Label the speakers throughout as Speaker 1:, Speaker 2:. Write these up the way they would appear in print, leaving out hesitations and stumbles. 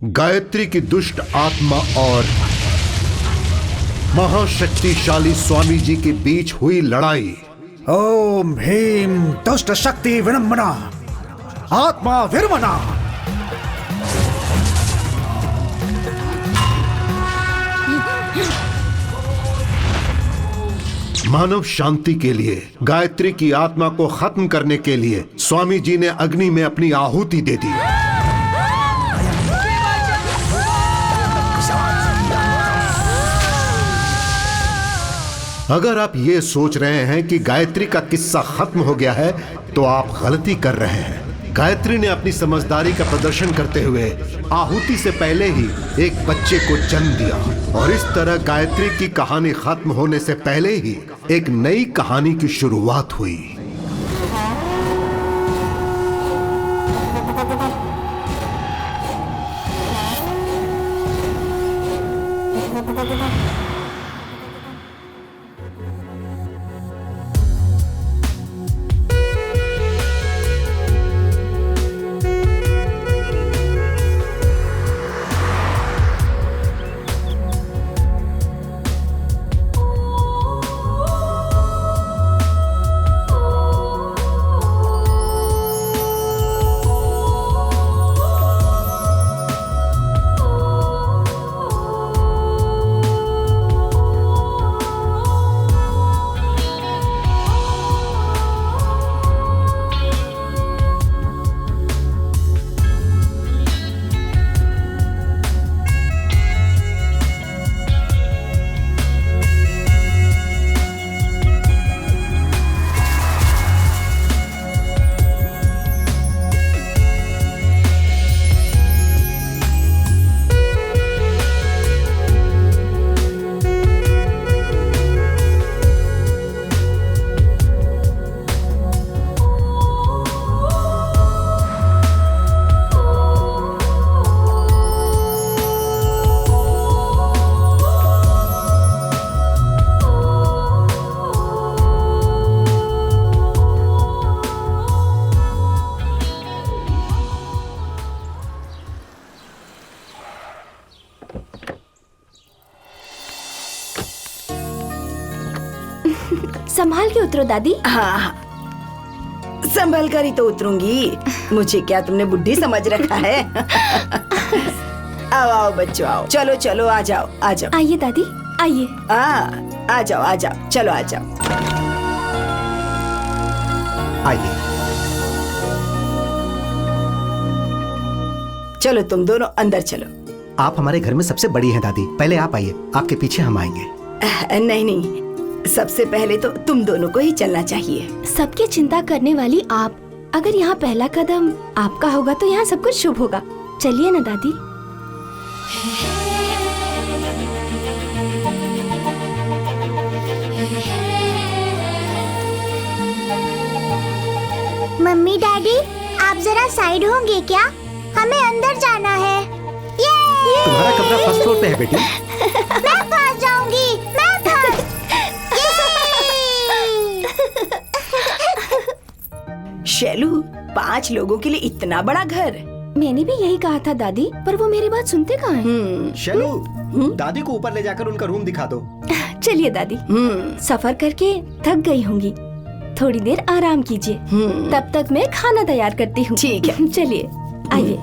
Speaker 1: गायत्री की दुष्ट आत्मा और महाशक्तिशाली स्वामी जी के बीच हुई लड़ाई।
Speaker 2: ओम ह्रीं दुष्ट शक्ति विनम्बना आत्मा विरमना।
Speaker 1: मानव शांति के लिए, गायत्री की आत्मा को खत्म करने के लिए स्वामी जी ने अग्नि में अपनी आहुति दे दी। अगर आप ये सोच रहे हैं कि गायत्री का किस्सा खत्म हो गया है तो आप गलती कर रहे हैं। गायत्री ने अपनी समझदारी का प्रदर्शन करते हुए आहुति से पहले ही एक बच्चे को जन्म दिया और इस तरह गायत्री की कहानी खत्म होने से पहले ही एक नई कहानी की शुरुआत हुई।
Speaker 3: संभाल के उतरो दादी।
Speaker 4: हाँ, संभल कर ही तो उतरूंगी। मुझे क्या तुमने बुढ़ी समझ रखा है? आओ आओ बच्चों आओ, चलो चलो आ जाओ आ जाओ।
Speaker 3: आइए दादी आइए।
Speaker 4: आ जाओ चलो आ जाओ।
Speaker 2: आइए।
Speaker 4: चलो तुम दोनों अंदर चलो।
Speaker 2: आप हमारे घर में सबसे बड़ी हैं दादी, पहले आप आइए, आपके पीछे हम आएंगे।
Speaker 4: नहीं, सबसे पहले तो तुम दोनों को ही चलना चाहिए।
Speaker 3: सबकी चिंता करने वाली आप, अगर यहाँ पहला कदम आपका होगा तो यहाँ सब कुछ शुभ होगा। चलिए ना दादी।
Speaker 5: मम्मी डैडी, आप जरा साइड होंगे क्या? हमें अंदर जाना है।
Speaker 2: तुम्हारा कमरा फर्स्ट फ्लोर पे है बेटी।
Speaker 5: मैं फंस जाऊंगी, मैं फंस।
Speaker 4: शैलू, 5 लोगों के लिए इतना बड़ा घर?
Speaker 3: मैंने भी यही कहा था दादी, पर वो मेरी बात सुनते कहाँ हैं?
Speaker 2: शैलू, दादी को ऊपर ले जाकर उनका रूम दिखा दो।
Speaker 3: चलिए दादी। सफर करके थक गई होंगी, थोड़ी देर आराम कीजिए। तब तक मैं खाना तैयार करती हूँ।
Speaker 4: ठीक है।
Speaker 3: चलिए आइए।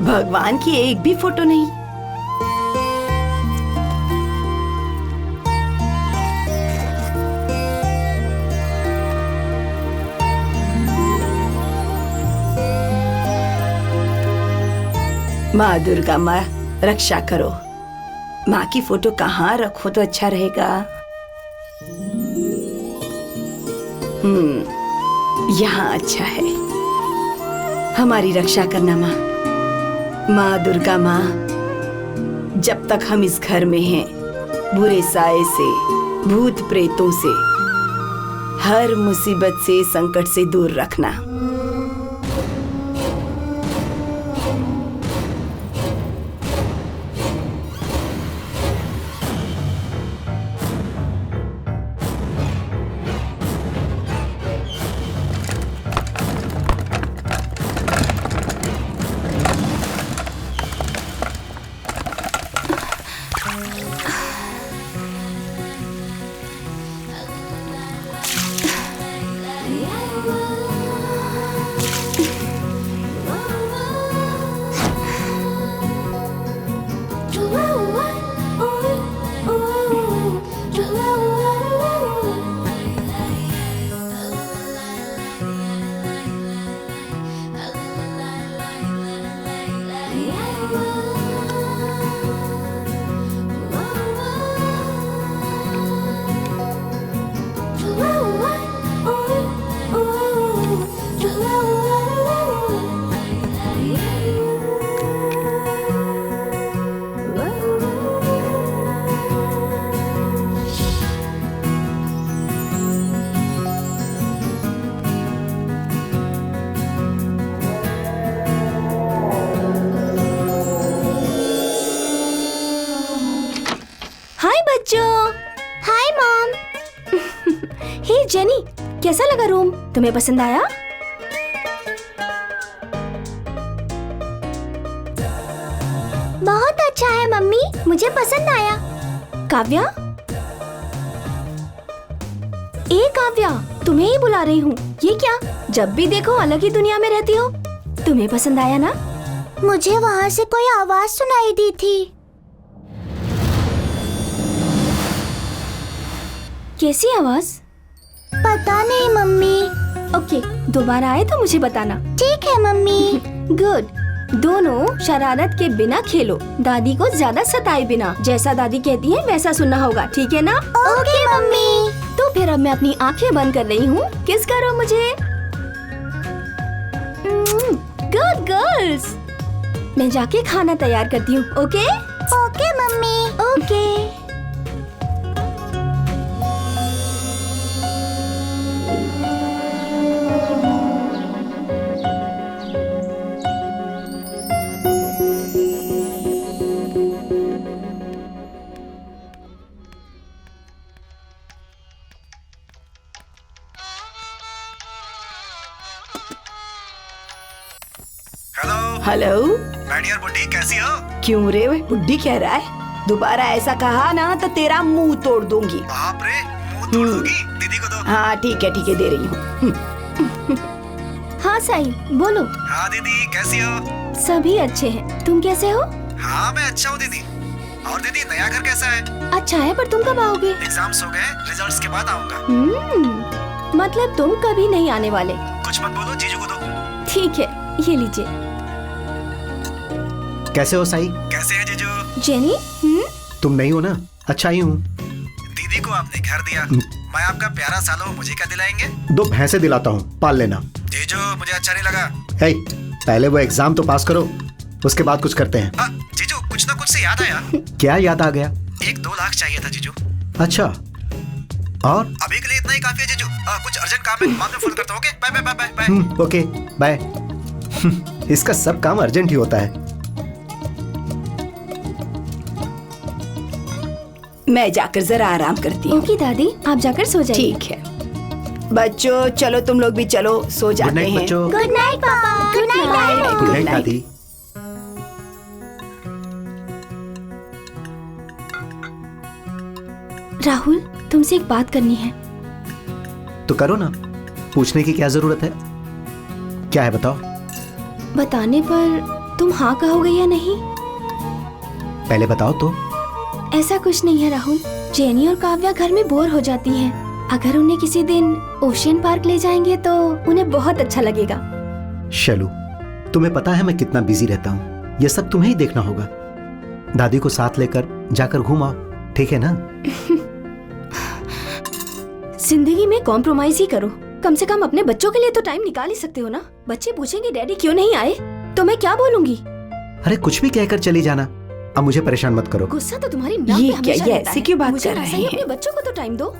Speaker 4: भगवान की एक भी फोटो नहीं। माँ दुर्गा, माँ रक्षा करो। माँ की फोटो कहाँ रखो तो अच्छा रहेगा? यहाँ अच्छा है। हमारी रक्षा करना माँ। माँ दुर्गा माँ, जब तक हम इस घर में हैं, बुरे साए से, भूत प्रेतों से हर मुसीबत से, संकट से दूर रखना।
Speaker 3: हाय बच्चों।
Speaker 5: Hi mom.
Speaker 3: हे जेनी, कैसा लगा रूम? तुम्हें पसंद आया?
Speaker 5: बहुत अच्छा है मम्मी, मुझे पसंद आया।
Speaker 3: काव्या? ए काव्या, तुम्हें ही बुला रही हूँ। ये क्या? जब भी देखो अलग ही दुनिया में रहती हो। तुम्हें पसंद आया ना?
Speaker 5: मुझे वहाँ से कोई आवाज सुनाई दी थी।
Speaker 3: कैसी आवाज?
Speaker 5: पता नहीं मम्मी।
Speaker 3: ओके, दोबारा आए तो मुझे बताना।
Speaker 5: ठीक है मम्मी।
Speaker 3: गुड। दोनों शरारत के बिना खेलो, दादी को ज्यादा सताए बिना। जैसा दादी कहती है वैसा सुनना होगा, ठीक है ना?
Speaker 5: Okay mummy.
Speaker 3: तो फिर अब मैं अपनी आंखें बंद कर रही हूँ। किस करो मुझे। Good girls. मैं जाके खाना तैयार करती हूँ। Okay
Speaker 5: okay mummy.
Speaker 3: Okay.
Speaker 4: Hello
Speaker 6: my dear बुड्ढी, कैसी हो?
Speaker 4: क्यों रे बुड्ढी कह रहा है? दोबारा ऐसा कहा ना तो तेरा मुंह तोड़ दूंगी।
Speaker 6: बाप रे, मुंह तोड़ दोगी? दीदी को दो।
Speaker 4: हाँ ठीक है दे रही हूँ।
Speaker 3: हाँ साई, बोलो।
Speaker 6: हाँ दीदी, कैसी हो?
Speaker 3: सभी अच्छे हैं। तुम कैसे हो?
Speaker 6: हाँ मैं अच्छा हूँ दीदी। और दीदी, नया घर कैसा है?
Speaker 3: अच्छा है, पर तुम कब आओगे?
Speaker 6: एग्जाम्स हो गए, रिजल्ट्स के बाद आऊंगा।
Speaker 3: मतलब तुम कभी नहीं आने वाले?
Speaker 6: कुछ मत बोलो, जीजू को दो।
Speaker 3: ठीक है, ये लीजिए।
Speaker 2: कैसे हो साई?
Speaker 6: कैसे है जीजू?
Speaker 3: जेनी?
Speaker 2: तुम नहीं हो ना? अच्छा ही हूँ।
Speaker 6: दीदी को आपने घर दिया, मैं आपका प्यारा सालो हूँ, मुझे क्या दिलाएंगे?
Speaker 2: 2 भैंसे दिलाता हूँ, पाल लेना।
Speaker 6: जीजू, मुझे अच्छा नहीं लगा।
Speaker 2: हे, पहले वो एग्जाम तो पास करो, उसके बाद कुछ करते हैं।
Speaker 6: जीजू, कुछ ना कुछ से याद आया।
Speaker 2: क्या याद आ गया?
Speaker 6: 1-2 लाख चाहिए था जीजू।
Speaker 2: अच्छा, और?
Speaker 6: अभी के लिए इतना ही काफी है जीजू। कुछ अर्जेंट काम है, बाद में फोन करता हूँ। Okay, bye bye bye bye.
Speaker 2: Okay bye. इसका सब काम अर्जेंट ही होता है।
Speaker 4: मैं जाकर जरा आराम करती हूँ।
Speaker 3: ओके दादी, आप जाकर सो जाइए।
Speaker 4: ठीक है बच्चों, चलो तुम लोग भी चलो, सो जाते
Speaker 2: गुड नाइट
Speaker 4: हैं।
Speaker 2: बच्चों।
Speaker 5: गुड नाइट पापा। Good night daddy.
Speaker 2: Good night दादी।
Speaker 3: राहुल, तुमसे एक बात करनी है।
Speaker 2: तो करो ना, पूछने की क्या जरूरत है? क्या है बताओ।
Speaker 3: बताने पर तुम हाँ कहोगे या नहीं?
Speaker 2: पहले बताओ तो।
Speaker 3: ऐसा कुछ नहीं है राहुल। जेनी और काव्या घर में बोर हो जाती हैं। अगर उन्हें किसी दिन ओशियन पार्क ले जाएंगे तो उन्हें बहुत अच्छा लगेगा।
Speaker 2: शैलू, तुम्हें पता है मैं कितना बिजी रहता हूँ। ये सब तुम्हें ही देखना होगा। दादी को साथ लेकर जाकर घूम आओ, ठीक है ना?
Speaker 3: जिंदगी में कॉम्प्रोमाइज ही करो। कम से कम अपने बच्चों के लिए तो टाइम निकाल ही सकते हो ना। बच्चे पूछेंगे डैडी क्यों नहीं आए, तो मैं क्या बोलूंगी?
Speaker 2: अरे कुछ भी कहकर चली जाना। अब मुझे परेशान मत करो।
Speaker 3: गुस्सा तो तुम्हारी नाक
Speaker 4: ये
Speaker 3: पे हमेशा
Speaker 4: क्या, ये
Speaker 3: रहता
Speaker 4: ऐसे
Speaker 3: है।
Speaker 4: क्यों बात
Speaker 3: मुझे
Speaker 4: कर
Speaker 3: ऐसा
Speaker 4: रहे
Speaker 3: ही
Speaker 4: हैं?
Speaker 3: अपने बच्चों को तो टाइम दो।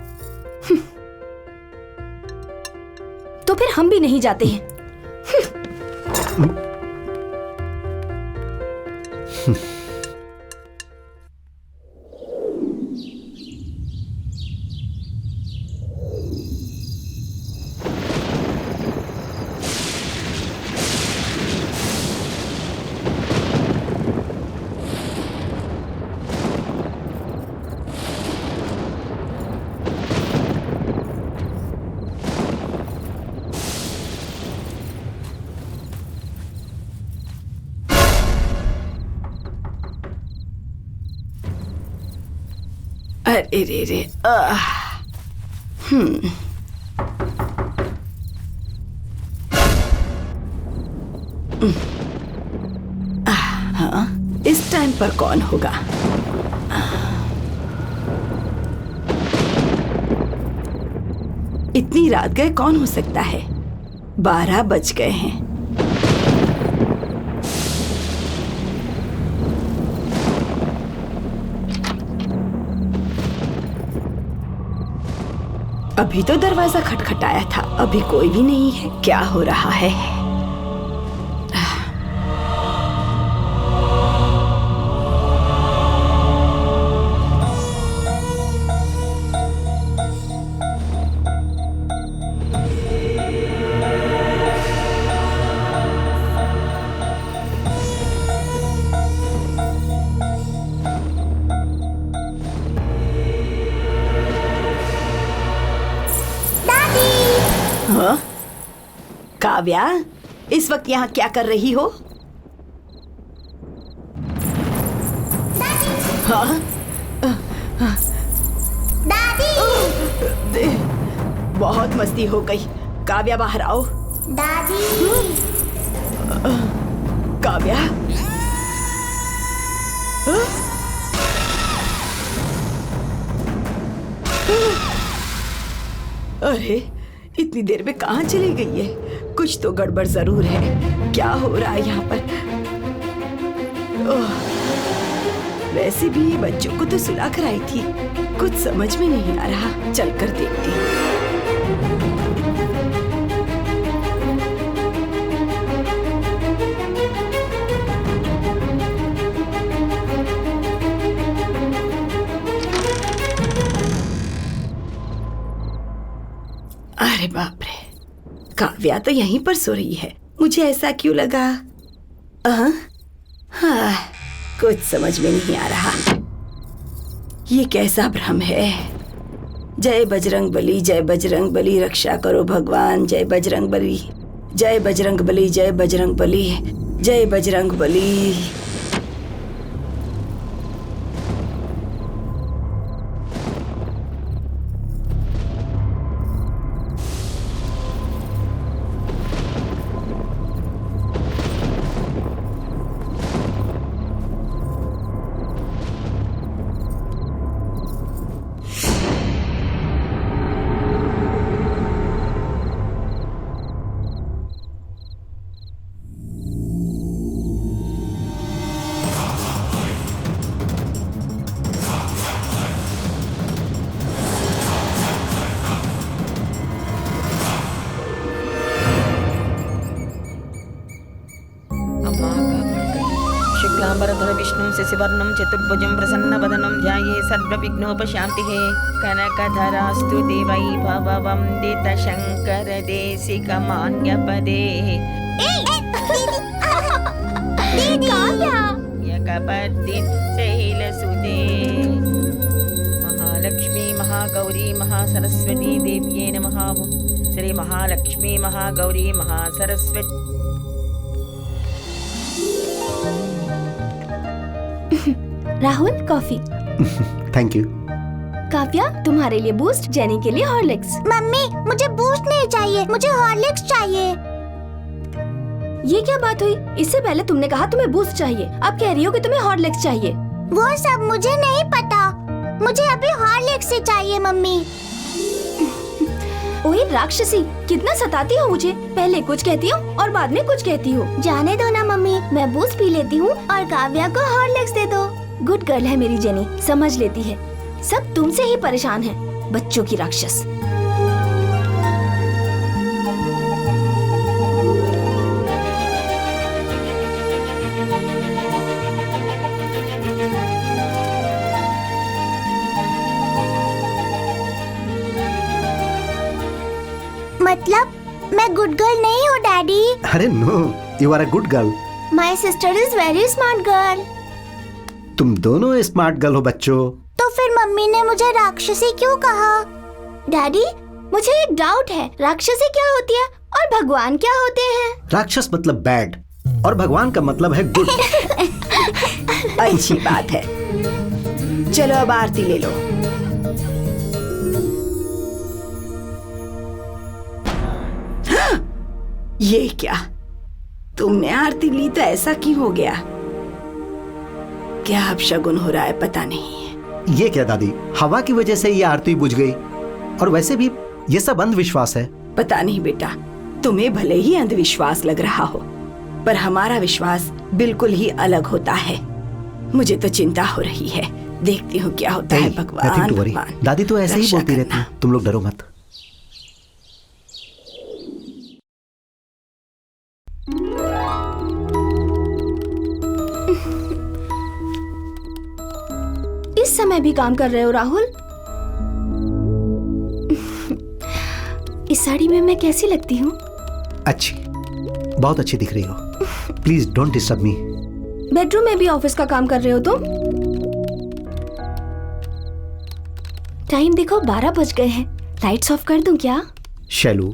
Speaker 3: तो फिर हम भी नहीं जाते हैं।
Speaker 4: अरे रे रे हाँ, इस टाइम पर कौन होगा? इतनी रात गए कौन हो सकता है? 12 बज गए हैं। अभी तो दरवाजा खटखटाया था, अभी कोई भी नहीं है। क्या हो रहा है? हाँ? काव्या, इस वक्त यहाँ क्या कर रही हो? हाँ? दादी! बहुत मस्ती हो गई। काव्या बाहर आओ।
Speaker 5: दादी!
Speaker 4: काव्या? हाँ? अरे, इतनी देर में कहाँ चली गई है? कुछ तो गड़बड़ जरूर है। क्या हो रहा है यहाँ पर? वैसे भी बच्चों को तो सुला कर आई थी, कुछ समझ में नहीं आ रहा। चल कर देखती हूँ। अरे बाप रे, काव्या तो यहीं पर सो रही है। मुझे ऐसा क्यों लगा? हाँ, कुछ समझ में नहीं आ रहा। ये कैसा भ्रम है? जय बजरंग बली, जय बजरंग बली, रक्षा करो भगवान। जय बजरंग बली, जय बजरंग बली, जय बजरंग बली, जय बजरंग बली।
Speaker 7: शुक्लांबरधर विष्णु शशिवर्णं चतुर्भुजं प्रसन्नवदनं ध्याये सर्वविघ्नोपशान्तिः कनकधरास्तु देवैभवं दितशङ्कर देशिकमान्यपदे यकपद्दिं शैलसुते महालक्ष्मी महागौरी महासरस्वती देव्यै नमः। Shri Mahalakshmi Mahagauri Mahasaraswati.
Speaker 3: Rahul, coffee.
Speaker 2: Thank you.
Speaker 3: Kavya, तुम्हारे लिए बूस्ट, जेनी के लिए हॉर्लिक्स।
Speaker 5: मम्मी, मुझे बूस्ट नहीं चाहिए, मुझे हॉर्लिक्स चाहिए।
Speaker 3: ये क्या बात हुई? इससे पहले तुमने कहा तुम्हें बूस्ट चाहिए, अब कह रही हो कि तुम्हें हॉर्लिक्स चाहिए।
Speaker 5: वो सब मुझे नहीं पता, मुझे अभी हॉर्लिक्स ही चाहिए मम्मी।
Speaker 3: ओए राक्षसी, कितना सताती हो मुझे। पहले कुछ कहती हो और बाद में कुछ कहती हो।
Speaker 5: जाने दो ना मम्मी, मैं बूस्ट पी लेती हूँ और काव्या को हॉर्लिक्स दे दो।
Speaker 3: गुड गर्ल है मेरी जेनी, समझ लेती है। सब तुमसे ही परेशान है, बच्चों की राक्षस।
Speaker 5: मतलब मैं गुड गर्ल नहीं हूँ डैडी।
Speaker 2: अरे no, you are a good girl.
Speaker 5: My sister is very smart girl.
Speaker 2: तुम दोनों स्मार्ट गर्ल हो बच्चों।
Speaker 5: तो फिर मम्मी ने मुझे राक्षसी क्यों कहा?
Speaker 3: डैडी, मुझे एक डाउट है, राक्षसी क्या होती है और भगवान क्या होते हैं?
Speaker 2: राक्षस मतलब बैड और भगवान का मतलब है गुड।
Speaker 4: अच्छी बात है। चलो अब आरती ले लो। हाँ, ये क्या, तुमने आरती ली तो ऐसा क्यों हो गया? क्या अब शगुन हो रहा है पता नहीं।
Speaker 2: ये क्या दादी, हवा की वजह से ये आरती बुझ गई। और वैसे भी ये सब अंधविश्वास है।
Speaker 4: पता नहीं बेटा, तुम्हें भले ही अंधविश्वास लग रहा हो, पर हमारा विश्वास बिल्कुल ही अलग होता है। मुझे तो चिंता हो रही है, देखती हूँ क्या होता है। भगवान, भगवान
Speaker 2: दादी तो ऐसे ही
Speaker 4: रक्षा
Speaker 2: बोलती रहती
Speaker 4: करना।
Speaker 2: है, तुम लोग डरो मत।
Speaker 3: इस समय भी काम कर रहे हो राहुल? इस साड़ी में मैं कैसी लगती हूँ?
Speaker 2: अच्छी, बहुत अच्छी दिख रही हो। Please don't disturb me.
Speaker 3: Bedroom में भी ऑफिस का काम कर रहे हो तुम? टाइम देखो 12 बज गए हैं, लाइट्स ऑफ कर दूं क्या?
Speaker 2: शैलू,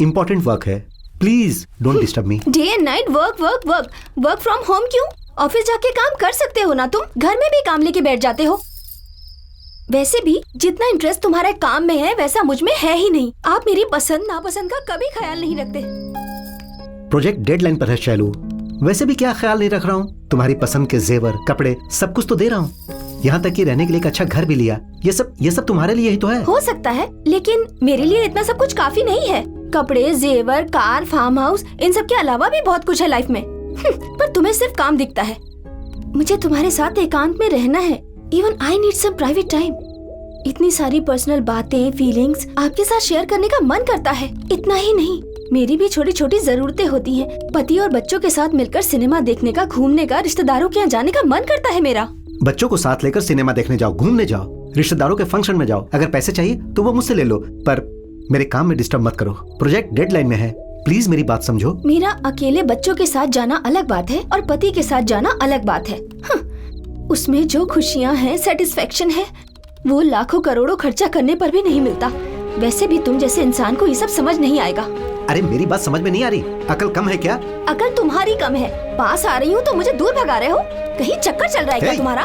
Speaker 2: इम्पोर्टेंट वर्क है, please don't disturb me.
Speaker 3: Day and night work work work, work from home क्यों? ऑफिस जाके काम कर सकते हो ना तुम, घर में भी काम लेके बैठ जाते हो। वैसे भी जितना इंटरेस्ट तुम्हारे काम में है वैसा मुझ में है ही नहीं। आप मेरी पसंद नापसंद का कभी ख्याल नहीं रखते।
Speaker 2: प्रोजेक्ट डेडलाइन पर है शैलू, वैसे भी क्या ख्याल नहीं रख रहा हूँ। तुम्हारी पसंद के जेवर, कपड़े सब कुछ तो दे रहा हूँ, यहाँ तक कि रहने के लिए एक अच्छा घर भी लिया। ये सब तुम्हारे लिए ही तो है।
Speaker 3: हो सकता है, लेकिन मेरे लिए इतना सब कुछ काफी नहीं है। कपड़े, जेवर, कार, फार्म हाउस, इन सब के अलावा भी बहुत कुछ है लाइफ में। पर तुम्हें सिर्फ काम दिखता है। मुझे तुम्हारे साथ एकांत में रहना है। Even I need some private time. इतनी सारी पर्सनल बातें, फीलिंग्स आपके साथ शेयर करने का मन करता है। इतना ही नहीं, मेरी भी छोटी छोटी जरूरतें होती हैं। पति और बच्चों के साथ मिलकर सिनेमा देखने का, घूमने का, रिश्तेदारों के यहाँ जाने का मन करता है मेरा।
Speaker 2: बच्चों को साथ लेकर सिनेमा देखने जाओ, घूमने जाओ, रिश्तेदारों के फंक्शन में जाओ। अगर पैसे चाहिए तो वो मुझसे ले लो, पर मेरे काम में डिस्टर्ब मत करो। प्रोजेक्ट डेडलाइन में है, प्लीज मेरी बात समझो।
Speaker 3: मेरा अकेले बच्चों के साथ जाना अलग बात है और पति के साथ जाना अलग बात है। उसमें जो खुशियाँ हैं, सेटिस्फेक्शन है, वो लाखों करोड़ों खर्चा करने पर भी नहीं मिलता। वैसे भी तुम जैसे इंसान को ये सब समझ नहीं आएगा।
Speaker 2: अरे मेरी बात समझ में नहीं आ रही? अकल कम है क्या?
Speaker 3: अकल तुम्हारी कम है। पास आ रही हूँ तो मुझे दूर भगा रहे हो। कहीं चक्कर चल रहा है क्या तुम्हारा?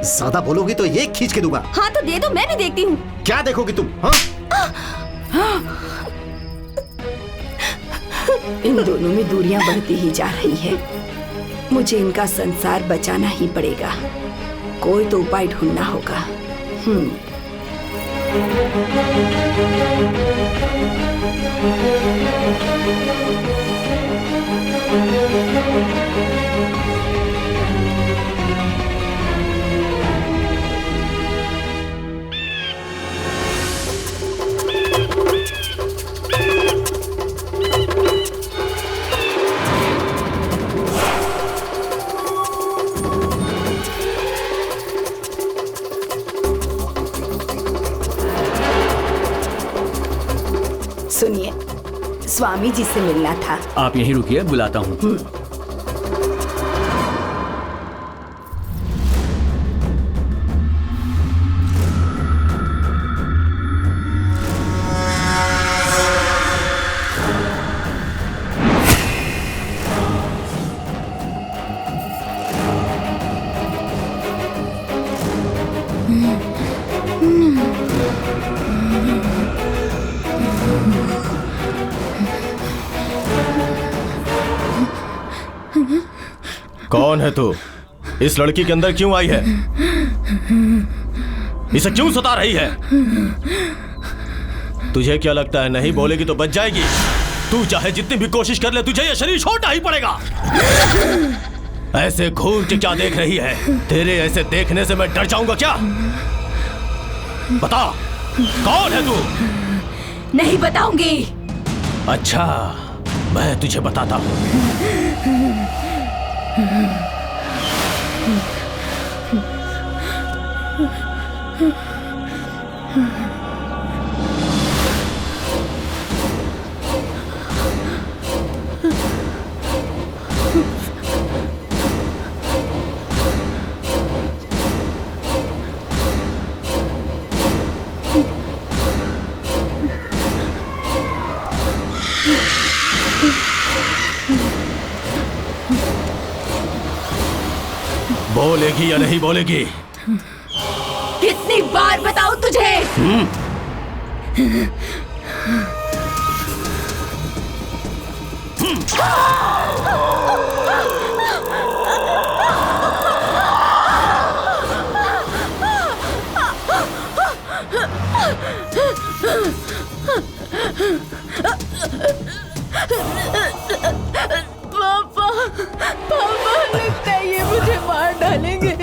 Speaker 2: ज्यादा बोलोगी तो ये खींच के दूंगा।
Speaker 3: हाँ तो दे दो, मैं भी देखती हूँ।
Speaker 2: क्या देखोगी तुम?
Speaker 4: इन दोनों में दूरियां बढ़ती ही जा रही है। मुझे इनका संसार बचाना ही पड़ेगा। कोई तो उपाय ढूंढना होगा। सुनिए, स्वामी जी से मिलना था।
Speaker 8: आप यहीं रुकिए, बुलाता हूँ।
Speaker 9: कौन है तू? इस लड़की के अंदर क्यों आई है? इसे क्यों सता रही है? तुझे क्या लगता है नहीं बोलेगी तो बच जाएगी? तू चाहे जितनी भी कोशिश कर ले, तुझे ये शरीर छोड़ना ही पड़ेगा। ऐसे घूर के क्या देख रही है? तेरे ऐसे देखने से मैं डर जाऊंगा क्या? बता, कौन है तू?
Speaker 3: नहीं बताऊंगी।
Speaker 9: अच्छा, मैं तुझे बताता हूं। बोलेगी या नहीं बोलेगी?
Speaker 4: कितनी बार बताऊं तुझे?
Speaker 7: पापा पापा लगता है ये मुझे मार डालेंगे।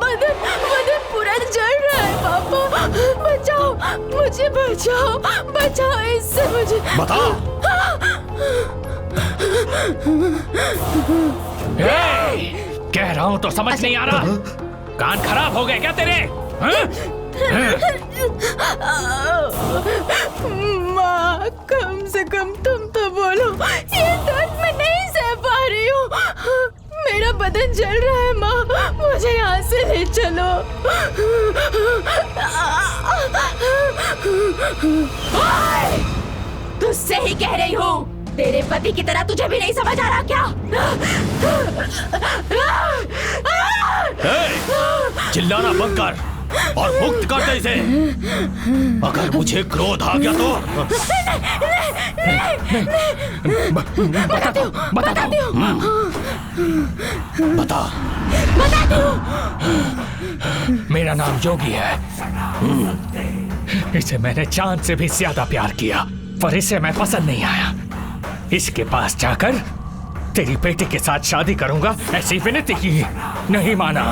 Speaker 7: बदन बदन पूरा जल रहा है पापा, बचाओ मुझे, बचाओ बचाओ इससे मुझे।
Speaker 9: बता। कह रहा हूं तो समझ नहीं आ रहा? कान खराब हो गए क्या तेरे?
Speaker 7: माँ कम से कम तुम तो बोलो, ये दर्द मैं नहीं सह पा रही हूँ, मेरा बदन जल रहा है माँ, मुझे यहाँ से ले चलो।
Speaker 4: तुझसे ही कह रही हूँ, तेरे पति की तरह तुझे भी नहीं समझ आ रहा क्या?
Speaker 9: चिल्लाना बंद कर और मुक्त कर दे इसे। अगर मुझे क्रोध आ गया तो बता। मेरा नाम योगी है। इसे मैंने जान से भी ज्यादा प्यार किया, पर इसे मैं पसंद नहीं आया। इसके पास जाकर तेरी बेटी के साथ शादी करूंगा ऐसी विनती की, नहीं माना।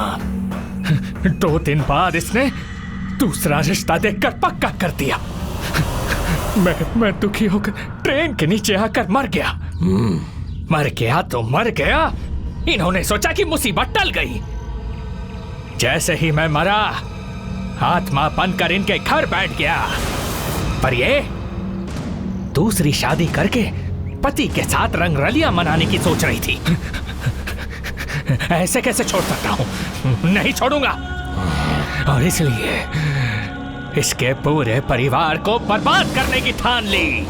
Speaker 9: 2 दिन बाद इसने दूसरा रिश्ता देखकर पक्का कर दिया। मैं दुखी होकर ट्रेन के नीचे आकर मर गया। मर गया तो मर गया, इन्होंने सोचा कि मुसीबत टल गई। जैसे ही मैं मरा, आत्मा बनकर इनके घर बैठ गया। पर ये दूसरी शादी करके पति के साथ रंगरलियां मनाने की सोच रही थी। ऐसे कैसे छोड़ सकता हूं? नहीं छोड़ूंगा। और इसलिए इसके पूरे परिवार को बर्बाद करने की ठान ली।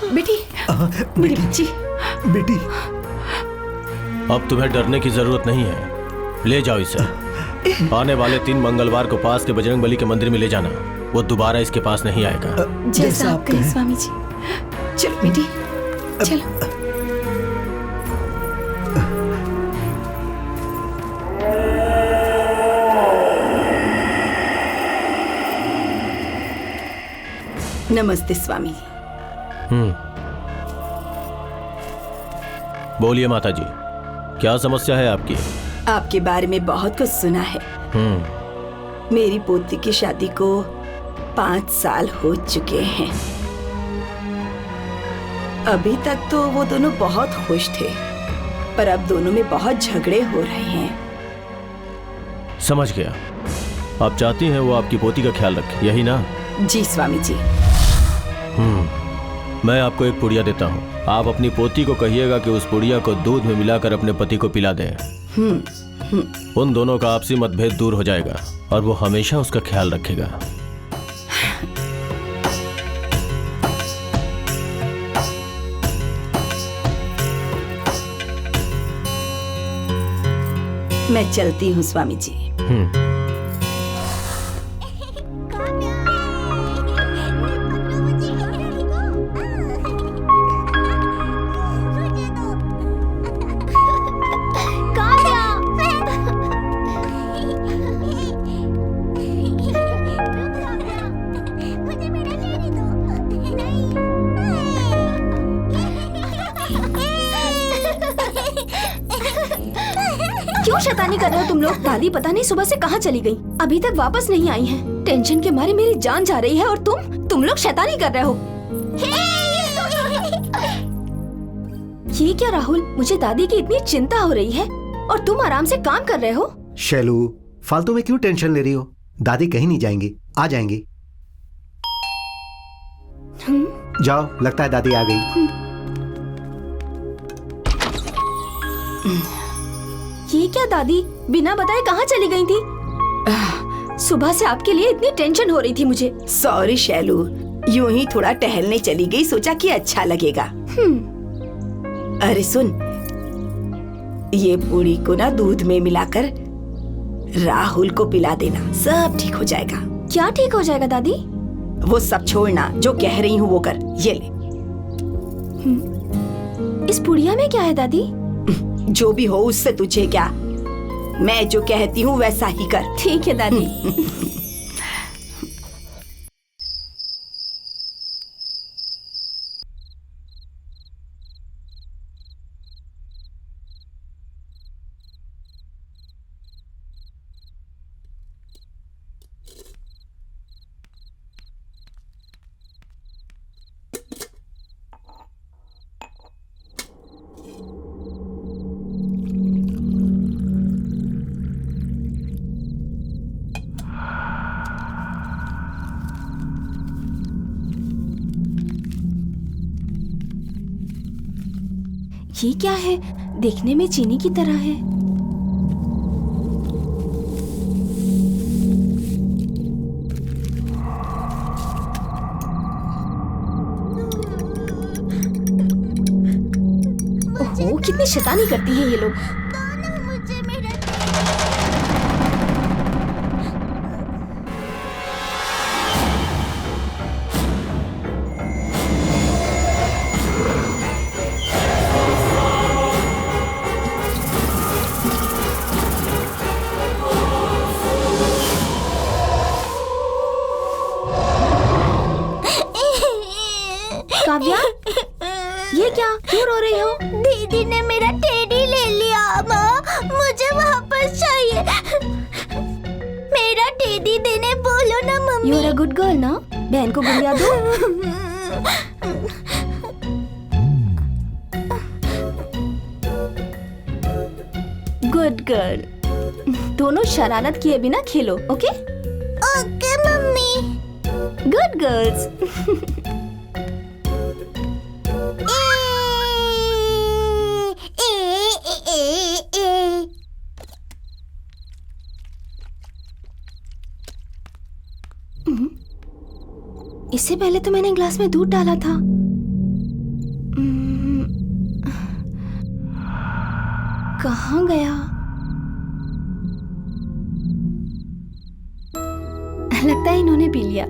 Speaker 4: बेटी, मेरी बच्ची।
Speaker 2: बेटी,
Speaker 9: अब तुम्हें डरने की जरूरत नहीं है। ले जाओ इसे। आने वाले 3 मंगलवार को पास के बजरंगबली के मंदिर में ले जाना। वो दोबारा इसके पास नहीं आएगा।
Speaker 4: जैसा आप कहें स्वामी जी। चलो बेटी, चलो। नमस्ते स्वामी।
Speaker 9: बोलिए माता जी, क्या समस्या है आपकी?
Speaker 4: आपके बारे में बहुत कुछ सुना है। मेरी पोती की शादी को 5 साल हो चुके हैं। अभी तक तो वो दोनों बहुत खुश थे, पर अब दोनों में बहुत झगड़े हो रहे हैं।
Speaker 9: समझ गया। आप चाहती हैं वो आपकी पोती का ख्याल रखे, यही ना?
Speaker 4: जी स्वामी जी।
Speaker 9: मैं आपको एक पुड़िया देता हूँ। आप अपनी पोती को कहिएगा कि उस पुड़िया को दूध में मिलाकर अपने पति को पिला दें। उन दोनों का आपसी मतभेद दूर हो जाएगा और वो हमेशा उसका ख्याल रखेगा।
Speaker 4: मैं चलती हूँ स्वामी जी।
Speaker 3: क्यों शैतानी कर रहे हो तुम लोग? दादी पता नहीं सुबह से कहाँ चली गई, अभी तक वापस नहीं आई हैं। टेंशन के मारे मेरी जान जा रही है और तुम लोग शैतानी कर रहे हो। ये क्या राहुल, मुझे दादी की इतनी चिंता हो रही है और तुम आराम से काम कर रहे हो।
Speaker 2: शैलू, फालतू में क्यों टेंशन ले रही हो? दादी कहीं नहीं जाएंगी, आ जाएंगी। जाओ, लगता है दादी आ गई।
Speaker 3: ये क्या दादी, बिना बताए कहाँ चली गई थी? सुबह से आपके लिए इतनी टेंशन हो रही थी मुझे।
Speaker 4: सॉरी शैलू, यूं ही थोड़ा टहलने चली गई, सोचा कि अच्छा लगेगा। अरे सुन, ये पूरी को ना दूध में मिलाकर राहुल को पिला देना, सब ठीक हो जाएगा।
Speaker 3: क्या ठीक हो जाएगा दादी?
Speaker 4: वो सब छोड़ना, जो कह रही हूँ वो कर। ये ले।
Speaker 3: इस पुड़िया में क्या है दादी?
Speaker 4: जो भी हो उससे तुझे क्या, मैं जो कहती हूँ वैसा ही कर।
Speaker 3: ठीक है दादी। ये क्या है? देखने में चीनी की तरह है। ओहो, कितनी शैतानी करती है ये लोग। काव्या, ये क्या, क्यों रो रही हो?
Speaker 5: दीदी ने मेरा टेडी ले लिया माँ, मुझे वापस चाहिए। मेरा टेडी देने बोलो ना mummy.
Speaker 3: You are a good girl ना, बहन को गुड़िया दो। Good girl. दोनों शरारत किए बिना खेलो, okay?
Speaker 5: Okay mummy.
Speaker 3: Good girls. इससे पहले तो मैंने ग्लास में दूध डाला था। कहाँ गया? लगता है इन्होंने पी लिया।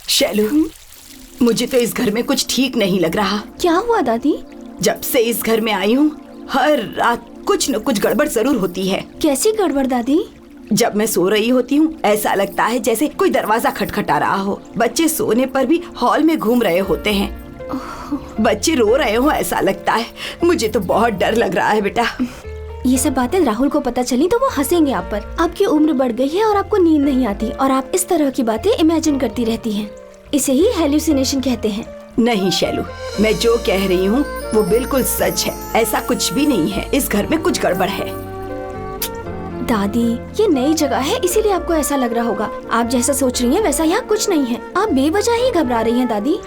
Speaker 4: शैलू, मुझे तो इस घर में कुछ ठीक नहीं लग रहा।
Speaker 3: क्या हुआ दादी?
Speaker 4: जब से इस घर में आई हूँ हर रात कुछ न कुछ गड़बड़ जरूर होती है।
Speaker 3: कैसी गड़बड़ दादी?
Speaker 4: जब मैं सो रही होती हूँ ऐसा लगता है जैसे कोई दरवाजा खटखटा रहा हो। बच्चे सोने पर भी हॉल में घूम रहे होते हैं। बच्चे रो रहे हो ऐसा लगता है। मुझे तो बहुत डर लग रहा है बेटा।
Speaker 3: ये सब बातें राहुल को पता चली तो वो हंसेंगे आप पर। आपकी उम्र बढ़ गई है और आपको नींद नहीं आती और आप इस तरह की बातें इमेजिन करती रहती हैं। इसे ही हेल्यूसिनेशन कहते हैं।
Speaker 4: नहीं शैलू, मैं जो कह रही हूँ वो बिल्कुल सच है। ऐसा कुछ भी नहीं है। इस घर में कुछ गड़बड़ है।
Speaker 3: दादी, ये नई जगह है इसीलिए आपको ऐसा लग रहा होगा। आप जैसा सोच रही हैं वैसा यहाँ कुछ नहीं है। आप बेवजह ही घबरा रही हैं दादी।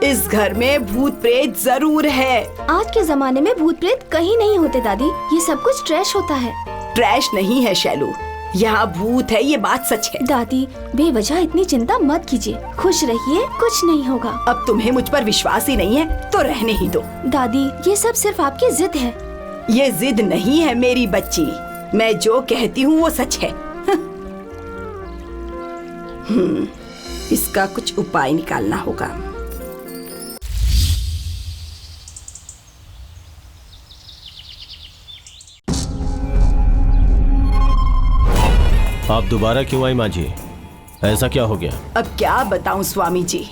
Speaker 4: इस घर में भूत प्रेत जरूर है।
Speaker 3: आज के जमाने में भूत प्रेत कहीं नहीं होते दादी। ये सब कुछ ट्रैश होता है।
Speaker 4: ट्रैश नहीं है शैलू, यहाँ भूत है, ये बात सच है।
Speaker 3: दादी, बेवजह इतनी चिंता मत कीजिए। खुश रहिए, कुछ नहीं होगा।
Speaker 4: अब तुम्हें मुझ पर विश्वास ही नहीं है तो रहने ही दो।
Speaker 3: दादी, ये सब सिर्फ आपकी जिद है।
Speaker 4: ये जिद नहीं है मेरी बच्ची। मैं जो कहती हूँ वो सच है। इसका कुछ उपाय निकालना होगा।
Speaker 10: आप दोबारा क्यों आई माँ जी? ऐसा क्या हो गया?
Speaker 4: अब क्या बताऊं स्वामी जी।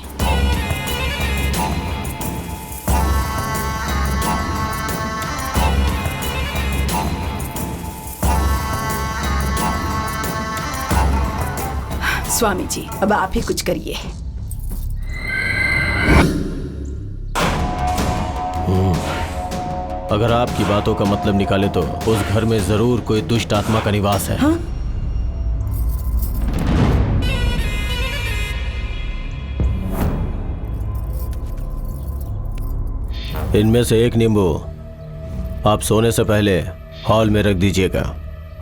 Speaker 4: स्वामी जी, अब आप ही कुछ करिए।
Speaker 10: अगर आपकी बातों का मतलब निकाले तो उस घर में जरूर कोई दुष्ट आत्मा का निवास है।
Speaker 4: हाँ?
Speaker 10: इनमें से एक नींबू आप सोने से पहले हॉल में रख दीजिएगा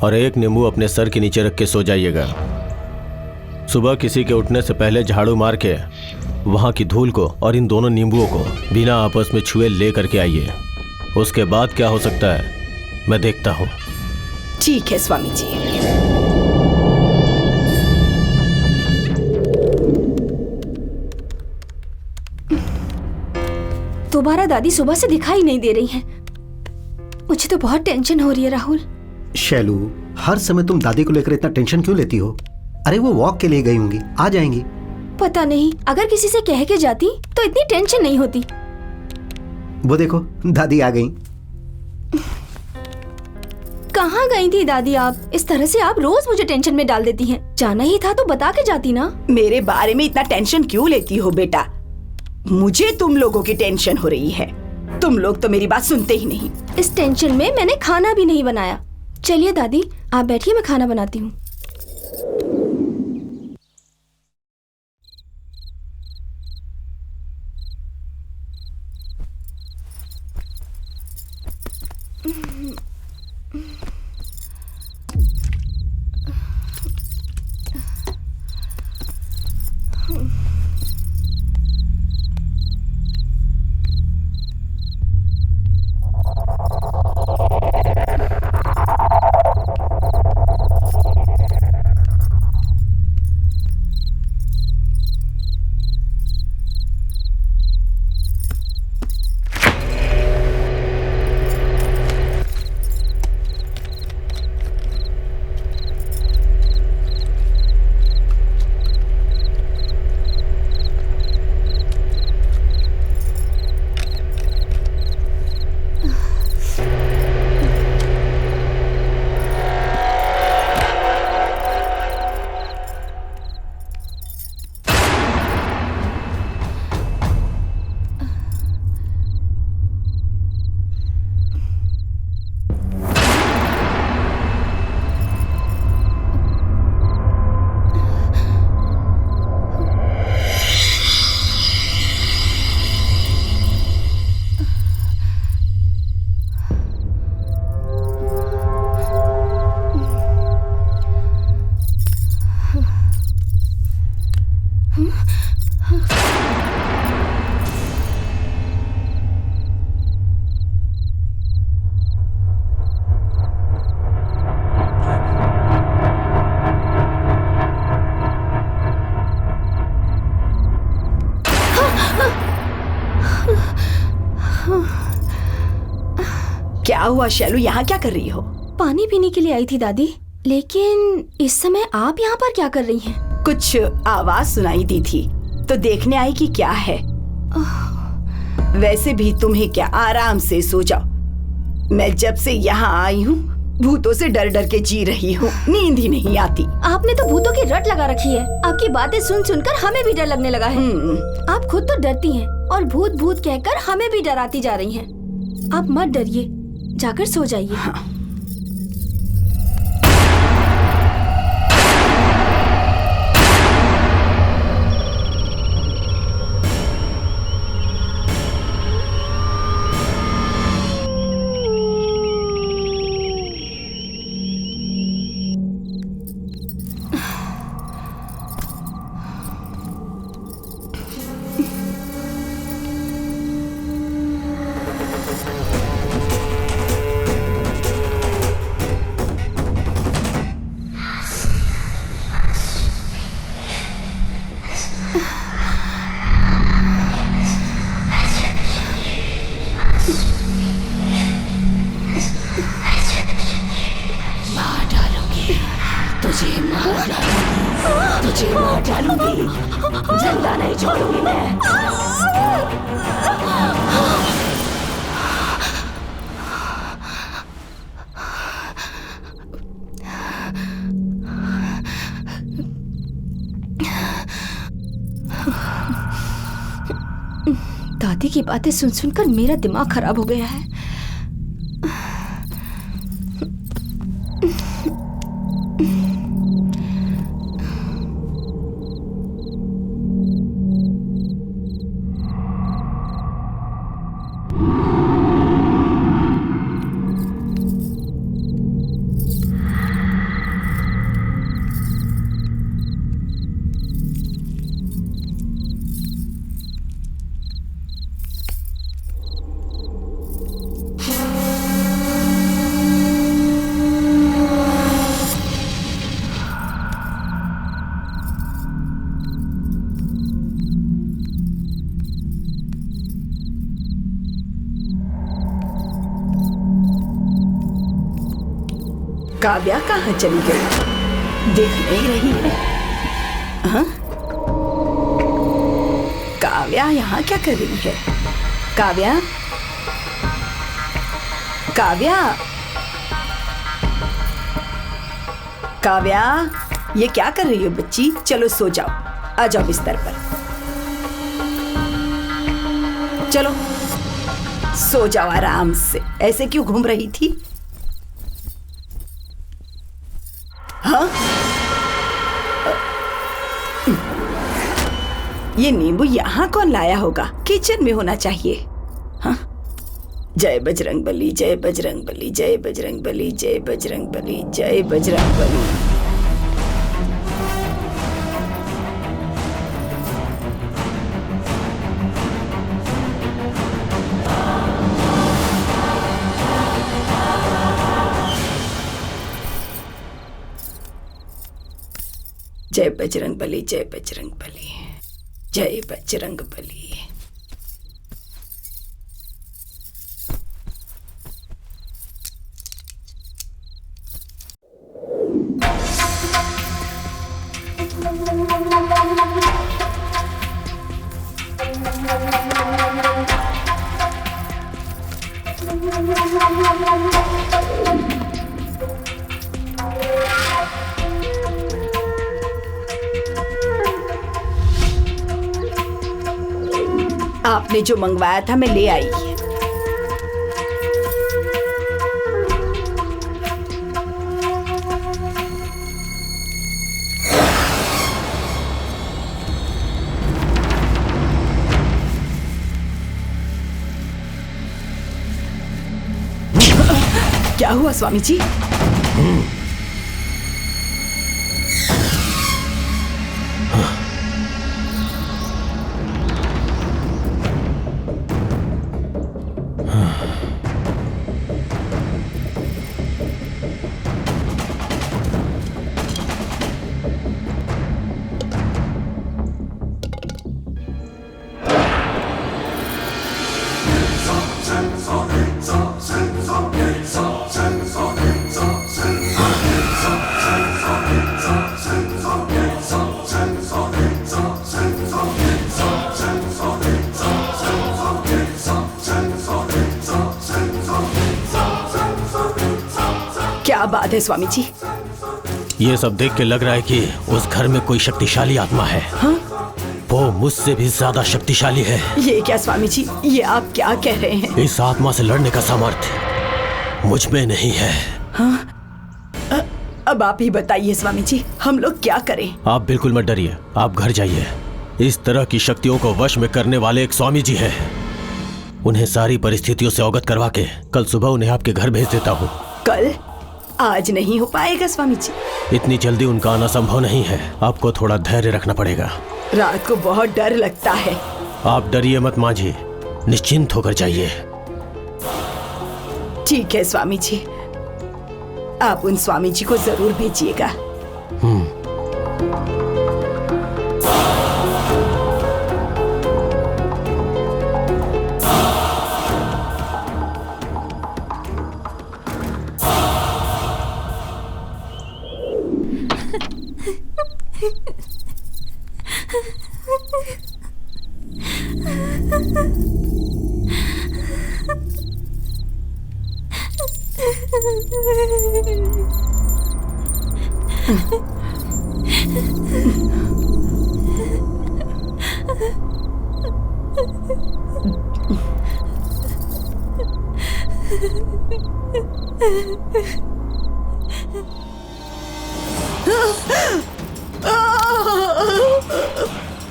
Speaker 10: और एक नींबू अपने सर के नीचे रख के सो जाइएगा। सुबह किसी के उठने से पहले झाड़ू मार के वहाँ की धूल को और इन दोनों नींबुओं को बिना आपस में छुए ले करके आइए। उसके बाद क्या हो सकता है मैं देखता हूँ।
Speaker 4: ठीक है स्वामी जी।
Speaker 3: दोबारा दादी सुबह से दिखाई नहीं दे रही हैं। मुझे तो बहुत टेंशन हो रही है राहुल।
Speaker 2: शैलू, हर समय तुम दादी को लेकर इतना टेंशन क्यों लेती हो? अरे वो वॉक के लिए गई होंगी, आ जाएंगी।
Speaker 3: पता नहीं, अगर किसी से कह के जाती तो इतनी टेंशन नहीं होती।
Speaker 2: वो देखो दादी आ गई।
Speaker 3: कहाँ गई थी दादी आप? इस तरह से आप रोज मुझे टेंशन में डाल देती हैं। जाना ही था तो बता के जाती ना।
Speaker 4: मेरे बारे में इतना टेंशन क्यों लेती हो बेटा? मुझे तुम लोगों की टेंशन हो रही है। तुम लोग तो मेरी बात सुनते ही नहीं।
Speaker 3: इस टेंशन में मैंने खाना भी नहीं बनाया। चलिए दादी, आप बैठिए, मैं खाना बनाती हूँ।
Speaker 4: क्या हुआ शैलू, यहाँ क्या कर रही हो?
Speaker 3: पानी पीने के लिए आई थी दादी, लेकिन इस समय आप यहाँ पर क्या कर रही हैं?
Speaker 4: कुछ आवाज सुनाई दी थी तो देखने आई कि क्या है। वैसे भी तुम्हें क्या, आराम से सो जाओ। मैं जब से यहाँ आई हूँ भूतों से डर डर के जी रही हूँ, नींद ही नहीं आती।
Speaker 3: आपने तो भूतों की रट लगा रखी है। आपकी बातें सुन सुनकर हमें भी डर लगने लगा है। आप खुद तो डरती हैं और भूत भूत कहकर हमें भी डराती जा रही हैं। आप मत डरिए, जाकर सो जाइए।
Speaker 4: हाँ। तुझे मार डालूंगी, जिंदा नहीं छोड़ूंगी मैं।
Speaker 3: दादी की बातें सुन सुनकर मेरा दिमाग खराब हो गया है।
Speaker 4: काव्या कहाँ चली गई? दिख नहीं रही है। हाँ? काव्या यहाँ क्या कर रही है? काव्या, काव्या, काव्या, ये क्या कर रही हो बच्ची? चलो सो जाओ, आ जाओ बिस्तर पर। चलो सो जाओ आराम से। ऐसे क्यों घूम रही थी? हाँ? ये नींबू यहाँ कौन लाया होगा? किचन में होना चाहिए। हाँ? जय बजरंग बली, जय बजरंग बली, जय बजरंग बली, जय बजरंग बली, जय बजरंग बली। जय बजरंग बली, जय बजरंग बली, जय बजरंग बली। आपने जो मंगवाया था मैं ले आई। क्या हुआ स्वामी जी? क्या बात है स्वामी जी?
Speaker 10: ये सब देख के लग रहा है कि उस घर में कोई शक्तिशाली आत्मा है।
Speaker 4: हाँ?
Speaker 10: वो मुझसे भी ज्यादा शक्तिशाली है।
Speaker 4: ये क्या स्वामी जी, ये आप क्या कह रहे हैं?
Speaker 10: इस आत्मा से लड़ने का सामर्थ्य मुझ में नहीं है।
Speaker 4: हाँ? अब आप ही बताइए स्वामी जी, हम लोग क्या करें?
Speaker 10: आप बिल्कुल मत डरिए, आप घर जाइए। इस तरह की शक्तियों को वश में करने वाले एक स्वामी जी हैं। उन्हें सारी परिस्थितियों से अवगत करवा के कल सुबह उन्हें आपके घर भेज देता हूँ।
Speaker 4: कल? आज नहीं हो पाएगा स्वामी जी।
Speaker 10: इतनी जल्दी उनका आना संभव नहीं है। आपको थोड़ा धैर्य रखना पड़ेगा।
Speaker 4: रात को बहुत डर लगता है।
Speaker 10: आप डरिए मत माँ जी, निश्चिंत होकर जाइए।
Speaker 4: ठीक है स्वामी जी, आप उन स्वामी जी को जरूर भेजिएगा।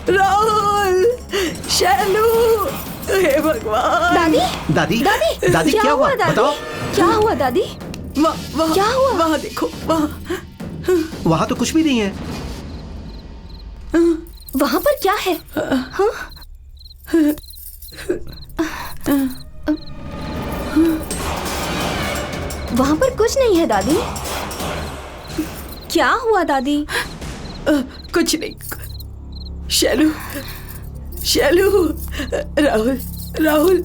Speaker 4: राहुल, शैलू, हे भगवान।
Speaker 3: दादी
Speaker 2: दादी
Speaker 3: दादी
Speaker 2: दादी क्या हुआ
Speaker 3: दादी?
Speaker 2: बताओ।
Speaker 3: क्या हुआ दादी? क्या हुआ?
Speaker 4: वहाँ देखो,
Speaker 2: वहाँ तो कुछ भी नहीं है।
Speaker 3: वहाँ पर क्या है? हाँ? वहाँ पर कुछ नहीं है दादी। क्या हुआ दादी?
Speaker 4: कुछ नहीं। शैलू, शैलू, राहुल, राहुल,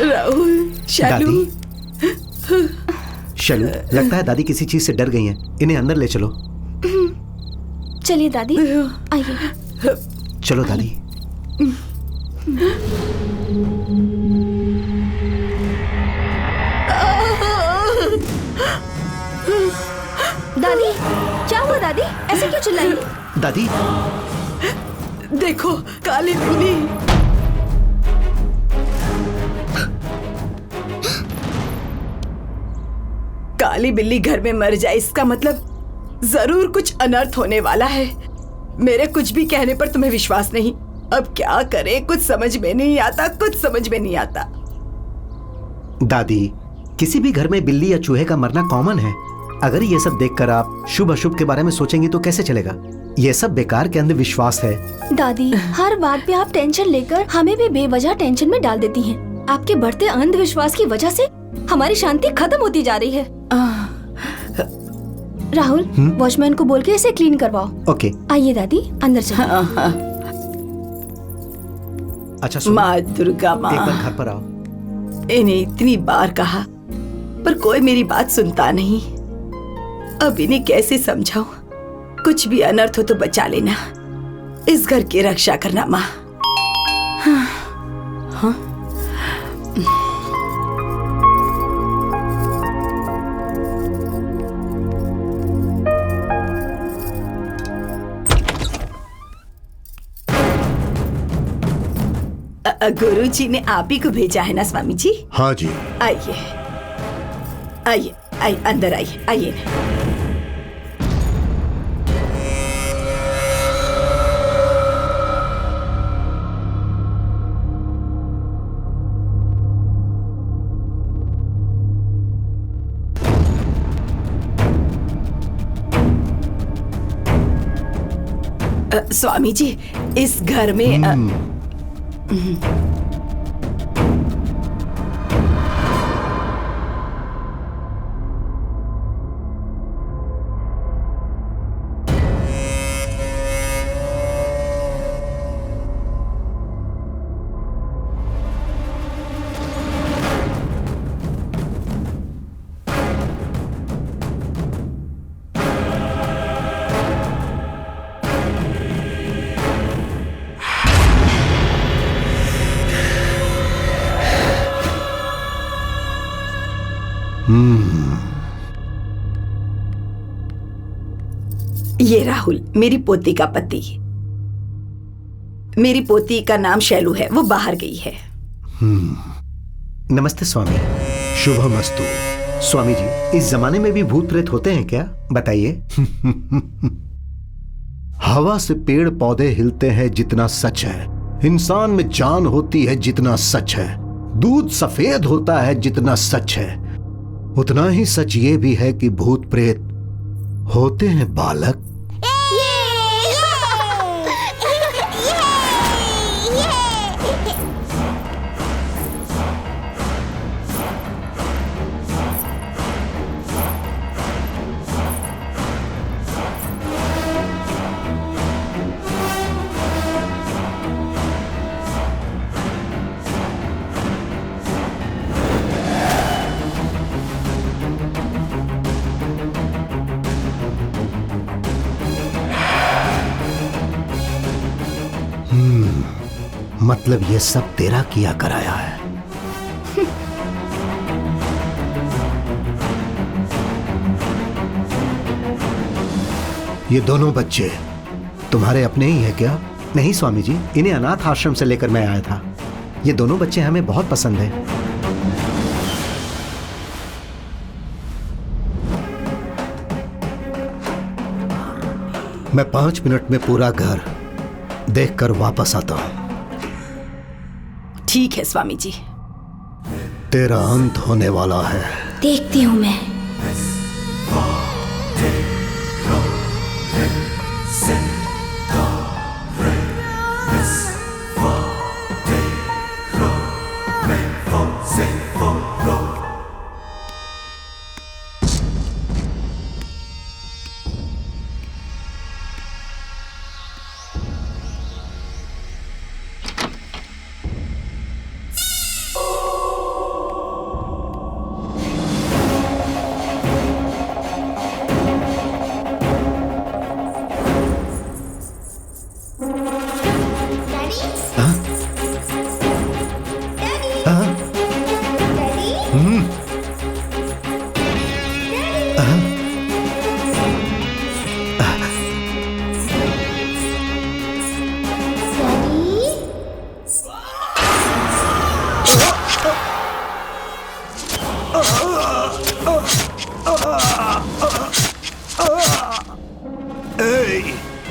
Speaker 4: राहुल, शैलू।
Speaker 2: शैलू, लगता है दादी किसी चीज से डर गई हैं। इन्हें अंदर ले चलो।
Speaker 3: चलिए दादी, आइए।
Speaker 2: चलो दादी।
Speaker 3: दादी, क्या हुआ दादी? ऐसे क्यों चिल्लाई?
Speaker 2: दादी
Speaker 4: देखो, काली बिल्ली। काली बिल्ली घर में मर जाए, इसका मतलब जरूर कुछ अनर्थ होने वाला है। मेरे कुछ भी कहने पर तुम्हें विश्वास नहीं। अब क्या करें, कुछ समझ में नहीं आता, कुछ समझ में नहीं आता।
Speaker 2: दादी, किसी भी घर में बिल्ली या चूहे का मरना कॉमन है। अगर ये सब देखकर आप शुभ अशुभ के बारे में सोचेंगी तो कैसे चलेगा? ये सब बेकार के अंधविश्वास है।
Speaker 3: दादी, हर बात पे आप टेंशन लेकर हमें भी बेवजह टेंशन में डाल देती हैं। आपके बढ़ते अंधविश्वास की वजह से हमारी शांति खत्म होती जा रही है। राहुल, वॉचमैन को बोल के इसे क्लीन करवाओ।
Speaker 2: ओके।
Speaker 3: आइए दादी, अंदर चलो।
Speaker 2: अच्छा सुनो,
Speaker 4: माँ दुर्गा, माँ,
Speaker 2: एक बार घर पर आओ।
Speaker 4: इन्हें इतनी बार कहा पर कोई मेरी बात सुनता नहीं। अब इन्हें कैसे समझाऊं? कुछ भी अनर्थ हो तो बचा लेना, इस घर की रक्षा करना माँ। हाँ? गुरु जी ने आप ही को भेजा है ना स्वामी जी?
Speaker 1: हाँ जी।
Speaker 4: आइए आइए आइए, अंदर आइए, आइए। स्वामी जी, इस घर में ये राहुल मेरी पोती का पति। मेरी पोती का नाम शैलू है, वो बाहर गई है।
Speaker 2: नमस्ते स्वामी। शुभमस्तु। स्वामी जी, इस जमाने में भी भूत प्रेत होते हैं क्या? बताइए।
Speaker 1: हवा से पेड़ पौधे हिलते हैं जितना सच है, इंसान में जान होती है जितना सच है, दूध सफेद होता है जितना सच है, उतना ही सच ये भी है कि भूत प्रेत होते हैं बालक।
Speaker 2: मतलब ये सब तेरा किया कराया है।
Speaker 1: ये दोनों बच्चे
Speaker 2: तुम्हारे अपने ही है क्या? नहीं स्वामी जी, इन्हें अनाथ आश्रम से लेकर मैं आया था। ये दोनों बच्चे हमें बहुत पसंद हैं।
Speaker 1: मैं 5 मिनट में पूरा घर देखकर वापस आता हूं।
Speaker 4: ठीक है स्वामी जी।
Speaker 1: तेरा अंत होने वाला है।
Speaker 3: देखती हूँ मैं।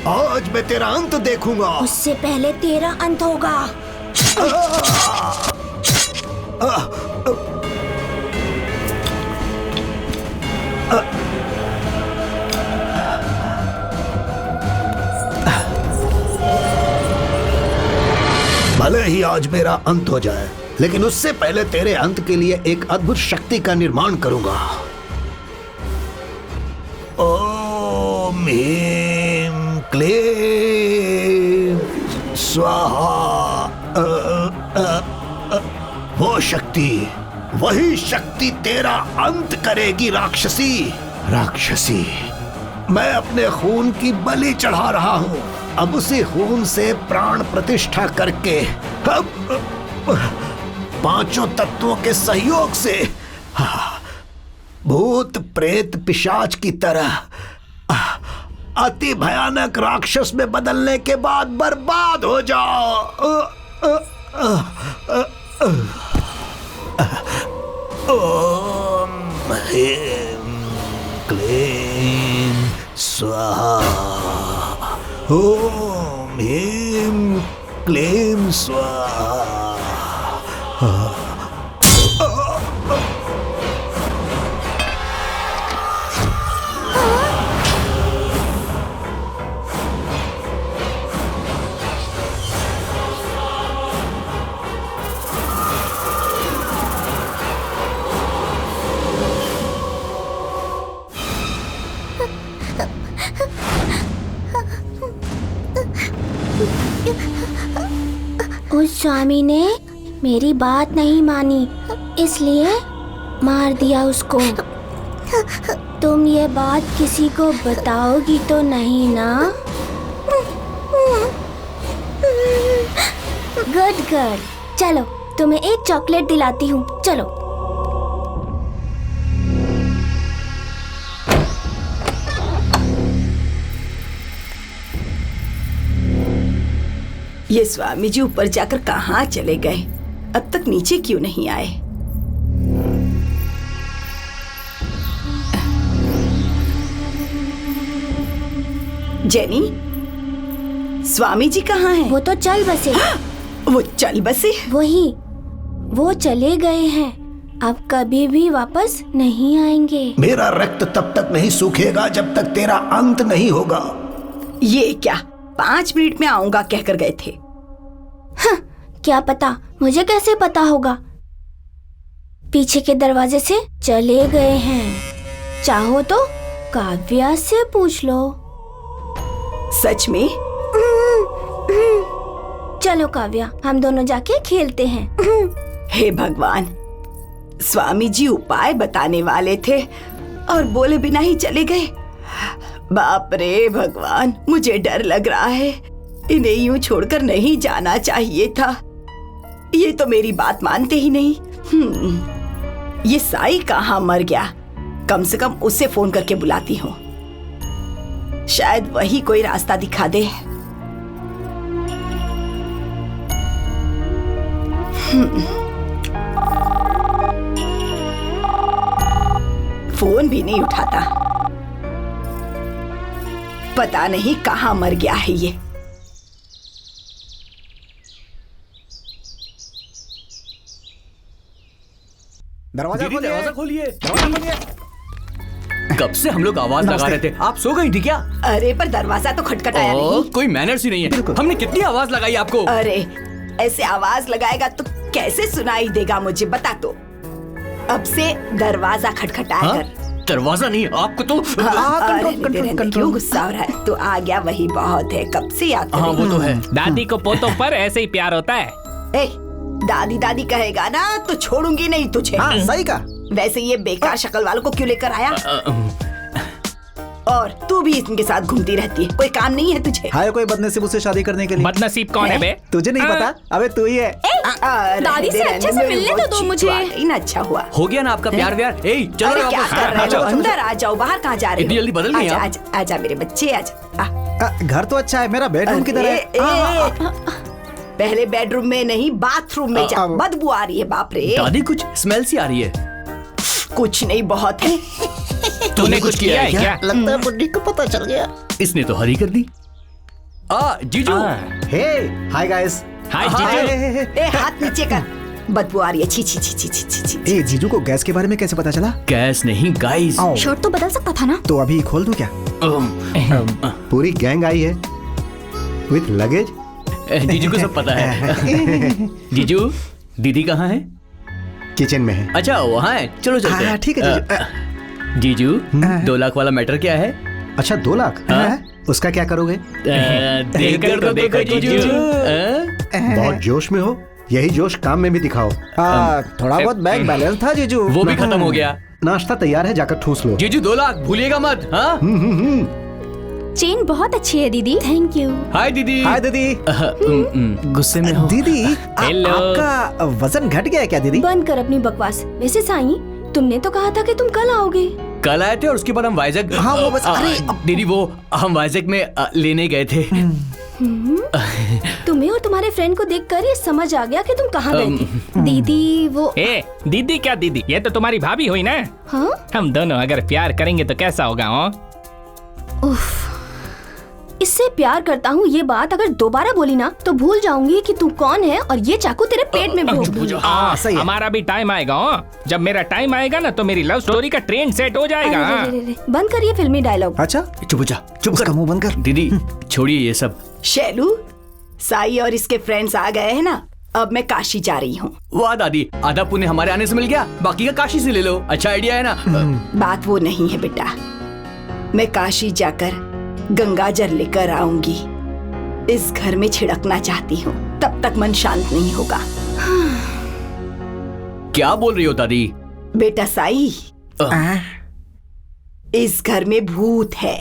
Speaker 1: आज मैं तेरा अंत देखूंगा।
Speaker 5: उससे पहले तेरा अंत होगा।
Speaker 1: भले ही आज मेरा अंत हो जाए, लेकिन उससे पहले तेरे अंत के लिए एक अद्भुत शक्ति का निर्माण करूंगा। ओम ह्रीं क्लीं स्वाहा। वो शक्ति, वही शक्ति तेरा अंत करेगी राक्षसी। राक्षसी, मैं अपने खून की बलि चढ़ा रहा हूं। अब उसी खून से प्राण प्रतिष्ठा करके अब 5 तत्वों के सहयोग से भूत प्रेत पिशाच की तरह अति भयानक राक्षस में बदलने के बाद बर्बाद हो जाओ। ओम ह्रीं क्लीं स्वाहा। ओम ह्रीं क्लीं स्वाहा।
Speaker 5: उस स्वामी ने मेरी बात नहीं मानी, इसलिए मार दिया उसको। तुम ये बात किसी को बताओगी तो नहीं ना? गुड गर्ल, चलो तुम्हें एक चॉकलेट दिलाती हूँ। चलो।
Speaker 4: ये स्वामी जी ऊपर जाकर कहाँ चले गए? अब तक नीचे क्यों नहीं आए? जेनी, स्वामी जी कहाँ हैं?
Speaker 5: वो तो चल बसे।
Speaker 4: वो चल बसे?
Speaker 5: वही, वो चले गए हैं, अब कभी भी वापस नहीं आएंगे।
Speaker 2: मेरा रक्त तब तक नहीं सूखेगा जब तक तेरा अंत नहीं होगा।
Speaker 4: ये क्या, 5 मिनट में आऊंगा कहकर गए थे।
Speaker 5: हाँ, क्या पता, मुझे कैसे पता होगा? पीछे के दरवाजे से चले गए हैं। चाहो तो काव्या से पूछ लो।
Speaker 4: सच में?
Speaker 5: चलो काव्या, हम दोनों जाके खेलते हैं।
Speaker 4: हे भगवान, स्वामी जी उपाय बताने वाले थे और बोले बिना ही चले गए। बाप रे भगवान, मुझे डर लग रहा है। इन्हें यूं छोड़कर नहीं जाना चाहिए था। ये तो मेरी बात मानते ही नहीं। ये साई कहाँ मर गया? कम से कम उससे फोन करके बुलाती हूँ, शायद वही कोई रास्ता दिखा दे। फोन भी नहीं उठाता, पता नहीं कहाँ मर गया है ये।
Speaker 8: दरवाजा खोलिए। कब से हम लोग आवाज लगा रहे थे, आप सो गई थी क्या?
Speaker 4: अरे पर दरवाजा तो खटखटाया नहीं।
Speaker 8: कोई मैनर्स ही नहीं है। हमने कितनी आवाज लगाई आपको?
Speaker 4: अरे ऐसे आवाज लगाएगा तो कैसे सुनाई देगा मुझे, बता तो। अब से दरवाजा खटखटाया कर।
Speaker 8: दरवाजा नहीं, आपको तो
Speaker 4: क्यों गुस्सा हो रहा है? तू आ गया वही बहुत है, कब से याद कर रही?
Speaker 8: हाँ वो तो है।
Speaker 9: दादी को पोतों पर ऐसे ही प्यार होता है।
Speaker 4: ए, दादी दादी कहेगा ना तो छोड़ूंगी नहीं तुझे।
Speaker 2: हाँ, सही कहा।
Speaker 4: वैसे ये बेकार शक्ल वालों को क्यों लेकर आया? और तू भी इनके साथ घूमती रहती है, कोई काम नहीं है तुझे?
Speaker 2: हाय कोई बदनसीब उससे शादी करने के लिए।
Speaker 9: बदनसीब कौन है बे?
Speaker 2: तुझे नहीं पता? अबे तू ही है।
Speaker 3: दादी से अच्छे से मिलने तो दो मुझे।
Speaker 4: इन अच्छा हुआ।
Speaker 8: हो गया ना आपका प्यार व्यार? ए चलो
Speaker 4: अरे क्या कर रहे हो? अंदर आ जाओ, बाहर कहाँ जा रहे हो?
Speaker 8: इतनी जल्दी बदल गई आप?
Speaker 4: आजा मेरे बच्चे, आजा।
Speaker 2: घर तो अच्छा है, मेरा बेडरूम किधर है?
Speaker 4: पहले बेडरूम में नहीं, बाथरूम में जा। बदबू आ रही है, बाप रे।
Speaker 8: दादी कुछ स्मेल सी आ रही है।
Speaker 4: कुछ नहीं, बहुत है।
Speaker 9: तूने कुछ किया है क्या?
Speaker 2: लगता है बुड्ढी को पता चल गया।
Speaker 8: इसने तो हरी कर दी। जीजू।
Speaker 2: हे हाय गाइस।
Speaker 9: हाय जीजू।
Speaker 4: ए हाथ नीचे कर, बदबू आ रही है। छी छी छी छी छी छी।
Speaker 2: ए जीजू को गैस के बारे में कैसे पता चला?
Speaker 8: गैस नहीं गाइस।
Speaker 3: शर्ट तो बदल सकता था ना।
Speaker 2: तो अभी खोल दूं क्या? पूरी गैंग आई है विथ लगेज।
Speaker 8: जीजू को सब पता है। जीजू, दीदी कहाँ है?
Speaker 2: किचन में है।
Speaker 8: अच्छा वहाँ है, चलो चलते हैं।
Speaker 2: ठीक है
Speaker 8: जीजू। 2 लाख वाला मैटर क्या है?
Speaker 2: अच्छा 2 लाख? उसका क्या करोगे?
Speaker 8: देखकर तो देखो जीजू।
Speaker 2: बहुत जोश में हो, यही जोश काम में भी दिखाओ। थोड़ा बहुत बैंक बैलेंस था जीजू,
Speaker 8: वो भी खत्म हो गया।
Speaker 2: नाश्ता तैयार है, जाकर ठूस लो।
Speaker 8: जीजू 2 लाख भूलिएगा मत। हाँ
Speaker 3: चेन बहुत अच्छी है दीदी। Thank you.
Speaker 8: हाय दीदी।
Speaker 2: हाय दीदी।
Speaker 8: गुस्से में हो?
Speaker 2: दीदी
Speaker 9: हेलो।
Speaker 2: आपका वजन घट गया है क्या दीदी?
Speaker 3: बंद कर अपनी बकवास। वैसे साईं, तुमने तो कहा था कि तुम कल आओगे।
Speaker 8: कल आए थे और उसके बाद हम वाइजैक।
Speaker 2: हाँ वो बस
Speaker 8: दीदी वो हम वाइजैक में लेने गए थे।
Speaker 3: तुम्हें और तुम्हारे फ्रेंड को देखकर ये समझ आ गया कि तुम कहाँ गए थे। दीदी वो
Speaker 9: ए दीदी क्या दीदी, ये तो तुम्हारी भाभी हुई ना।
Speaker 3: हाँ?
Speaker 9: हम दोनों अगर प्यार करेंगे तो कैसा होगा?
Speaker 3: उफ, इससे प्यार करता हूँ ये बात अगर दोबारा बोली ना तो भूल जाऊंगी कि तू कौन है और ये चाकू तेरे पेट में भी होगी।
Speaker 2: सही है।
Speaker 9: हमारा भी टाइम आएगा। जब मेरा टाइम आएगा ना तो मेरी लव स्टोरी का ट्रेंड सेट हो जाएगा।
Speaker 3: अरे, बंद करिए फिल्मी डायलॉग।
Speaker 2: अच्छा
Speaker 8: चुप जा, चुप कर,
Speaker 2: मुंह बंद कर।
Speaker 8: दीदी छोड़िए ये सब।
Speaker 4: शैलू, साई और इसके फ्रेंड्स आ गए हैं ना, अब मैं काशी जा रही हूँ।
Speaker 8: वाह दादी, आधा पुण्य हमारे आने से मिल गया, बाकी का काशी से ले लो। अच्छा आइडिया है ना?
Speaker 4: बात वो नहीं है बेटा, मैं काशी जाकर गंगा जल लेकर आऊंगी। इस घर में छिड़कना चाहती हूँ, तब तक मन शांत नहीं होगा।
Speaker 8: क्या बोल रही हो दादी?
Speaker 4: बेटा साई, इस घर में भूत है।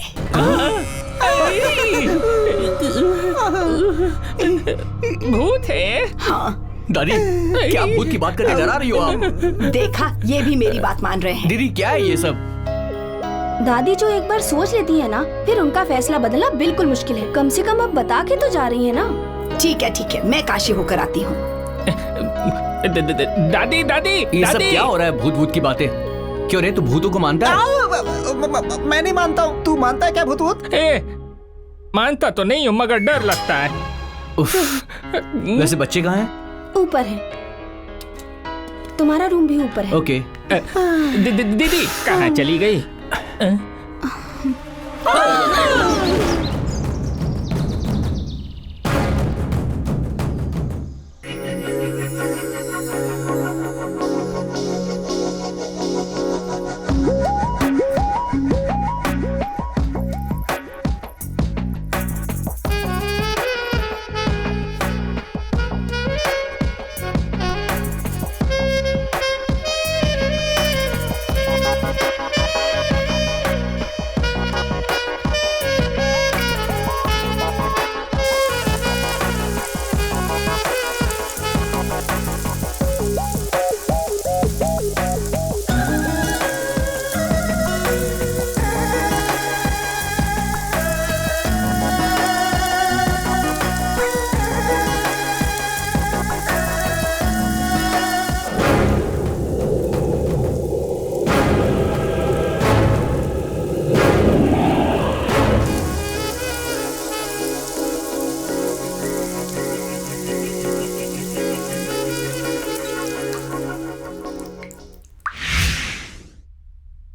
Speaker 9: भूत है?
Speaker 4: हाँ
Speaker 8: दादी, क्या भूत की बात करके डरा रही हो आप?
Speaker 4: देखा, ये भी मेरी बात मान रहे हैं।
Speaker 8: दीदी क्या है ये सब?
Speaker 3: दादी जो एक बार सोच लेती है ना, फिर उनका फैसला बदलना बिल्कुल मुश्किल है। कम से कम अब बता के तो जा रही है ना।
Speaker 4: ठीक है, मैं काशी होकर आती हूँ।
Speaker 9: दादी दादी
Speaker 8: ये सब क्या हो रहा है? भूत भूत की बातें क्यों रे? तू भूतों को मानता है?
Speaker 2: मैं नहीं मानता हूँ। तू मानता है क्या भूत भूत?
Speaker 9: मानता तो नहीं हूँ मगर डर लगता है।
Speaker 8: उफ, वैसे बच्चे कहाँ हैं?
Speaker 3: ऊपर है, तुम्हारा रूम भी ऊपर है।
Speaker 8: ओके।
Speaker 9: दीदी कहाँ चली गई?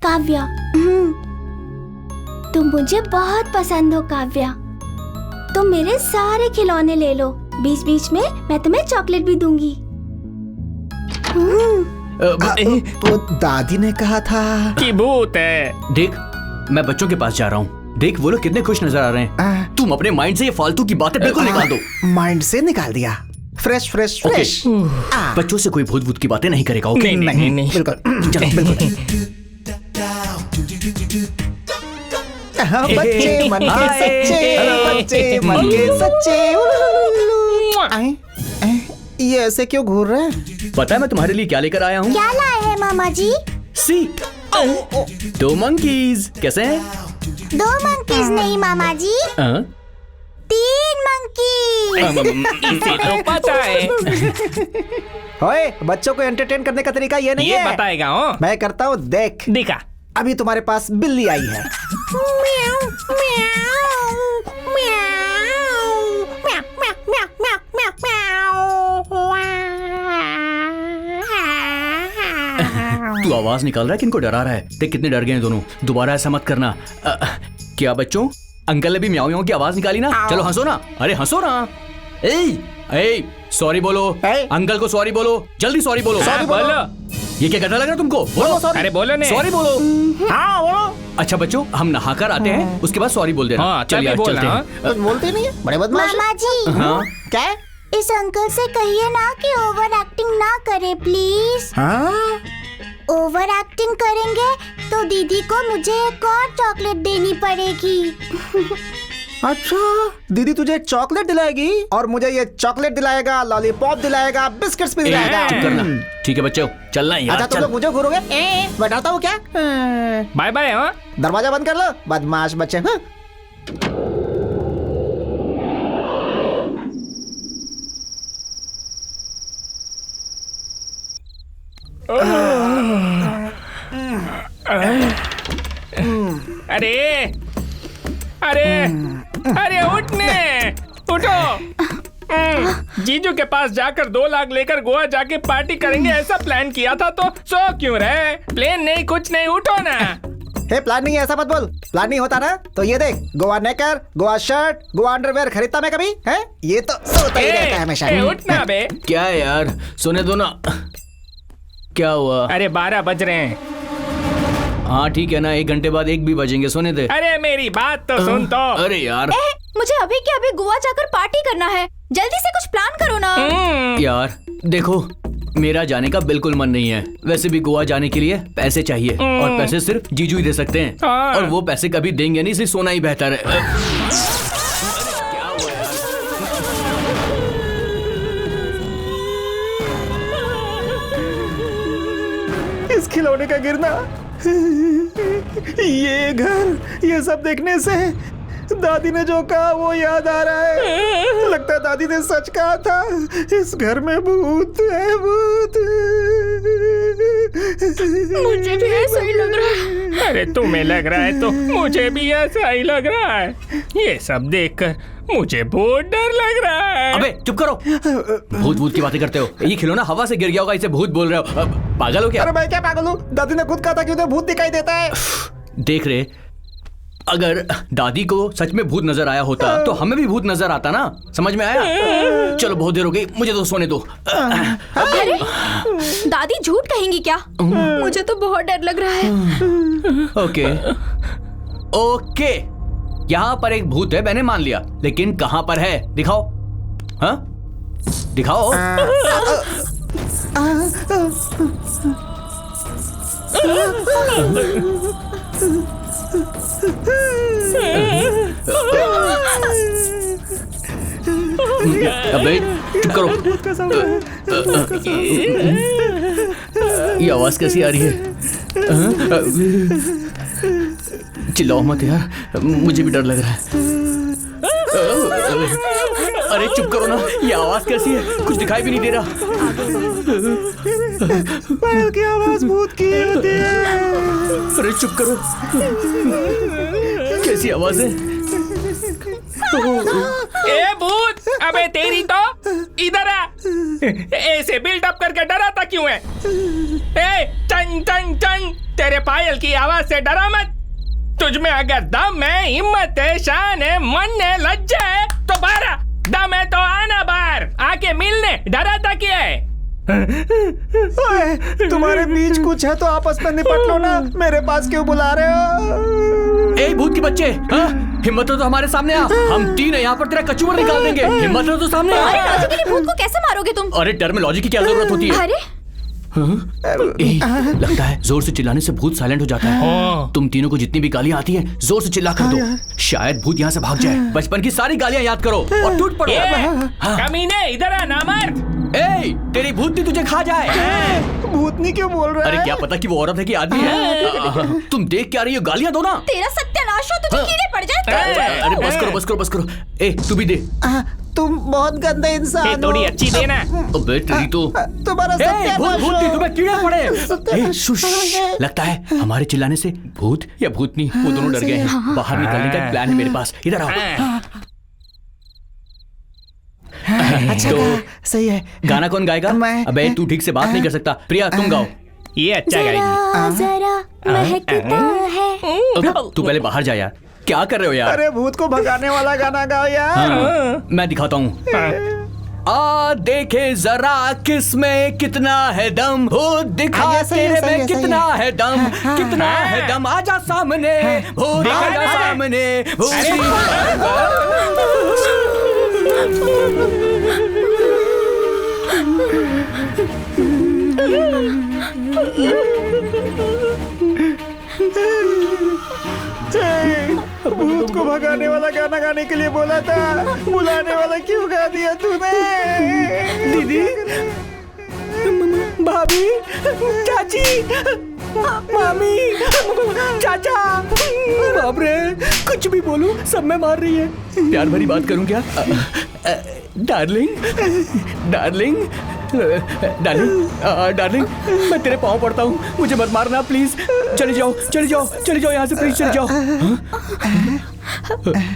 Speaker 5: काव्या, तुम मुझे बहुत पसंद हो काव्या। तुम मेरे सारे खिलौने ले लो, बीच बीच में मैं तुम्हें चॉकलेट भी दूंगी।
Speaker 2: तो दादी ने कहा था
Speaker 9: कि भूत है।
Speaker 8: देख, मैं बच्चों के पास जा रहा हूँ। देख वो लोग कितने खुश नजर आ रहे हैं। तुम अपने माइंड से ये फालतू की बातें बिल्कुल निकाल दो।
Speaker 2: माइंड से निकाल दिया। Fresh fresh fresh.
Speaker 8: बच्चों से कोई भूत भूत की बातें नहीं करेगा। ओके?
Speaker 9: नहीं।
Speaker 2: बिल्कुल बिल्कुल। बच्चे मन के सच्चे, बच्चे मन के सच्चे। ये ऐसे क्यों घूर रहे हैं?
Speaker 8: पता है मैं तुम्हारे लिए क्या लेकर आया हूँ?
Speaker 5: क्या लाए हैं मामा जी?
Speaker 8: सी 2 मंकीज। कैसे हैं?
Speaker 5: 2 मंकीज नहीं मामा जी, 3 मंकीज।
Speaker 9: इसे तो पता है।
Speaker 2: ओए, बच्चों को एंटरटेन करने का तरीका ये नहीं
Speaker 9: ये
Speaker 2: है।
Speaker 9: बताएगा हो?
Speaker 2: मैं करता हूँ, देख।
Speaker 9: दिखा।
Speaker 2: अभी तुम्हारे पास बिल्ली आई है।
Speaker 8: तू आवाज निकाल रहा है कि इनको डरा रहा है? देख कितने डर गए हैं दोनों। दोबारा ऐसा मत करना। क्या बच्चों, अंकल ने भी म्याऊ म्याऊ की आवाज निकाली ना? चलो हंसो ना। अरे हंसो ना। ए सॉरी बोलो। अंकल को सॉरी बोलो, जल्दी सॉरी बोलो।
Speaker 9: सॉरी बोलो।
Speaker 8: ये क्या करना लग रहा तुमको? बोलो सॉरी।
Speaker 9: अरे बोलो ने।
Speaker 8: सॉरी बोलो। हाँ बोलो। अच्छा बच्चों, हम नहाकर आते हैं, उसके बाद सॉरी बोल देना।
Speaker 9: हाँ,
Speaker 8: चल यार चलते हैं।
Speaker 2: कुछ बोलते नहीं है, बड़े बदमाश।
Speaker 5: मामा जी,
Speaker 8: हाँ
Speaker 2: क्या?
Speaker 5: इस अंकल से कहिए ना कि ओवर एक्टिंग ना करे प्लीज।
Speaker 2: हाँ?
Speaker 5: ओवर एक्टिंग करेंगे तो दीदी को मुझे एक और चॉकलेट देनी पड़ेगी।
Speaker 2: अच्छा, दीदी तुझे चॉकलेट दिलाएगी और मुझे ये चॉकलेट दिलाएगा, लॉलीपॉप दिलाएगा, बिस्किट्स भी दिलाएगा।
Speaker 8: चुप करना। ठीक है बच्चों, चलना है यार।
Speaker 2: अच्छा, तुम लोग मुझे घूरोगे? मैं डरता हूँ क्या?
Speaker 9: Bye bye. हाँ,
Speaker 2: दरवाजा बंद कर लो, बदमाश बच्चे। हाँ?
Speaker 9: अरे उठने उठो। जीजू के पास जाकर 2 लाख लेकर गोवा जाके पार्टी करेंगे ऐसा प्लान किया था, तो सो क्यों रहे? प्लेन नहीं, कुछ नहीं, उठो ना।
Speaker 2: हे, प्लान नहीं है ऐसा मत बोल। प्लान नहीं होता ना तो ये देख, गोवा नेकर, गोवा शर्ट, गोवा अंडरवेयर खरीदता मैं कभी है? ये तो सोता ही रहता है हमेशा।
Speaker 9: उठना बे।
Speaker 8: क्या है यार, सोने दो ना। क्या हुआ?
Speaker 9: अरे 12 बज रहे हैं।
Speaker 8: हाँ ठीक है ना, 1 घंटे बाद 1 भी बजेंगे, सोने दे।
Speaker 9: अरे मेरी बात तो सुन तो।
Speaker 8: अरे यार
Speaker 3: मुझे अभी के अभी गोवा जाकर पार्टी करना है, जल्दी से कुछ प्लान करो ना।
Speaker 8: यार देखो, मेरा जाने का बिल्कुल मन नहीं है। वैसे भी गोवा जाने के लिए पैसे चाहिए और पैसे सिर्फ जीजू ही दे सकते हैं। और वो पैसे कभी देंगे नहीं, सिर्फ सोना ही बेहतर है।
Speaker 2: इस खिलौने का गिरना, ये घर, ये सब देखने से
Speaker 11: दादी ने जो कहा वो याद आ रहा है। लगता है दादी ने सच कहा था, इस घर में भूत है, भूत।
Speaker 7: मुझे भी ऐसा ही लग रहा है।
Speaker 9: अरे तुम्हें लग रहा है तो मुझे भी ऐसा ही लग रहा है। ये सब देखकर मुझे बहुत डर लग रहा है।
Speaker 8: अबे चुप करो, भूत भूत की बातें करते हो। ये खिलौना हवा से गिर गया होगा, इसे भूत बोल रहे हो। पागल हो क्या?
Speaker 11: अरे मैं क्या पागल हूँ? दादी ने खुद कहा था कि उन्हें भूत दिखाई देता है।
Speaker 8: देख रहे, अगर दादी को सच में भूत नजर आया होता तो हमें भी भूत नजर आता ना। समझ में आया? चलो बहुत देर हो गई, मुझे तो सोने दो।
Speaker 3: अरे दादी झूठ कहेंगी क्या? मुझे तो बहुत डर लग रहा है।
Speaker 8: ओके ओके, यहाँ पर एक भूत है, मैंने मान लिया, लेकिन कहाँ पर है? दिखाओ। हाँ दिखाओ। अबे चुप करो। ये आवाज कैसी आ रही है? चिल्लाओ मत यार, मुझे भी डर लग रहा है। अरे चुप करो ना, ये आवाज कैसी है? कुछ दिखाई भी नहीं दे रहा।
Speaker 11: पायल की आवाज भूत की होती है।
Speaker 8: अरे चुप करो, कैसी आवाज है?
Speaker 9: ए भूत, अबे तेरी तो इधर आ। ऐसे बिल्डअप करके डराता क्यों है? ए चन चन चन, तेरे पायल की आवाज से डरा मत। तुझ में अगर दम है, हिम्मत है, शान है, मन है, लज्जा है तो बाहर आ। दम है तो आना बाहर, आके मिलने। डराता क्या है?
Speaker 11: ओए, तुम्हारे बीच कुछ है तो आपस में निपट लो ना, मेरे पास क्यों बुला रहे हो?
Speaker 8: ए भूत के बच्चे, हाँ? हिम्मत हो तो हमारे सामने आ, हम तीन यहाँ पर तेरा कचूमर निकाल देंगे। हिम्मत हो तो सामने आ।
Speaker 3: अरे लॉजिक के लिए भूत को कैसे मारोगे तुम?
Speaker 8: अरे डर में लॉजिक की क्या जरूरत होती है?
Speaker 3: अरे
Speaker 8: लगता है जोर से चिल्लाने से भूत साइलेंट हो जाता है। तुम तीनों को जितनी भी गालियां आती हैं जोर से चिल्ला कर दो, शायद भूत यहाँ से भाग जाए। बचपन की सारी गालियां याद करो और टूट पड़ो।
Speaker 9: कमीने इधर आ नामर्द।
Speaker 8: ए, तेरी भूतनी तुझे खा जाए।
Speaker 11: भूतनी क्यों बोल रहा है?
Speaker 8: अरे क्या पता कि वो औरत है कि आदमी है। तुम देख क्या रही हो? गालियां दो ना।
Speaker 3: तेरा सत्यानाश हो, तुझे कीड़े पड़ जाए।
Speaker 8: अरे बस करो बस करो बस करो। ए तू भी दे।
Speaker 11: तुम बहुत गंदे इंसान हो।
Speaker 9: थोड़ी अच्छी देना।
Speaker 8: अबे तेरी तो।
Speaker 11: तुम्हारा
Speaker 8: भूत भूतनी तुम्हें कीड़े पड़े। ए शुश, लगता है हमारे चिल्लाने से भूत या भूतनी वो दोनों डर गए हैं। बाहर निकलने का प्लान है मेरे पास, इधर आओ।
Speaker 11: अच्छा
Speaker 8: तो
Speaker 11: सही है।
Speaker 8: गाना कौन गाएगा? अबे तू ठीक से बात नहीं कर सकता। प्रिया तुम गाओ।
Speaker 9: ये अच्छा गाएगी।
Speaker 5: जरा महकता है।
Speaker 8: तू पहले बाहर जा यार, क्या कर रहे हो यार?
Speaker 11: अरे भूत को भगाने वाला गाना गाओ यार।
Speaker 8: हाँ, मैं दिखाता हूँ। आ देखे जरा किसमें कितना है दम, भूत दिखा तेरे में कितना है दम, कितना है दम। आजा सामने भूत, आजा सामने
Speaker 11: भूत को भगाने वाला गाना गाने के लिए बोला था, बुलाने वाला क्यों गा दिया तूने? दीदी, भाभी, चाची, मामी, चाचा।
Speaker 8: बाप रे, कुछ भी बोलूं सब में मार रही है। प्यार भरी बात करूं क्या? डार्लिंग, डार्लिंग, डार्लिंग, डार्लिंग, मैं तेरे पाँव पड़ता हूँ, मुझे मत मारना प्लीज। चली जाओ चली जाओ चली जाओ यहाँ से प्लीज, चली जाओ।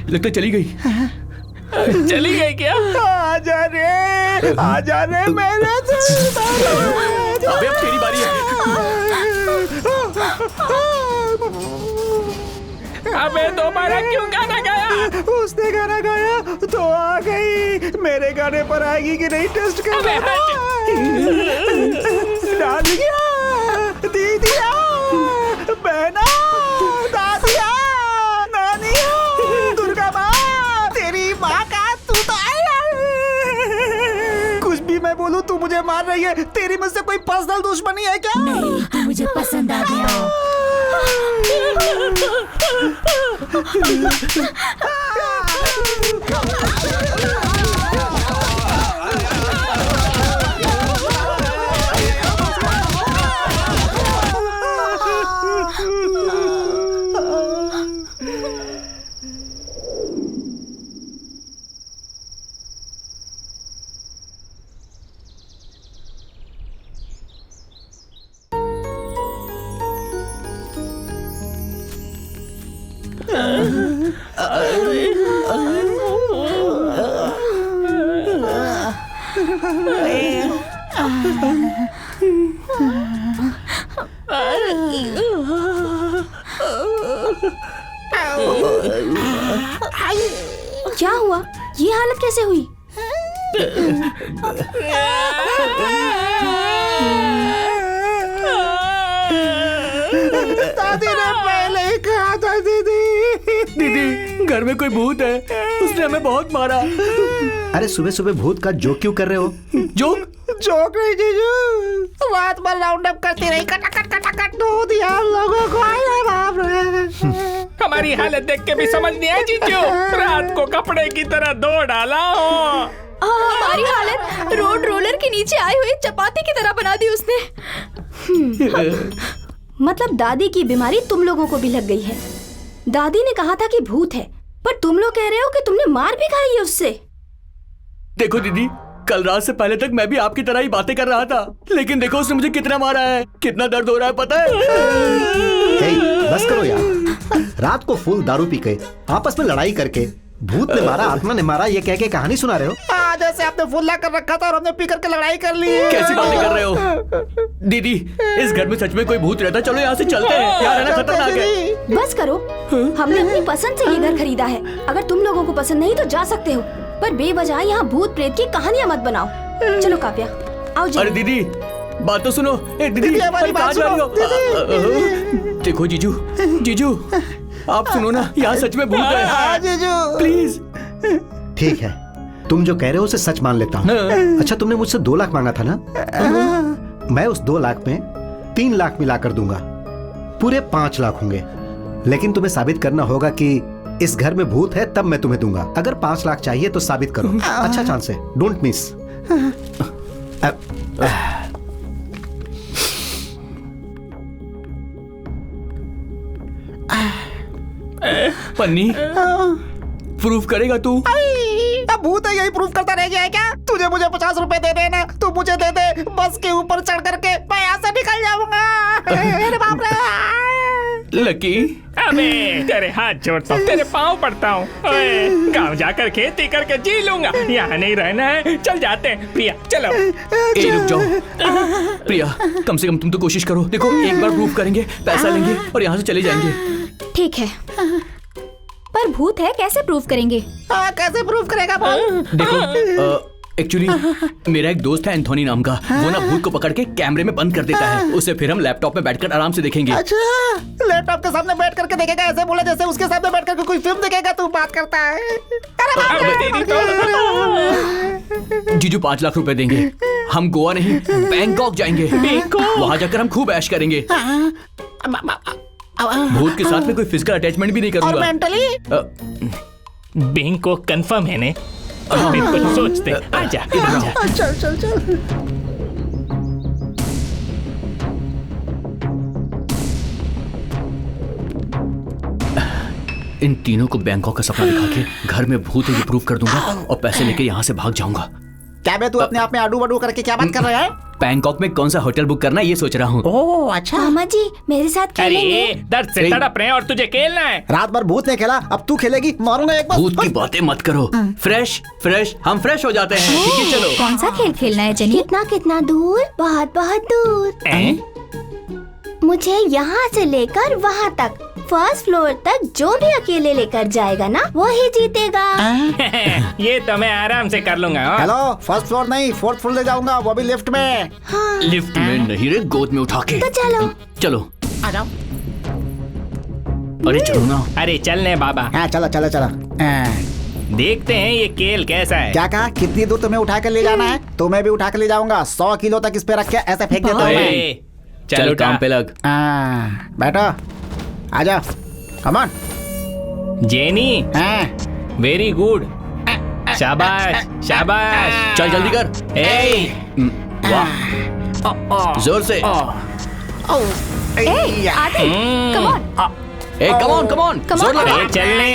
Speaker 8: लगता चली गई।
Speaker 9: चली गई क्या?
Speaker 11: आजा रे मेरे
Speaker 8: अबे अब तेरी बारी है।
Speaker 9: अबे दोबारा क्यों गाना गाया?
Speaker 11: उसने गाना गाया तो आ गई, मेरे गाने पर आएगी कि नहीं टेस्ट कर रहा। डालिया, दीदिया, बहना, दादिया, नानिया, दुर्गा माँ, तेरी माँ का तू तो आया। कुछ भी मैं बोलूँ तू मुझे मार रही है। तेरी मुझसे कोई पर्सनल दुश्मनी है क्या?
Speaker 7: नहीं, तू मुझे पसंद आ गया।
Speaker 3: क्या हुआ? ये हालत कैसे हुई?
Speaker 11: दादी ने पहले ही कहा था
Speaker 8: दीदी, घर में कोई भूत है, उसने हमें बहुत मारा।
Speaker 2: अरे सुबह सुबह भूत का जोक क्यों कर रहे हो?
Speaker 8: जोक?
Speaker 11: जोक नहीं जीजू, रात भर राउंड अप करती रही, कटाकट कटाकट तो दिया लोगों को। आए बाप रे,
Speaker 9: हमारी हालत देख के भी समझ नहीं आई जीजू, रात को कपड़े की तरह दो डाला हो।
Speaker 3: हमारी हालत रोड रोलर के नीचे आई हुई चपाती की तरह बना दी उसने। मतलब दादी की बीमारी तुम लोगों को भी लग गई है। दादी ने कहा था कि भूत है, पर तुम लोग कह रहे हो कि तुमने मार भी खाई है उससे।
Speaker 8: देखो दीदी, कल रात से पहले तक मैं भी आपकी तरह ही बातें कर रहा था, लेकिन देखो उसने मुझे कितना मारा है, कितना दर्द हो रहा है पता है?
Speaker 2: बस करो यार। रात को फुल दारू पी के आपस में लड़ाई करके भूत ने मारा, आत्मा ने मारा, ये कह के कहानी सुना रहे हो?
Speaker 11: जैसे आपने फुल्ला कर रखा था और हमने पी करके लड़ाई कर ली है।
Speaker 8: कैसी बातें कर रहे हो दीदी? इस घर में सच में कोई भूत रहता? चलो यहाँ से चलते हैं, यहाँ रहना खतरनाक है।
Speaker 3: बस करो, हमने अपनी पसंद से ये घर खरीदा है। अगर तुम लोगों को पसंद नहीं तो जा सकते हो, पर बेवजह यहाँ भूत प्रेत की कहानियाँ मत बनाओ। चलो काव्या, आओ जी।
Speaker 8: अरे दीदी, बात तो सुनो। दीदी,
Speaker 11: हमारी बात सुनो।
Speaker 8: देखो जीजू, जीजू आप सुनो ना, यहाँ सच में भूत है।
Speaker 11: जीजू
Speaker 8: प्लीज।
Speaker 2: ठीक है, तुम जो कह रहे हो उसे सच मान लेता हूँ। अच्छा, तुमने मुझसे 2 लाख मांगा था ना? मैं उस 2 लाख में 3 लाख मिलाकर दूंगा, पूरे 5 लाख होंगे। लेकिन तुम्हें साबित करना होगा कि इस घर में भूत है, तब मैं तुम्हें दूंगा। अगर 5 लाख चाहिए तो साबित करो। अच्छा चांस है, डोंट मिस।
Speaker 8: पन्नी, प्रूफ करेगा तू?
Speaker 11: अब भूत है यही प्रूफ करता रह गया है क्या? तुझे मुझे 50 रुपए दे देना, तू मुझे दे दे, बस के ऊपर चढ़ करके मैं यहाँ से निकल जाऊंगा। अरे बाप रे।
Speaker 8: लकी,
Speaker 9: अबे तेरे हाथ जोड़ता हूँ, तेरे पाँव पड़ता हूँ। गाँव जाकर खेती करके जी लूंगा, यहाँ नहीं रहना है। चल जाते हैं प्रिया, चलो।
Speaker 8: रुक जाओ प्रिया, कम से कम तुम तो कोशिश करो। देखो एक बार प्रूफ करेंगे, पैसा लेंगे और यहाँ से चले जाएंगे।
Speaker 3: ठीक है, पर भूत है कैसे प्रूफ करेंगे?
Speaker 11: कैसे प्रूफ करेगा बोल?
Speaker 8: देखो एक्चुअली मेरा एक दोस्त है एंथोनी नाम का, वो ना भूत को पकड़ के कैमरे में बंद कर देता है, उसे फिर हम लैपटॉप में बैठकर आराम से देखेंगे।
Speaker 11: अच्छा, लैपटॉप के सामने बैठ करके देखेगा? ऐसे बोला जैसे उसके सामने बैठ करके कोई फिल्म देखेगा। तू बात करता है?
Speaker 8: जीजू 5 लाख रुपए देंगे, हम गोवा नहीं बैंकॉक जाएंगे। वहाँ जाकर हम खूब ऐश करेंगे। भूत के साथ में कोई फिजिकल अटैचमेंट भी नहीं करूंगा।
Speaker 11: और मेंटली?
Speaker 9: बैंकॉक कंफर्म है ने? फिर कुछ सोचते। आजा, आजा।
Speaker 11: चल चल चल।
Speaker 8: इन तीनों को बैंकॉक का सपना दिखा के घर में भूत है ये प्रूफ कर दूंगा और पैसे लेके यहाँ से भाग जाऊंगा।
Speaker 11: क्या बे, तू अपने आप में आडू बाडू करके क्या बात कर रहा है?
Speaker 8: बैंकॉक में कौन सा होटल बुक करना है ये सोच रहा हूँ।
Speaker 11: ओह अच्छा।
Speaker 3: मामा जी मेरे साथ खेलेंगे?
Speaker 9: अरे दर्द से तड़प रहे हैं और तुझे खेलना है।
Speaker 11: रात भर भूत ने खेला, अब तू खेलेगी? मारूंगा एक बार।
Speaker 8: भूत की बातें मत करो। फ्रेश फ्रेश हम फ्रेश हो जाते हैं। ठीक है चलो।
Speaker 3: कौन सा खेल खेलना है जेनी? कितना कितना दूर? बहुत बहुत दूर। मुझे यहाँ से लेकर वहाँ तक, फर्स्ट फ्लोर तक जो भी अकेले लेकर जाएगा ना वो ही जीतेगा।
Speaker 9: ये तो मैं आराम से कर लूंगा।
Speaker 11: हेलो, फर्स्ट फ्लोर नहीं 4th फ्लोर ले जाऊंगा, वो भी लिफ्ट में।
Speaker 3: हाँ।
Speaker 8: लिफ्ट में नहीं रे, गोद में उठा के।
Speaker 3: तो चलो
Speaker 8: चलो
Speaker 11: आ जाओ।
Speaker 8: अरे चलो ना।
Speaker 9: अरे चलने बाबा।
Speaker 11: हाँ चलो चलो चलो।
Speaker 9: देखते हैं ये खेल कैसा है।
Speaker 11: क्या कहा? कितनी दूर तुम्हें उठा कर ले जाना है? तो मैं भी उठा कर ले जाऊंगा। 100 किलो तक इस पे रख के ऐसे फेंक देता हूँ मैं।
Speaker 8: चल काम पे लग।
Speaker 11: बैठो, आजा, come on.
Speaker 9: Jenny, very good, शाबाश शाबाश।
Speaker 8: चल जल्दी कर। वाह, जोर से। कम ऑन कम ऑन, जोर लगा।
Speaker 9: चलने।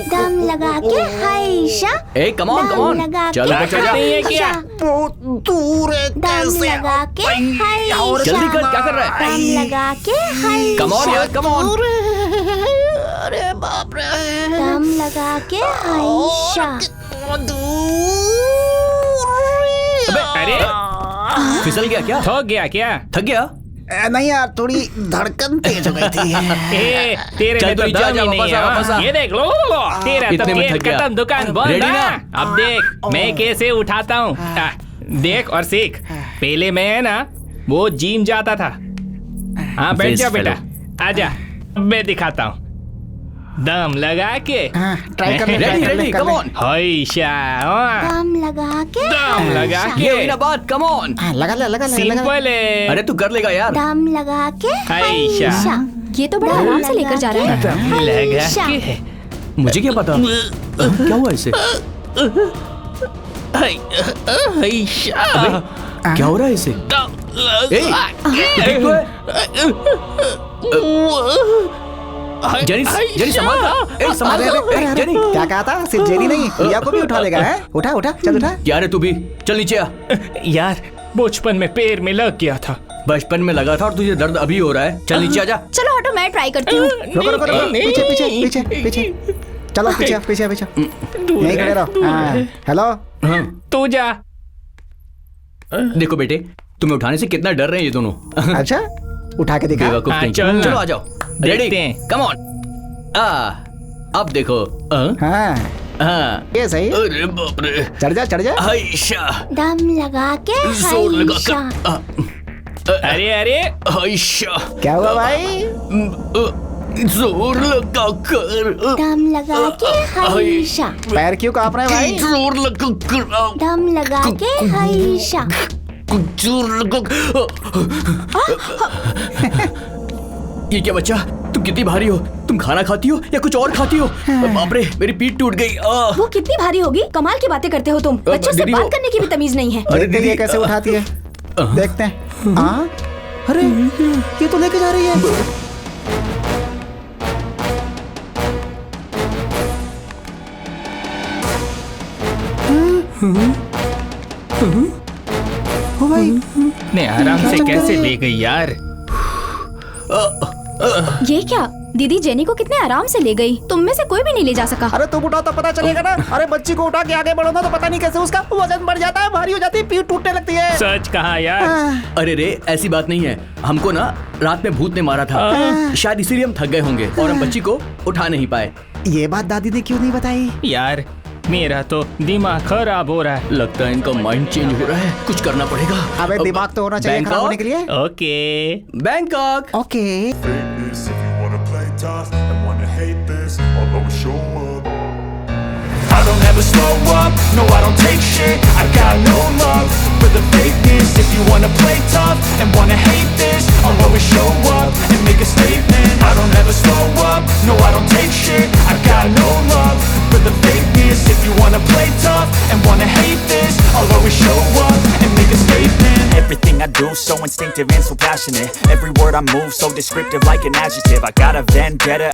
Speaker 5: दम लगा के हाइशा।
Speaker 8: कम ऑन चल
Speaker 9: क्या?
Speaker 11: दूर है,
Speaker 5: दम लगा के हाइशा।
Speaker 8: जल्दी कर, क्या कर रहा है?
Speaker 5: दम लगा के हाइशा।
Speaker 8: कम ऑन यार, कम ऑन।
Speaker 11: अरे बाप रे।
Speaker 5: दम लगा के हाइशा।
Speaker 9: अरे
Speaker 8: फिसल गया क्या?
Speaker 9: थक गया क्या?
Speaker 8: थक गया?
Speaker 11: नहीं यार, थोड़ी धड़कन तेज हो गई थी।
Speaker 9: ए, तेरे
Speaker 8: चल
Speaker 9: में
Speaker 8: तू
Speaker 9: तो
Speaker 8: नीचे आ
Speaker 9: दम
Speaker 8: जा,
Speaker 9: ही नहीं
Speaker 8: वापस आ,
Speaker 9: है,
Speaker 8: वापस आ।
Speaker 9: ये देख लो तेरा तो
Speaker 8: इतने में
Speaker 9: पेट
Speaker 8: थक गया।
Speaker 9: खत्म, दुकान बंद
Speaker 8: रेडी
Speaker 9: है।
Speaker 8: ना?
Speaker 9: अब देख मैं कैसे उठाता हूँ। देख और सीख। पहले मैं ना वो जिम जाता था। हाँ बैठ जा बेटा, आजा मैं दिखाता हूँ। दम लगा के
Speaker 11: ट्राई कर ले,
Speaker 8: रेडी रेडी, कम ऑन।
Speaker 5: दम लगा के
Speaker 9: दम लगा
Speaker 8: ये हुई
Speaker 9: के
Speaker 8: ना बात, कम ऑन।
Speaker 11: लगा ले, लगा ले, लगा ले।
Speaker 9: सिंपल है।
Speaker 8: अरे तू कर लेगा यार।
Speaker 5: दम लगा के
Speaker 9: आयशा।
Speaker 3: ये तो बड़ा आराम से लेकर जा रहा है।
Speaker 9: दम लगा
Speaker 5: आयशा।
Speaker 9: के
Speaker 8: मुझे क्या पता क्या हुआ इसे?
Speaker 9: आयशा।
Speaker 8: क्या हो रहा है इसे? ए, देख तो है। जेनी जेनी संभाल कर। ए संभाल कर। ए जेनी
Speaker 11: क्या कहा था? सिर्फ जेनी नहीं, रिया को भी उठा लेगा है? उठा उठा, चल उठा।
Speaker 8: क्या रे तू भी चल नीचे आ।
Speaker 9: यार बचपन में पैर में लग गया था।
Speaker 8: बचपन में लगा था और तुझे दर्द अभी हो रहा है। चल नीचे आ जा।
Speaker 3: चलो हटो, मैं ट्राई करती हूँ।
Speaker 11: रुको रुको रुको, पीछे पीछे पीछे पीछे, चलो पीछे पीछे पीछे, यहीं खड़े रहो। हाँ, हेलो।
Speaker 8: हाँ
Speaker 9: तू जा।
Speaker 8: देखो बेटे, तुम्हें उठाने से कितना डर रहे हैं ये दोनों।
Speaker 11: अच्छा, उठा के दिखा।
Speaker 8: बेवकूफ
Speaker 9: हाँ,
Speaker 8: कहीं।
Speaker 9: चल ना।
Speaker 8: चलो आ जाओ। रेडी,
Speaker 9: देखते हैं।
Speaker 8: Come on. अब देखो।
Speaker 11: हाँ,
Speaker 8: हाँ।
Speaker 11: ये सही।
Speaker 8: अरे बाप रे।
Speaker 11: चढ़ जा, चढ़ जा।
Speaker 8: आयशा।
Speaker 5: दम लगा के
Speaker 8: जोर लगा
Speaker 5: आयशा।
Speaker 8: कर।
Speaker 9: अरे अरे
Speaker 8: आयशा।
Speaker 11: क्या हुआ भाई?
Speaker 8: जोर लगा कर।
Speaker 5: दम लगा के आयशा।
Speaker 11: पैर क्यों कांप रहे हैं भाई?
Speaker 8: जोर लगा कर।
Speaker 5: दम लगा के आयशा।
Speaker 8: जोर लगा। ये क्या बच्चा, तुम कितनी भारी हो? तुम खाना खाती हो या कुछ और खाती हो? बाप रे, मेरी पीठ टूट गई।
Speaker 3: वो कितनी भारी होगी? कमाल की बातें करते हो तुम। बच्चों से
Speaker 8: दीदी,
Speaker 3: बात
Speaker 8: वो-
Speaker 3: करने की भी तमीज नहीं है।
Speaker 11: अरे दीदी, ये कैसे उठाती है? देखते हैं। हाँ, अरे ये तो लेके जा रही है। ओ भाई,
Speaker 9: ने आराम से कैसे ले गई यार?
Speaker 3: ये क्या? दीदी जेनी को कितने आराम से ले गई। तुम में से कोई भी नहीं ले जा सका।
Speaker 11: अरे तुम उठाओ तो पता चलेगा ना। अरे बच्ची को उठा के आगे बढ़ो ना, तो पता नहीं कैसे उसका वजन बढ़ जाता है, भारी हो जाती है, पीठ टूटने लगती है।
Speaker 9: सच कहा यार।
Speaker 8: अरे रे, ऐसी बात नहीं है। हमको ना रात में भूत ने मारा था, शायद इसीलिए हम थक गए होंगे और हम बच्ची को उठा नहीं पाए।
Speaker 11: ये बात दादी ने क्यों नहीं बताई?
Speaker 9: यार मेरा तो दिमाग खराब हो रहा है।
Speaker 8: लगता है इनका माइंड चेंज हो रहा है, कुछ करना पड़ेगा।
Speaker 11: अबे दिमाग तो होना चाहिए खराब होने के लिए।
Speaker 9: Okay
Speaker 8: Bangkok.
Speaker 11: Okay.
Speaker 12: This, if you wanna play tough and wanna hate this, I'll always show up. I don't ever slow up, no I don't take shit. I got no love for the fakeness. If you wanna play tough and wanna hate this, I'll always show up and make a statement. I don't ever slow up, no I don't take shit. I got no love for the fakeness. If you wanna play tough and wanna hate this, I'll always show up and make a statement.
Speaker 13: Everything I do so instinctive and so passionate. Every word I move so descriptive like an adjective. I got a vendetta.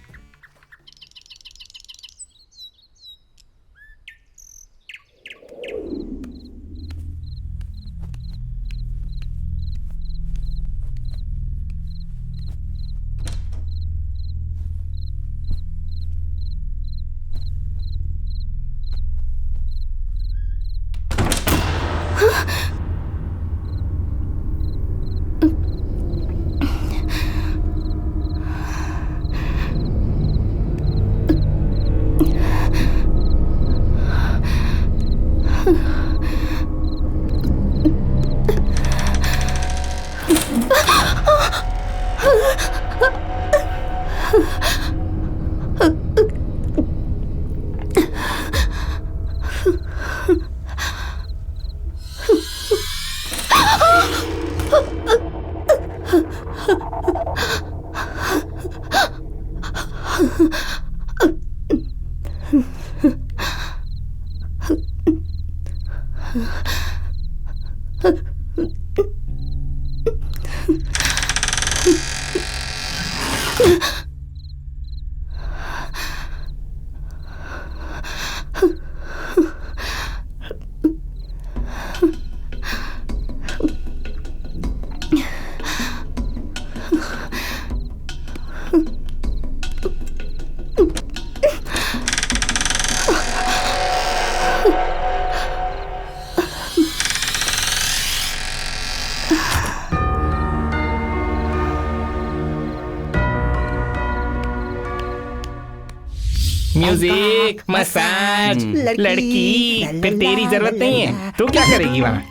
Speaker 9: Music, massage, लड़की, फिर तेरी जरूरत नहीं है। तू क्या करेगी वहाँ?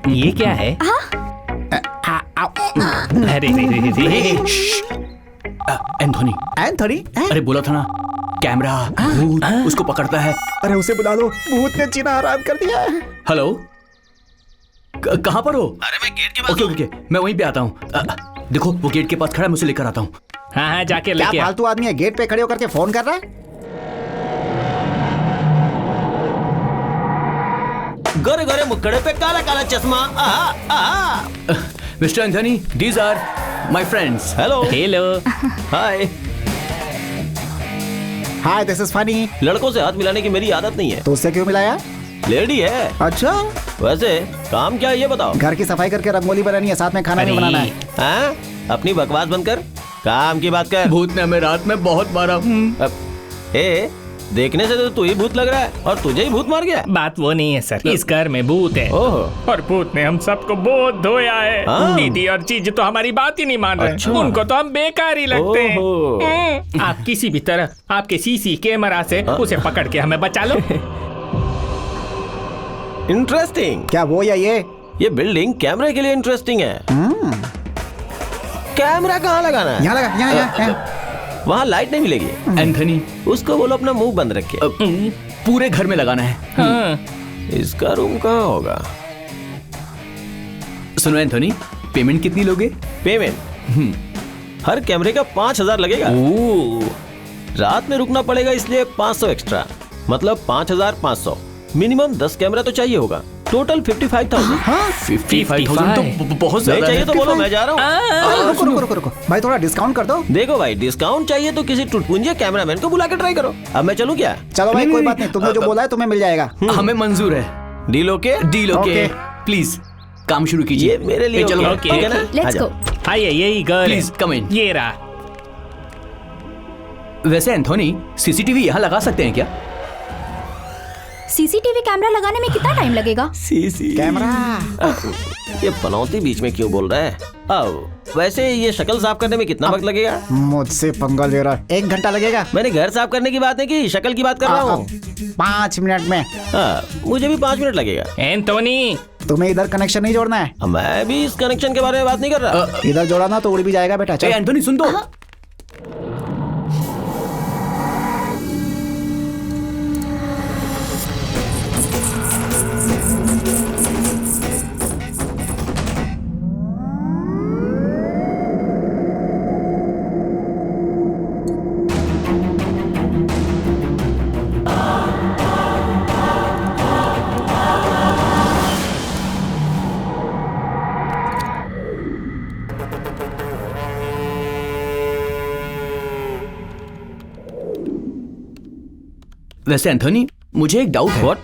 Speaker 9: ये क्या है? अरे
Speaker 8: एंथोनी।
Speaker 11: एंथोनी?
Speaker 8: अरे बोला था ना, कैमरा भूत उसको पकड़ता है।
Speaker 11: अरे उसे बुला लो, भूत ने जीना हराम कर दिया है।
Speaker 8: हेलो, कहाँ पर हो?
Speaker 6: अरे मैं गेट के पास
Speaker 8: ओके, मैं वहीं पे आता हूँ। देखो वो गेट के पास खड़ा है, मैं उसे लेकर आता हूँ।
Speaker 9: हाँ, जाके
Speaker 11: क्या
Speaker 9: लेके आ।
Speaker 11: फालतू आदमी है, गेट पे खड़े होकर के फोन कर रहा है?
Speaker 10: गोरे गोरे मुक्कड़े पे काला काला चश्मा।
Speaker 8: Mister Anthony, these are my friends.
Speaker 10: Hello.
Speaker 9: Hello.
Speaker 10: Hi.
Speaker 11: Hi, this is funny.
Speaker 10: लड़कों से हाथ मिलाने की मेरी आदत नहीं है।
Speaker 11: तो उससे क्यों मिलाया?
Speaker 10: लेडी है।
Speaker 11: अच्छा,
Speaker 10: वैसे काम क्या है ये बताओ।
Speaker 11: घर की सफाई करके रंगोली बनानी है, साथ में खाना भी बनाना है।
Speaker 10: हाँ? अपनी बकवास बंद कर, काम की बात कर।
Speaker 8: भूत ने हमें रात में बहुत मारा।
Speaker 10: देखने से तो तू ही भूत लग रहा है और तुझे ही भूत मार गया।
Speaker 9: बात वो नहीं है सर, इस घर में भूत है।
Speaker 10: ओह।
Speaker 9: और भूत ने हम सबको बहुत धोया है।
Speaker 10: हाँ।
Speaker 9: दीदी और जीजू तो हमारी बात ही नहीं मान रहे।
Speaker 10: अच्छा।
Speaker 9: उनको तो हम बेकार ही लगते
Speaker 10: ओहो।
Speaker 9: हैं। आप किसी भी तरह आपके सीसी कैमरा से उसे पकड़ के हमें बचा लो।
Speaker 10: इंटरेस्टिंग।
Speaker 11: क्या वो या ये?
Speaker 10: ये बिल्डिंग कैमरे के लिए इंटरेस्टिंग है। कैमरा कहाँ लगाना है?
Speaker 11: यहाँ लगा, यहाँ।
Speaker 10: वहाँ लाइट नहीं मिलेगी।
Speaker 8: एंथोनी,
Speaker 10: उसको बोलो अपना मुंह बंद रखे।
Speaker 8: पूरे घर में लगाना है।
Speaker 9: हाँ।
Speaker 10: इसका रूम कहाँ होगा?
Speaker 8: सुनो एंथोनी, पेमेंट कितनी लोगे?
Speaker 10: पेमेंट हर कैमरे का 5,000 लगेगा। रात में रुकना पड़ेगा इसलिए 500 एक्स्ट्रा, मतलब 5,500। मिनिमम 10 कैमरा तो चाहिए होगा। टोटल 55,000।
Speaker 8: 55,000 तो बहुत ज्यादा
Speaker 10: चाहिए
Speaker 8: है।
Speaker 10: तो बोलो, मैं जा रहा हूँ।
Speaker 11: रुको भाई, थोड़ा डिस्काउंट कर दो।
Speaker 10: देखो भाई, डिस्काउंट चाहिए तो किसी टुटपुंजे कैमरामैन को बुला के ट्राई करो। अब मैं चलूं क्या?
Speaker 11: चलो भाई, कोई बात नहीं, तुमने जो बोला है तुम्हें मिल जाएगा।
Speaker 8: हमें मंजूर है।
Speaker 10: Deal okay?
Speaker 8: Deal okay. Please काम शुरू कीजिए।
Speaker 10: ये मेरे लिए
Speaker 8: चलो,
Speaker 10: ओके, ठीक है ना?
Speaker 3: Let's go.
Speaker 9: आइए, यही घर।
Speaker 8: प्लीज कम इन।
Speaker 9: ये रहा।
Speaker 8: वैसे एंथोनी, सीसीटीवी यहाँ लगा सकते हैं क्या?
Speaker 3: सीसीटीवी कैमरा लगाने में कितना टाइम लगेगा?
Speaker 10: CC
Speaker 11: camera.
Speaker 10: ये पनौती बीच में क्यों बोल रहा है? वैसे ये शक्ल साफ करने में कितना वक्त लगेगा?
Speaker 11: मुझसे पंगा ले रहा है। 1 घंटा लगेगा।
Speaker 10: मैंने घर साफ करने की बात नहीं की, शक्ल की बात कर रहा हूँ।
Speaker 11: 5 मिनट में।
Speaker 10: मुझे भी 5 मिनट लगेगा।
Speaker 9: एंथोनी,
Speaker 11: तुम्हें इधर कनेक्शन नहीं जोड़ना है।
Speaker 10: मैं भी इस कनेक्शन के बारे में बात नहीं कर रहा।
Speaker 11: इधर जोड़ा ना तो उड़ भी जाएगा बेटा। चल।
Speaker 8: एंथोनी सुन दो। वैसे एंथोनी, मुझे एक डाउट है।
Speaker 10: What?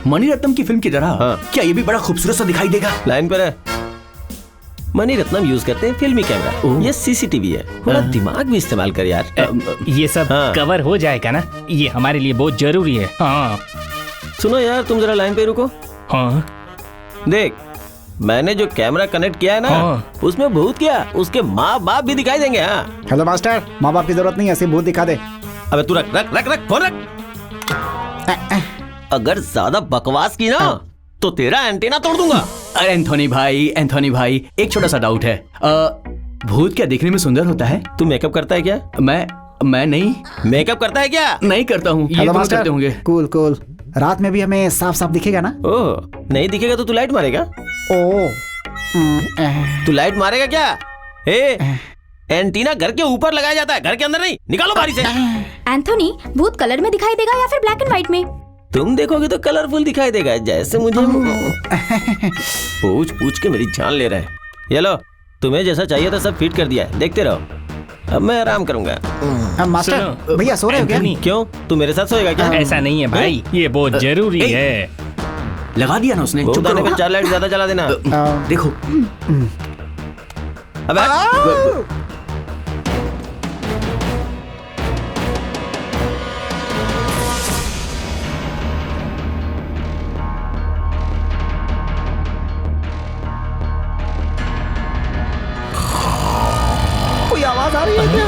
Speaker 8: मणि रत्नम की फिल्म की तरह क्या ये भी बड़ा खूबसूरत सा दिखाई देगा?
Speaker 10: लाइन पर है। मणि रत्नम यूज करते हैं फिल्मी कैमरा, ये सीसीटीवी है। थोड़ा दिमाग भी इस्तेमाल कर यार।
Speaker 9: ये सब कवर हो जाएगा ना? ये हमारे लिए बहुत जरूरी है। हाँ।
Speaker 10: सुनो यार, तुम जरा लाइन पे रुको।
Speaker 9: हाँ।
Speaker 10: देख, मैंने जो कैमरा कनेक्ट किया है ना, उसमें भूत क्या, उसके माँ बाप भी दिखाई देंगे। हाँ।
Speaker 11: हेलो मास्टर, माँ बाप की जरूरत नहीं है, सिर्फ भूत दिखा दे।
Speaker 10: अबे तू रख रख रख रख फोन रख। अगर ज्यादा बकवास की ना तो तेरा एंटीना तोड़ दूंगा।
Speaker 8: अरे एंथोनी भाई, एक छोटा सा डाउट है। भूत क्या देखने में सुंदर होता है?
Speaker 10: तू मेकअप करता है क्या?
Speaker 8: मैं नहीं।
Speaker 10: मेकअप करता है क्या?
Speaker 8: नहीं करता हूँ। ये दोनों करते होंगे।
Speaker 11: कूल। रात में भी हमें साफ साफ दिखेगा ना?
Speaker 10: ओह, नहीं दिखेगा तो तू लाइट मारेगा? तू लाइट मारेगा क्या? एंटीना घर के ऊपर लगाया जाता है, घर के अंदर नहीं। निकालो बारी से।
Speaker 3: एंथोनी, भूत कलर में दिखाई देगा या फिर ब्लैक एंड व्हाइट में?
Speaker 10: तुम देखोगे तो कलरफुल दिखाई देगा, जैसे मुझे पूछ के मेरी जान ले रहा है। ये लो, तुम्हें जैसा चाहिए था सब फिट कर दिया है, देखते रहो। अब मैं आराम करूंगा।
Speaker 11: मास्टर भैया सो रहे हो क्या?
Speaker 10: क्यों, तू मेरे साथ सोएगा क्या?
Speaker 9: ऐसा नहीं है भाई, ये बहुत जरूरी है।
Speaker 8: लगा दिया ना उसने।
Speaker 10: बहुत आने पे 4 लाइट ज्यादा चला देना।
Speaker 8: देखो।
Speaker 10: अबे
Speaker 11: रही है क्या?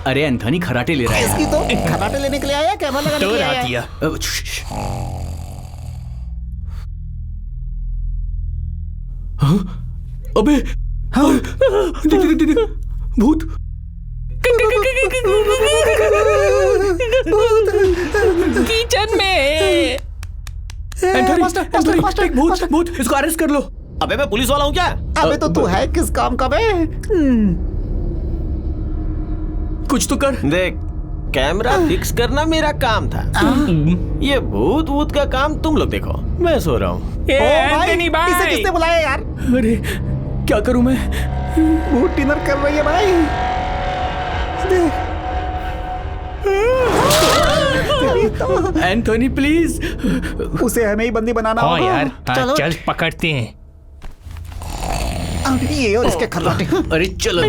Speaker 8: अरे एंथनी खराटे ले रहा है।
Speaker 11: इसकी तो खराटे लेने के लिए आया, कैमरा लगाने के लिए आया।
Speaker 8: अबे देख भूत।
Speaker 7: किचन में
Speaker 8: एंथनी, भूत, इसको अरेस्ट कर लो।
Speaker 10: अबे मैं पुलिस वाला हूँ क्या?
Speaker 11: अबे तो तू है किस काम का बे?
Speaker 8: कुछ तो कर।
Speaker 10: देख, कैमरा फिक्स करना मेरा काम था। ये भूत का काम तुम लोग देखो, मैं सो रहा हूँ।
Speaker 7: एंथनी भाई,
Speaker 11: इसे किसने बुलाया यार?
Speaker 8: अरे क्या करूं मैं?
Speaker 11: भूत डिनर कर रही है भाई।
Speaker 8: एंथनी प्लीज,
Speaker 11: उसे हमें ही बंदी बनाना होगा।
Speaker 9: यार, चल पकड़ते हैं।
Speaker 11: ये और इसके खर्राटे।
Speaker 8: अरे चलो।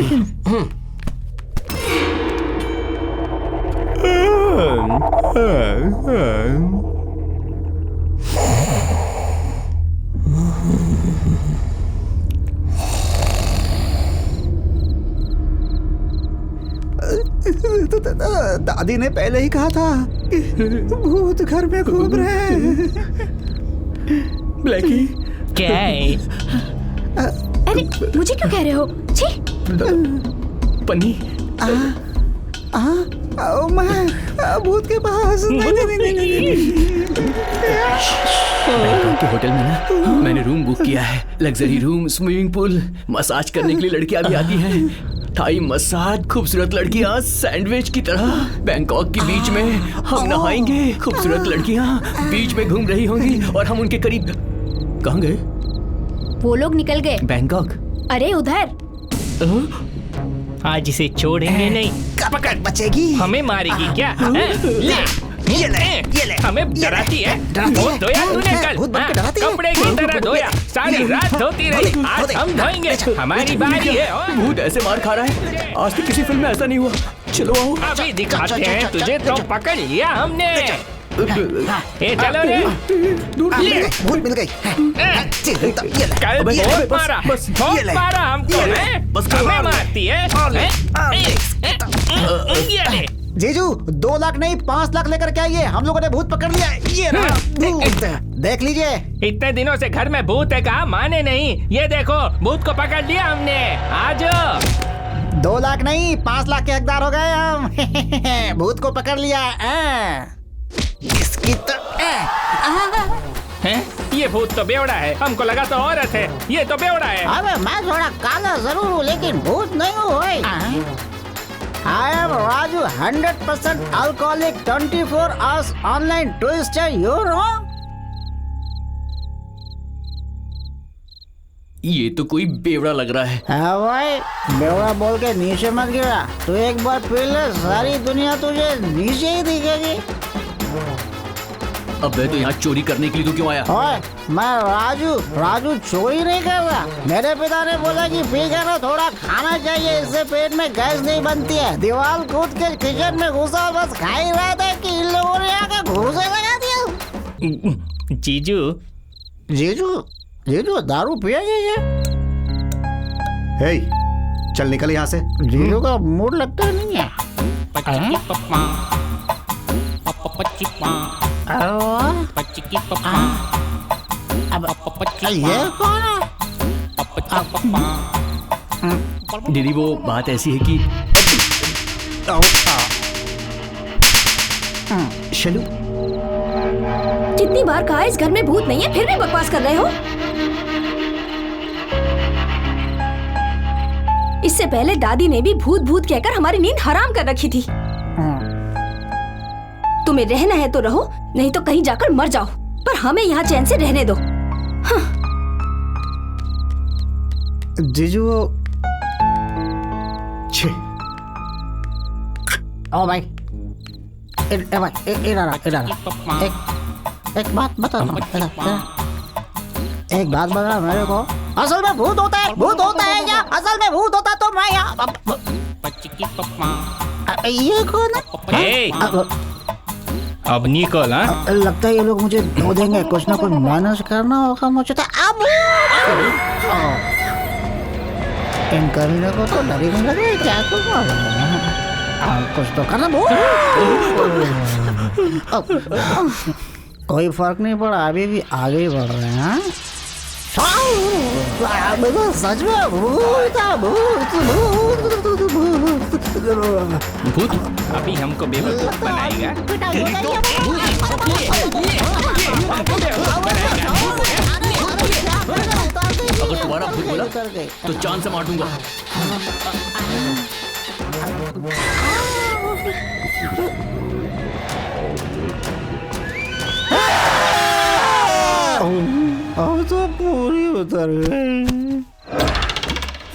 Speaker 11: दादी ने पहले ही कहा था कि भूत घर में घूम रहे हैं।
Speaker 8: ब्लैकी
Speaker 9: क्या है?
Speaker 3: अरे मुझे क्यों कह रहे हो? छी।
Speaker 8: पन्नी।
Speaker 11: भूत के पास।
Speaker 8: बैंकॉक के होटल में ना मैंने रूम बुक किया है। Luxury room, swimming pool, massage करने के लिए लड़कियां भी आती हैं। थाई मसाज, खूबसूरत लड़कियां सैंडविच की तरह बैंकॉक के बीच में हम नहाएंगे। खूबसूरत लड़कियां बीच में घूम रही होंगी और हम उनके करीब। कहाँ गए?
Speaker 3: वो लोग निकल गए।
Speaker 8: बैंकॉक?
Speaker 3: अरे उधर।
Speaker 9: आज इसे छोड़ेंगे नहीं।
Speaker 11: पकड़ बचेगी।
Speaker 9: हमें मारेगी क्या? ले हमें डराती है। बहुत धोया तूने कल, कपड़े की तरह धोया, सारी रात धोती रही। आज हम धोएंगे, हमारी बारी है।
Speaker 8: भूत ऐसे मार खा रहा है, आज तक किसी फिल्म में ऐसा नहीं हुआ। चलो आओ,
Speaker 9: अभी दिखाते हैं तुझे। तो पकड़ लिया हमने। ए चलो रे,
Speaker 11: भूत मिल गई।
Speaker 9: कल बहुत मारा, बहुत मारा हमको। हमें मारती है। ये ले
Speaker 11: जीजू, 2 लाख नहीं 5 लाख लेकर के आइए। हम लोगों ने भूत पकड़ लिया है। ये रहा भूत, देख लीजिए।
Speaker 9: इतने दिनों से घर में भूत है, कहा माने नहीं। ये देखो, भूत को पकड़ लिया हमने। आज
Speaker 11: 2 लाख नहीं 5 लाख के हकदार हो गए हम। भूत को पकड़ लिया। इसकी तो
Speaker 9: हैं? ये भूत तो बेवड़ा है। हमको लगा तो औरत है, ये तो बेवड़ा है।
Speaker 11: अबे मैं थोड़ा काला जरूर हूँ, लेकिन भूत नहीं हूँ। I am Raju, 100% alcoholic, 24 hours online twister, you know?
Speaker 8: ये तो कोई बेवड़ा लग रहा है।
Speaker 11: हाँ भाई, बेवड़ा बोल के नीचे मत गिरा। तू एक बार पी ले, सारी दुनिया तुझे नीचे ही दिखेगी।
Speaker 8: अबे तो यहाँ चोरी करने के लिए तो क्यों आया?
Speaker 11: ओए, मैं राजू चोरी नहीं कर रहा। मेरे पिता ने बोला कि पी कर ना थोड़ा खाना चाहिए, इससे पेट में गैस नहीं बनती है। दीवार कूद के किचन में घुसा और बस खा ही रहा था कि इन लोगों ने आकर घूसे लगा दिया। जीजू दारू पिएंगे ये?
Speaker 2: हे, चल निकल यहाँ से।
Speaker 11: जीजू का मूड लगता नहीं है। ये कौन है?
Speaker 8: दीदी वो बात ऐसी है कि
Speaker 2: शलू,
Speaker 3: कितनी बार कहा इस घर में भूत नहीं है, फिर भी बकवास कर रहे हो। इससे पहले दादी ने भी भूत भूत कहकर हमारी नींद हराम कर रखी थी। तुम्हें रहना है तो रहो, नहीं तो कहीं जाकर मर जाओ, पर हमें यहाँ चैन से रहने दो। हाँ।
Speaker 2: जीजू
Speaker 11: ओ भाई, एक बात बता मेरे को। असल में भूत होता है क्या? असल में भूत होता तो मैं यहाँ। ये कौन है?
Speaker 9: अब निकल।
Speaker 11: लगता है ये लोग मुझे धो देंगे। कुछ ना कुछ मैनेज करना होगा मुझे तो। अब इन कमीनों को तो डर ही नहीं लगे क्या कुछ तो करना कोई फर्क नहीं पड़ा, अभी भी आगे ही बढ़ रहे हैं। सच में
Speaker 9: भूत अभी हमको बेवकूफ बनाएगा।
Speaker 8: अगर तुम्हारा भूत बोला तो जान से मार दूंगा।
Speaker 11: अब तो पूरी उतर गई।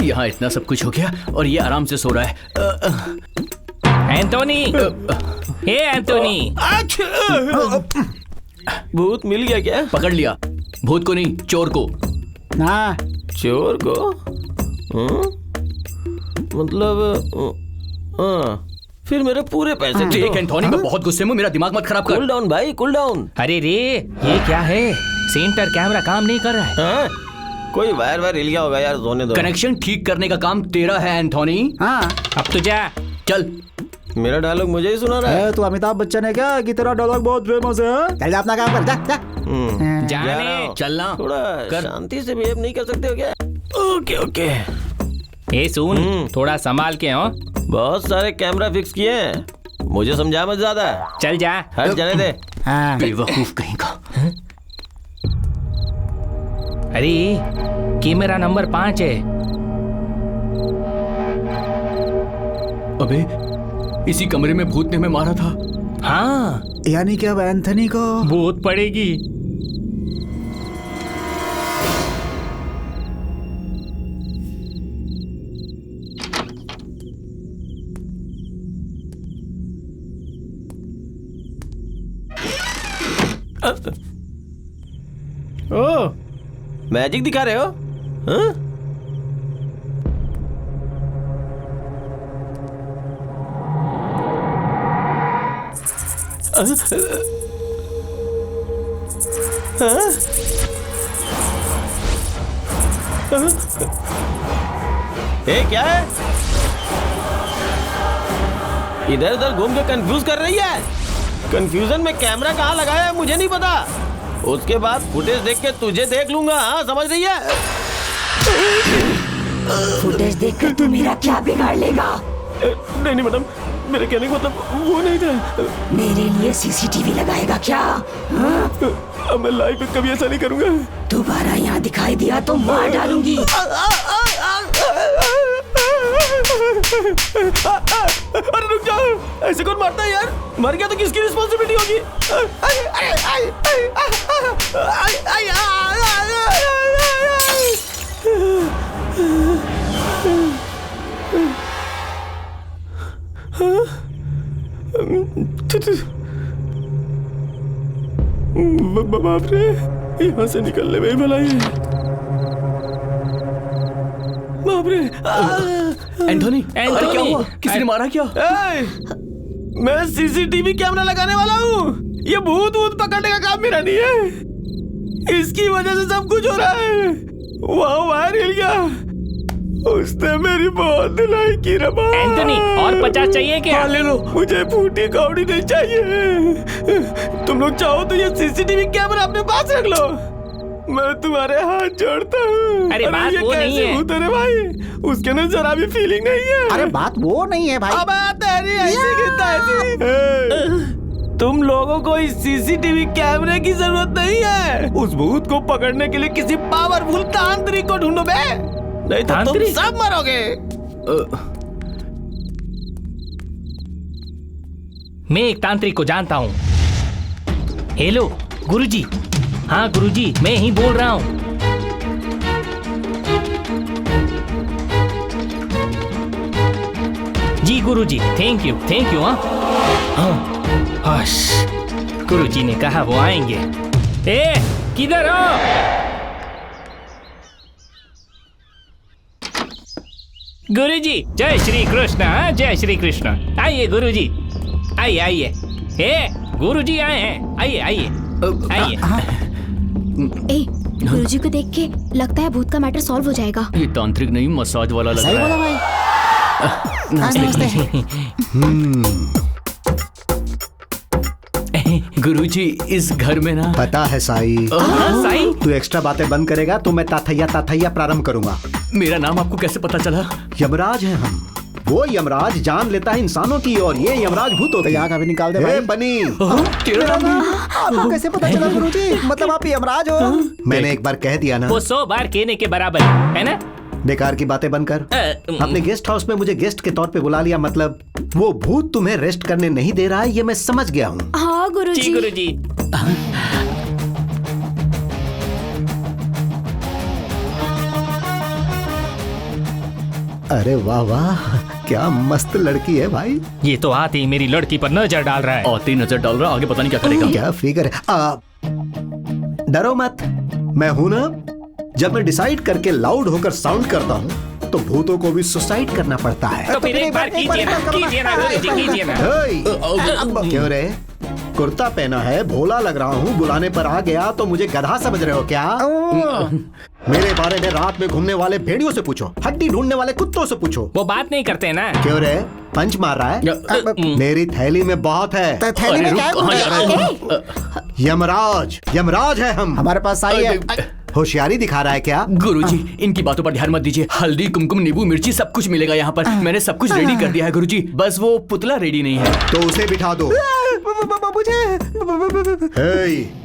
Speaker 8: यहाँ इतना सब कुछ हो गया और ये आराम से सो रहा है।
Speaker 9: एंटोनी, हे एंटोनी।
Speaker 10: भूत मिल गया क्या?
Speaker 8: पकड़ लिया। भूत को नहीं, चोर को।
Speaker 11: ना
Speaker 10: चोर को? मतलब फिर मेरे पूरे पैसे
Speaker 8: देख एंटोनी, मैं बहुत गुस्से में, मेरा दिमाग मत खराब कर।
Speaker 10: कूल डाउन भाई, कूल डाउन।
Speaker 9: अरे रे, ये क्या है? सेंटर कैमरा काम नहीं कर रहा है।
Speaker 10: कोई वायर हिल गया होगा यार, सोने दो।
Speaker 8: कनेक्शन ठीक करने का काम तेरा है एंटोनी।
Speaker 11: हाँ
Speaker 9: अब तो जा।
Speaker 8: चल।
Speaker 10: मेरा डायलॉग मुझे ही सुना रहा है।
Speaker 11: तू अमिताभ बच्चन है क्या कि तेरा डायलॉग बहुत फेमस है? चल जा अपना काम कर, जा जा।
Speaker 9: जाने
Speaker 8: चलना।
Speaker 10: थोड़ा शांति से बिहेव नहीं कर सकते हो क्या? Okay okay.
Speaker 9: ए सुन, थोड़ा संभाल के हो।
Speaker 10: बहुत सारे कैमरा फिक्स किए हैं, मुझे समझा मत ज्यादा।
Speaker 9: चल जा।
Speaker 10: हट जाने दे।
Speaker 8: बेवकूफ कहीं का।
Speaker 9: अरे कैमरा नंबर 5 है।
Speaker 8: अबे इसी कमरे में भूत ने हमें मारा था।
Speaker 9: हाँ,
Speaker 11: यानी कि अब एंथनी को
Speaker 9: भूत पड़ेगी।
Speaker 10: ओ, मैजिक दिखा रहे हो? हाँ? ये क्या है? इधर उधर घूम के कंफ्यूज कर रही है। कंफ्यूजन में कैमरा कहाँ लगाया है मुझे नहीं पता। उसके बाद फुटेज देख के तुझे देख लूंगा। हाँ समझ रही है?
Speaker 4: फुटेज देखकर तू मेरा क्या बिगाड़ लेगा?
Speaker 10: नहीं नहीं मैडम, मेरे कहने का मतलब वो नहीं था।
Speaker 4: मेरे लिए सीसीटीवी लगाएगा क्या? हाँ?
Speaker 10: अब मैं लाइफ में कभी ऐसा नहीं करूंगा।
Speaker 4: दोबारा यहाँ दिखाई दिया तो मार डालूंगी।
Speaker 10: अरे रुक जाओ, ऐसे कौन मारता है यार? मर गया तो किसकी रिस्पॉन्सिबिलिटी होगी? बाप रे, यहाँ से निकलने में ही भलाई है। बाप रे।
Speaker 8: एंथोनी, अरे क्या हुआ? किसी ने मारा क्या?
Speaker 10: मैं सीसीटीवी कैमरा लगाने वाला हूँ। ये भूत पकड़ने का काम मेरा नहीं है। इसकी वजह से सब कुछ हो रहा है। वहाँ वायर हिल गया, उसने मेरी बहुत धुलाई की रे माँ।
Speaker 9: एंथोनी, और 50 चाहिए क्या?
Speaker 10: हाँ ले लो, मुझे फूटी कौड़ी नहीं चाहिए। तुम लोग चाहो तो ये सीसीटीवी कैमरा अपने पास रख लो। मैं तुम्हारे हाथ जोड़ता हूँ।
Speaker 9: अरे बात वो नहीं है।
Speaker 10: भूत है रे भाई, उसके अंदर जरा भी फीलिंग नहीं है।
Speaker 11: अरे बात वो नहीं है भाई।
Speaker 10: अब तेरी ऐसी की तैसी। तुम लोगों को इस सीसीटीवी कैमरे की जरूरत नहीं है। उस भूत को पकड़ने के लिए किसी पावरफुल तांत्रिक को ढूंढो बे, नहीं तो तुम सब मरोगे।
Speaker 9: मैं एक तांत्रिक को जानता हूँ। हेलो गुरुजी। हाँ गुरुजी, मैं ही बोल रहा हूँ। जी गुरुजी, थैंक यू। हाँ, गुरुजी ने कहा वो आएंगे। ए, किधर हो? गुरुजी, जय श्री कृष्ण। जय श्री कृष्ण। आइए गुरुजी, आइए। ए, गुरुजी आए हैं। आइए।
Speaker 3: ए, गुरुजी को देख के लगता है भूत का मैटर सॉल्व हो जाएगा।
Speaker 8: ये तांत्रिक नहीं मसाज वाला लग
Speaker 11: सही
Speaker 8: रहा
Speaker 11: बोला
Speaker 8: है।
Speaker 11: भाई। नमस्ते।
Speaker 8: गुरुजी इस घर में ना
Speaker 2: पता है साई।
Speaker 8: साई
Speaker 2: तू एक्स्ट्रा बातें बंद करेगा तो मैं ताथैया प्रारंभ करूंगा।
Speaker 8: मेरा नाम आपको कैसे पता चला?
Speaker 2: यमराज है हम। वो यमराज जान लेता है इंसानों की और ये यमराज भूतों की।
Speaker 11: यहाँ का भी निकाल दे भाई।
Speaker 2: बनी
Speaker 8: तेरा नाम
Speaker 11: आपको कैसे पता चला गुरुजी? मतलब आप यमराज हो?
Speaker 2: मैंने एक बार कह दिया ना।
Speaker 14: वो 100 बार कहने के बराबर है ना?
Speaker 2: बेकार की बातें बंद कर। अपने गेस्ट हाउस में मुझे गेस्ट के तौर पे बुला लिया, मतलब वो भूत तुम्हें रेस्ट करने नहीं दे रहा है, ये मैं समझ गया हूँ।
Speaker 3: हाँ गुरुजी।
Speaker 14: गुरुजी।
Speaker 2: अरे वाह वाह, क्या मस्त लड़की है भाई।
Speaker 14: ये तो आते ही मेरी लड़की पर नजर डाल रहा है।
Speaker 8: आते ही नजर डाल रहा है, आगे पता नहीं क्या करेगा।
Speaker 2: क्या फिगर है। डरो मत, मैं हूं ना। जब मैं डिसाइड करके लाउड होकर साउंड करता हूँ तो भूतों को भी सुसाइड करना पड़ता है।
Speaker 14: तो फिर एक बार कीजिए ना गुरुजी, कीजिए ना।
Speaker 2: क्यों रे? कुर्ता पहना है, भोला लग रहा हूँ, बुलाने पर आ गया तो मुझे गधा समझ रहे हो क्या? मेरे बारे में रात में घूमने वाले भेड़ियों से पूछो, हड्डी ढूंढने वाले कुत्तों से पूछो।
Speaker 14: वो बात नहीं करते ना।
Speaker 2: क्यों रे? पंच मार रहा है? मेरी थैली में बहुत है।
Speaker 11: थैली में क्या है?
Speaker 2: यमराज है हम।
Speaker 11: हमारे पास साई है।
Speaker 2: होशियारी दिखा रहा है क्या?
Speaker 8: गुरुजी इनकी बातों पर ध्यान मत दीजिए। हल्दी कुमकुम नींबू मिर्ची सब कुछ मिलेगा यहाँ पर। मैंने सब कुछ रेडी कर दिया है गुरुजी, बस वो पुतला रेडी नहीं है।
Speaker 2: तो उसे बिठा दो।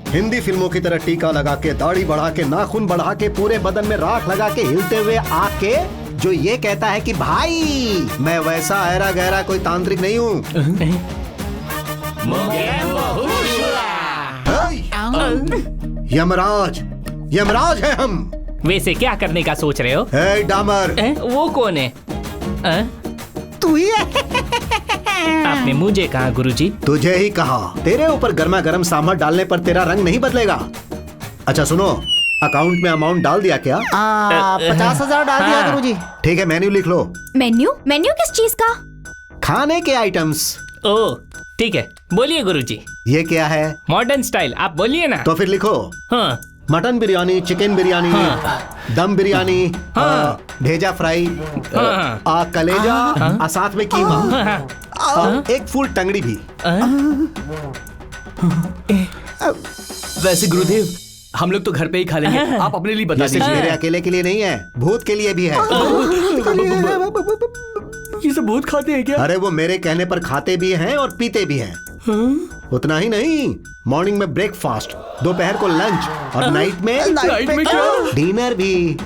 Speaker 2: हिंदी फिल्मों की तरह टीका लगा के, दाढ़ी बढ़ा के, नाखून बढ़ा के, पूरे बदन में राख लगा के, हिलते हुए आके जो ये कहता है कि भाई मैं वैसा ऐरा गहरा कोई तांत्रिक नहीं हूँ। यमराज है हम।
Speaker 14: वैसे क्या करने का सोच रहे हो?
Speaker 2: डामर।
Speaker 14: वो कौन है?
Speaker 11: तू ही है।
Speaker 14: आपने मुझे कहा गुरुजी?
Speaker 2: तुझे ही कहा। तेरे ऊपर गर्मा गर्म सांभर डालने पर तेरा रंग नहीं बदलेगा। अच्छा सुनो, अकाउंट में अमाउंट डाल दिया क्या?
Speaker 11: 50,000 डाल दिया गुरुजी।
Speaker 2: ठीक है, मेन्यू लिख लो।
Speaker 3: मेन्यू? मेन्यू किस चीज का?
Speaker 2: खाने के आइटम्स।
Speaker 14: ओह ठीक है, बोलिए गुरुजी।
Speaker 2: ये क्या है?
Speaker 14: मॉडर्न स्टाइल, आप बोलिए ना।
Speaker 2: तो फिर लिखो।
Speaker 14: हाँ।
Speaker 2: मटन बिरयानी, चिकन बिरयानी, दम बिरयानी, भेजा फ्राई, कलेजा, साथ में कीमा, एक फुल टंगड़ी भी।
Speaker 8: वैसे गुरुदेव हम लोग तो घर पे ही खा लेंगे, आप अपने लिए बता दीजिए।
Speaker 2: मेरे अकेले के लिए नहीं है, भूत के लिए भी है।
Speaker 8: ये सब भूत खाते हैं क्या?
Speaker 2: अरे वो मेरे कहने पर खाते भी हैं और पीते भी हैं। उतना ही नहीं, मॉर्निंग में ब्रेकफास्ट, दोपहर को लंच और नाइट में
Speaker 8: क्या?
Speaker 2: डिनर भी।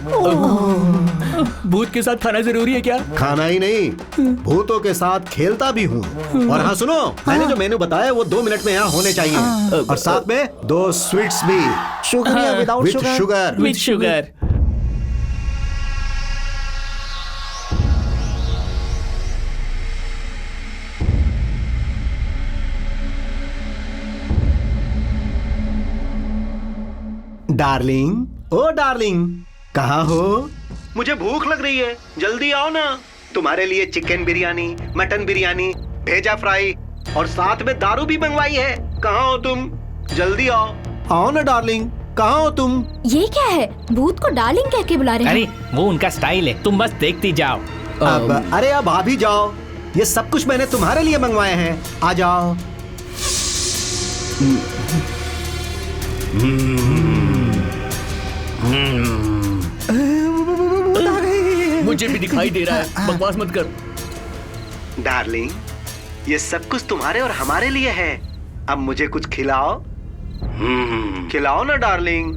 Speaker 8: भूत के साथ खाना जरूरी है क्या?
Speaker 2: खाना ही नहीं, भूतों के साथ खेलता भी हूँ। और हाँ सुनो, मैंने जो मेनू बताया वो 2 मिनट में यहाँ होने चाहिए, और साथ में 2 स्वीट्स भी।
Speaker 11: Sugar without
Speaker 2: sugar.
Speaker 14: With sugar.
Speaker 2: Darling, oh darling, कहाँ हो? मुझे भूख लग रही है, जल्दी आओ ना। तुम्हारे लिए चिकन बिरयानी, मटन बिरयानी, भेजा फ्राई और साथ में दारू भी मंगवाई है। कहाँ हो तुम? जल्दी आओ। आओ ना डार्लिंग, कहाँ हो तुम?
Speaker 3: ये क्या है? भूत को डार्लिंग कह के बुला रहे हैं?
Speaker 14: अरे वो उनका स्टाइल है, तुम बस देखती जाओ।
Speaker 2: अरे अब आ भी जाओ, ये सब कुछ मैंने तुम्हारे लिए मंगवाए हैं, आ जाओ।
Speaker 8: मुझे भी दिखाई दे रहा है, बकवास मत कर।
Speaker 2: डार्लिंग, ये सब कुछ तुम्हारे और हमारे लिए है, अब मुझे कुछ खिलाओ। खिलाओ ना डार्लिंग।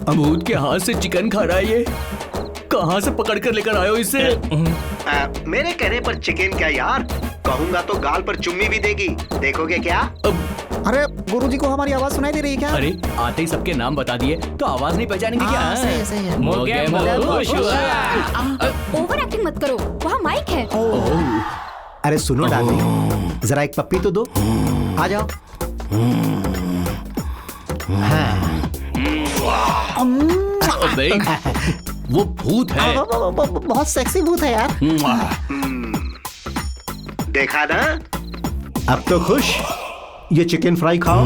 Speaker 8: भूत के हाथ से चिकन खा रहा है ये, कहाँ से पकड़ कर लेकर आए हो इसे?
Speaker 2: मेरे कहने पर चिकन क्या यार, कहूंगा तो गाल पर चुम्मी भी देगी, देखोगे क्या?
Speaker 11: अरे गुरुजी को हमारी आवाज सुनाई दे रही है क्या?
Speaker 8: अरे आते ही सबके नाम बता दिए तो आवाज नहीं पहचानेंगे क्या?
Speaker 11: सही है।
Speaker 3: ओवर एक्टिंग मत करो, वहाँ माइक है।
Speaker 2: अरे सुनो डार्लिंग, जरा एक पप्पी तो दो, आ जाओ।
Speaker 8: वो भूत है,
Speaker 11: बहुत सेक्सी भूत है यार।
Speaker 2: देखा ना, अब तो खुश। ये चिकन फ्राई खाओ।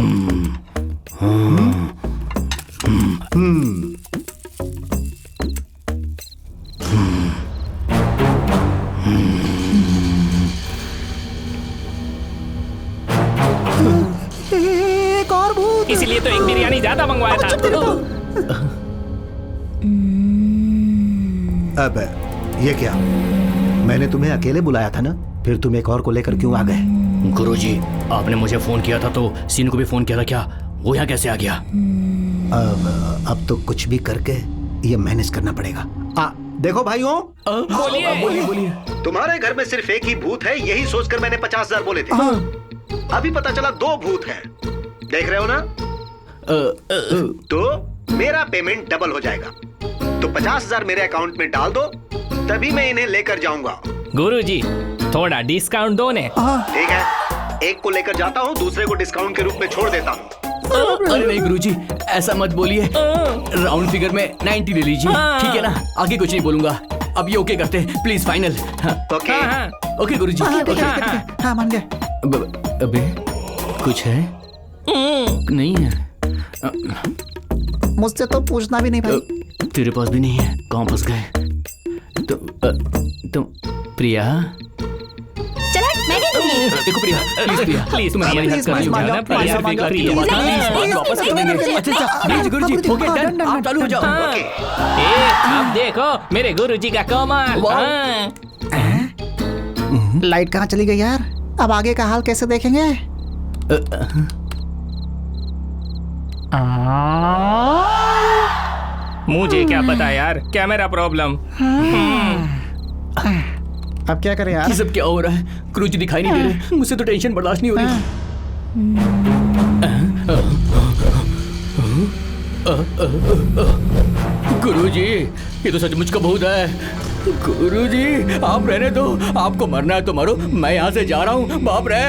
Speaker 14: नहीं ज्यादा मंगवाया था।
Speaker 2: अब ये क्या? मैंने तुम्हें अकेले बुलाया था ना, फिर तुम एक और को लेकर क्यों आ गए?
Speaker 8: गुरुजी, आपने मुझे फोन किया था तो सीनू को भी फोन किया था क्या? वो यहाँ कैसे आ गया?
Speaker 2: अब तो कुछ भी करके ये मैनेज करना पड़ेगा। देखो भाइयों,
Speaker 14: बोलिए।
Speaker 2: तुम्हारे घर में सिर्फ एक ही भूत है, यही सोचकर मैंने 50,000 बोले थे। अभी पता चला 2 भूत हैं। देख रहे हो ना? तो मेरा पेमेंट डबल हो जाएगा। तो 50,000 मेरे अकाउंट में डाल दो, तभी मैं इन्हें लेकर जाऊंगा।
Speaker 14: गुरुजी, थोड़ा डिस्काउंट दो ने।
Speaker 2: ठीक है, एक को लेकर जाता हूँ, दूसरे को डिस्काउंट के रूप में छोड़ देता हूँ।
Speaker 8: अरे नहीं गुरुजी, ऐसा मत बोलिए। राउंड फिगर में 90 ले लीजिए, ठीक है ना? आगे कुछ नहीं बोलूंगा। अब ये ओके करते हैं, प्लीज फाइनल। ओके गुरुजी।
Speaker 11: हाँ मान गए।
Speaker 8: अबे कुछ है? नहीं है।
Speaker 11: मुझसे तो पूछना भी नहीं भाई।
Speaker 8: तेरे पास भी नहीं है? कहाँ फंस गए? तुम प्रिया?
Speaker 3: चलो मैं क्या दूंगी?
Speaker 8: देखो प्रिया, प्लीज तुम हमारी हेल्प कर रही हो ना? प्लीज वापस कर देंगे। अच्छा प्लीज गुरुजी, ओके डन, आप चालू हो जाओ।
Speaker 14: अब देखो मेरे गुरुजी का कमाल।
Speaker 11: लाइट कहाँ चली गई यार? अब आगे का हाल कैसे देखेंगे?
Speaker 14: मुझे क्या पता यार, क्या मेरा प्रॉब्लम।
Speaker 11: अब क्या करें यार?
Speaker 8: ये सब क्या हो रहा है? गुरुजी दिखाई नहीं दे रहे, मुझसे तो टेंशन बर्दाश्त नहीं हो रही। गुरुजी, ये तो सचमुच का भूत है। गुरुजी, आप रहने दो, आपको मरना है तो मरो, मैं यहाँ से जा रहा हूँ। बाप रे।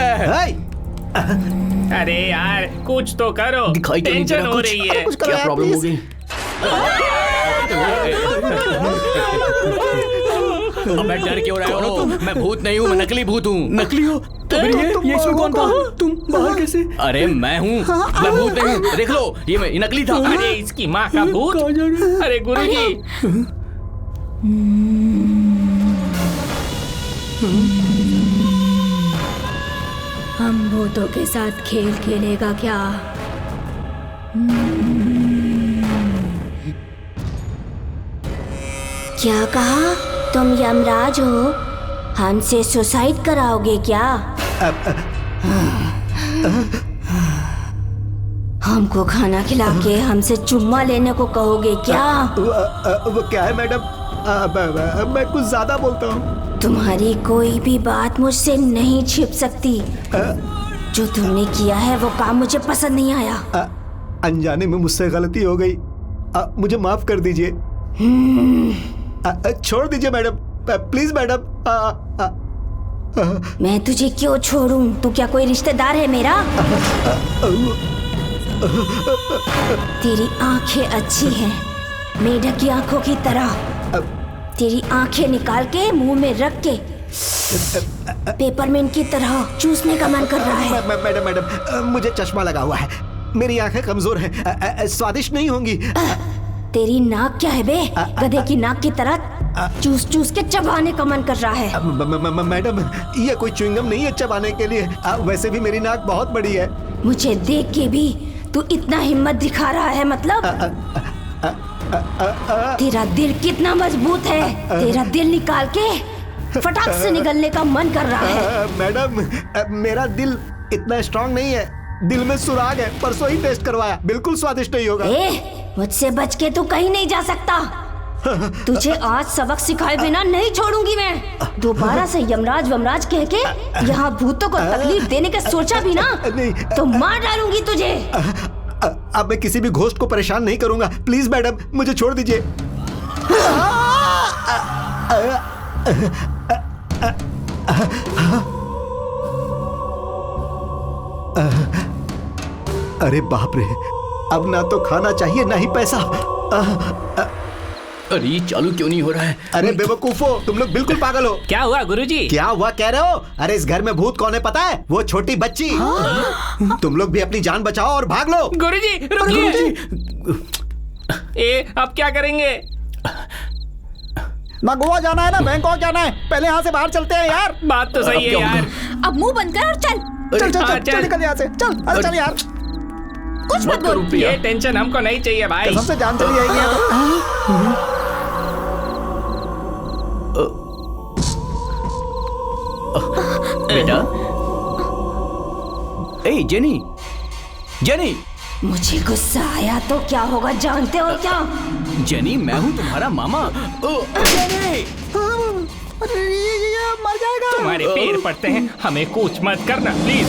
Speaker 14: अरे यार कुछ तो करो,
Speaker 8: दिखाई तो नहीं दे
Speaker 14: टेंशन
Speaker 8: रहा
Speaker 14: हो
Speaker 8: कुछ।
Speaker 14: रही है।
Speaker 8: क्या प्रॉब्लम हो गई? अब मैं डर क्यों रहे हो? मैं भूत नहीं हूँ, मैं नकली भूत हूँ। नकली हो? तो फिर ये इसमें कौन था? तुम बाहर कैसे? अरे मैं हूँ, मैं भूत नहीं हूँ। देख लो, ये नकली था।
Speaker 14: अरे इसकी माँ का भूत। अरे गुरुजी।
Speaker 3: हम भूतों के साथ खेल खेलेगा क्या? क्या कहा? तुम यमराज हो? हमसे सुसाइड कराओगे क्या? हमको खाना खिला के हमसे चुम्मा लेने को कहोगे क्या?
Speaker 2: वो क्या है मैडम? मैं कुछ ज्यादा बोलता हूँ।
Speaker 3: तुम्हारी कोई भी बात मुझसे नहीं छिप सकती। जो तुमने किया है वो काम मुझे पसंद नहीं आया।
Speaker 2: अनजाने में मुझसे गलती हो गई, मुझे माफ कर दीजिए। छोड़ दीजिए मैडम, प्लीज मैडम।
Speaker 3: मैं तुझे क्यों छोड़ूं? तू क्या कोई रिश्तेदार है मेरा? तेरी आंखें अच्छी हैं, मेढक की आंखों की तरह। तेरी आंखें निकाल के मुंह में रख के पेपरमिंट की तरह चूसने का मन कर रहा है।
Speaker 2: मैडम, मुझे चश्मा लगा हुआ है, मेरी आंखें कमजोर हैं, स्वादिष्ट नहीं होंगी।
Speaker 3: तेरी नाक क्या है बे? गधे की नाक की तरह चूस चूस के चबाने का मन कर रहा है।
Speaker 2: मैडम, ये कोई च्युइंगम नहीं है चबाने के लिए। वैसे भी मेरी नाक बहुत बड़ी है।
Speaker 3: मुझे देख के भी तू इतना हिम्मत दिखा रहा है मतलब? तेरा दिल कितना मजबूत है? तेरा दिल निकाल के फटाक से निकलने का मन कर रहा है।
Speaker 2: मैडम, मेरा दिल इतना स्ट्रांग नहीं है, दिल में सुराग है, परसों ही टेस्ट करवाया, बिल्कुल स्वादिष्ट नहीं होगा।
Speaker 3: मुझसे बच के तू कहीं नहीं जा सकता। तुझे आज सबक सिखाए बिना नहीं छोड़ूंगी मैं। दोबारा से यमराज वमराज कह के यहाँ भूतों को तकलीफ देने का सोचा भी ना तो मार डालूंगी तुझे।
Speaker 2: अब मैं किसी भी घोस्ट को परेशान नहीं करूंगा, प्लीज मैडम मुझे छोड़ दीजिए। अरे बाप रे, अब ना तो खाना चाहिए ना ही पैसा।
Speaker 8: अरे चालू क्यों नहीं हो रहा है?
Speaker 2: अरे बेवकूफो, तुम लोग बिल्कुल पागल हो।
Speaker 14: क्या हुआ गुरुजी?
Speaker 2: क्या हुआ कह रहे हो? अरे इस घर में भूत कौन है पता है? वो छोटी बच्ची। तुम लोग भी अपनी जान बचाओ और भाग लो।
Speaker 14: गुरुजी रुकिए। अब क्या करेंगे?
Speaker 11: ना गोवा जाना है ना बैंकॉक जाना है, पहले यहाँ से बाहर चलते हैं यार।
Speaker 14: बात तो सही है यार।
Speaker 3: अब मुंह बंद कर और चल।
Speaker 11: चल चल चल, चल निकल यहाँ से, चल। अरे चल यार।
Speaker 3: कुछ मत बोल।
Speaker 14: ये टेंशन हमको नहीं चाहिए भाई।
Speaker 11: कसम से जान चली जाएगी।
Speaker 8: बेटा, ए जेनी, जेनी,
Speaker 4: मुझे गुस्सा आया तो क्या होगा जानते हो क्या?
Speaker 8: जेनी, मैं हूँ तुम्हारा मामा। जेनी,
Speaker 11: मर जाएगा।
Speaker 9: तुम्हारे पैर पड़ते हैं, हमें कुछ मत करना प्लीज।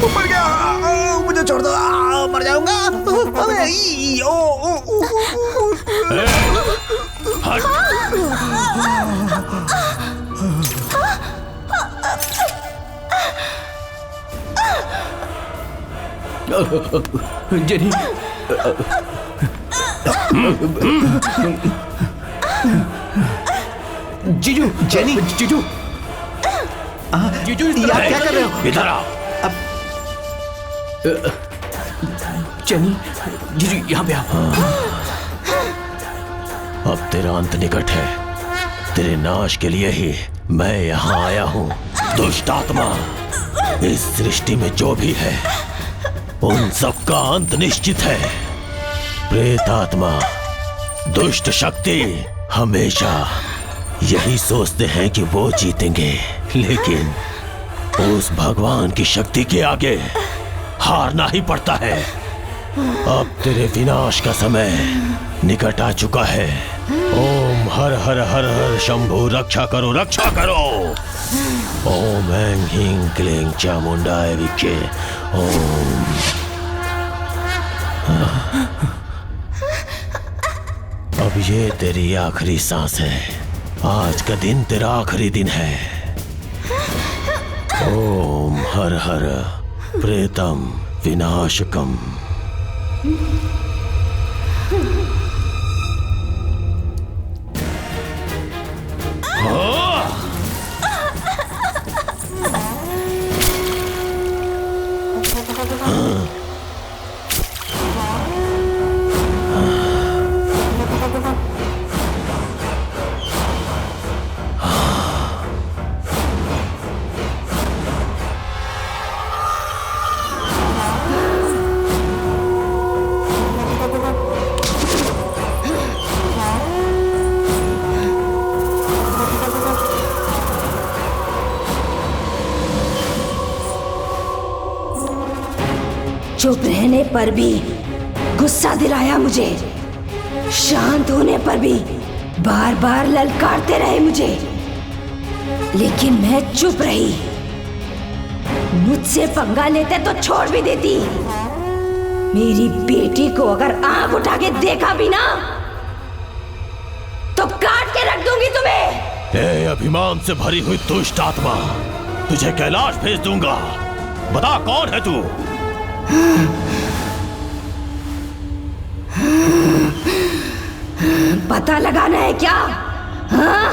Speaker 11: मर गया, मुझे छोड़ दो, मर जाऊंगा।
Speaker 8: जेनी, जीजू, जेनी, जीजू, जीजू,
Speaker 2: यार क्या कर रहे हो?
Speaker 10: इधर आओ।
Speaker 8: जेनी, जीजू यहाँ पे आओ।
Speaker 10: अब तेरा अंत निकट है। तेरे नाश के लिए ही मैं यहाँ आया हूँ। दुष्ट आत्मा, इस सृष्टि में जो भी है उन सबका अंत निश्चित है। प्रेत आत्मा, दुष्ट शक्ति हमेशा यही सोचते हैं कि वो जीतेंगे, लेकिन उस भगवान की शक्ति के आगे हारना ही पड़ता है। अब तेरे विनाश का समय निकट आ चुका है। ओम हर हर हर हर शंभु, रक्षा करो, रक्षा करो। ओम ऐं ह्रीं क्लीं चामुंडाय विद्महे। ओम। अब ये तेरी आखिरी सांस है। आज का दिन तेरा आखिरी दिन है। ओम हर हर प्रेतम विनाशकम।
Speaker 4: चुप रहने पर भी गुस्सा दिलाया मुझे, शांत होने पर भी बार बार ललकारते रहे मुझे, लेकिन मैं चुप रही। मुझसे पंगा लेते तो छोड़ भी देती। मेरी बेटी को अगर आंख उठा के देखा भी ना तो काट के रख दूंगी तुम्हें।
Speaker 10: ए अभिमान से भरी हुई दुष्ट आत्मा, तुझे कैलाश भेज दूंगा। बता कौन है तू?
Speaker 4: पता लगाना है क्या? हाँ?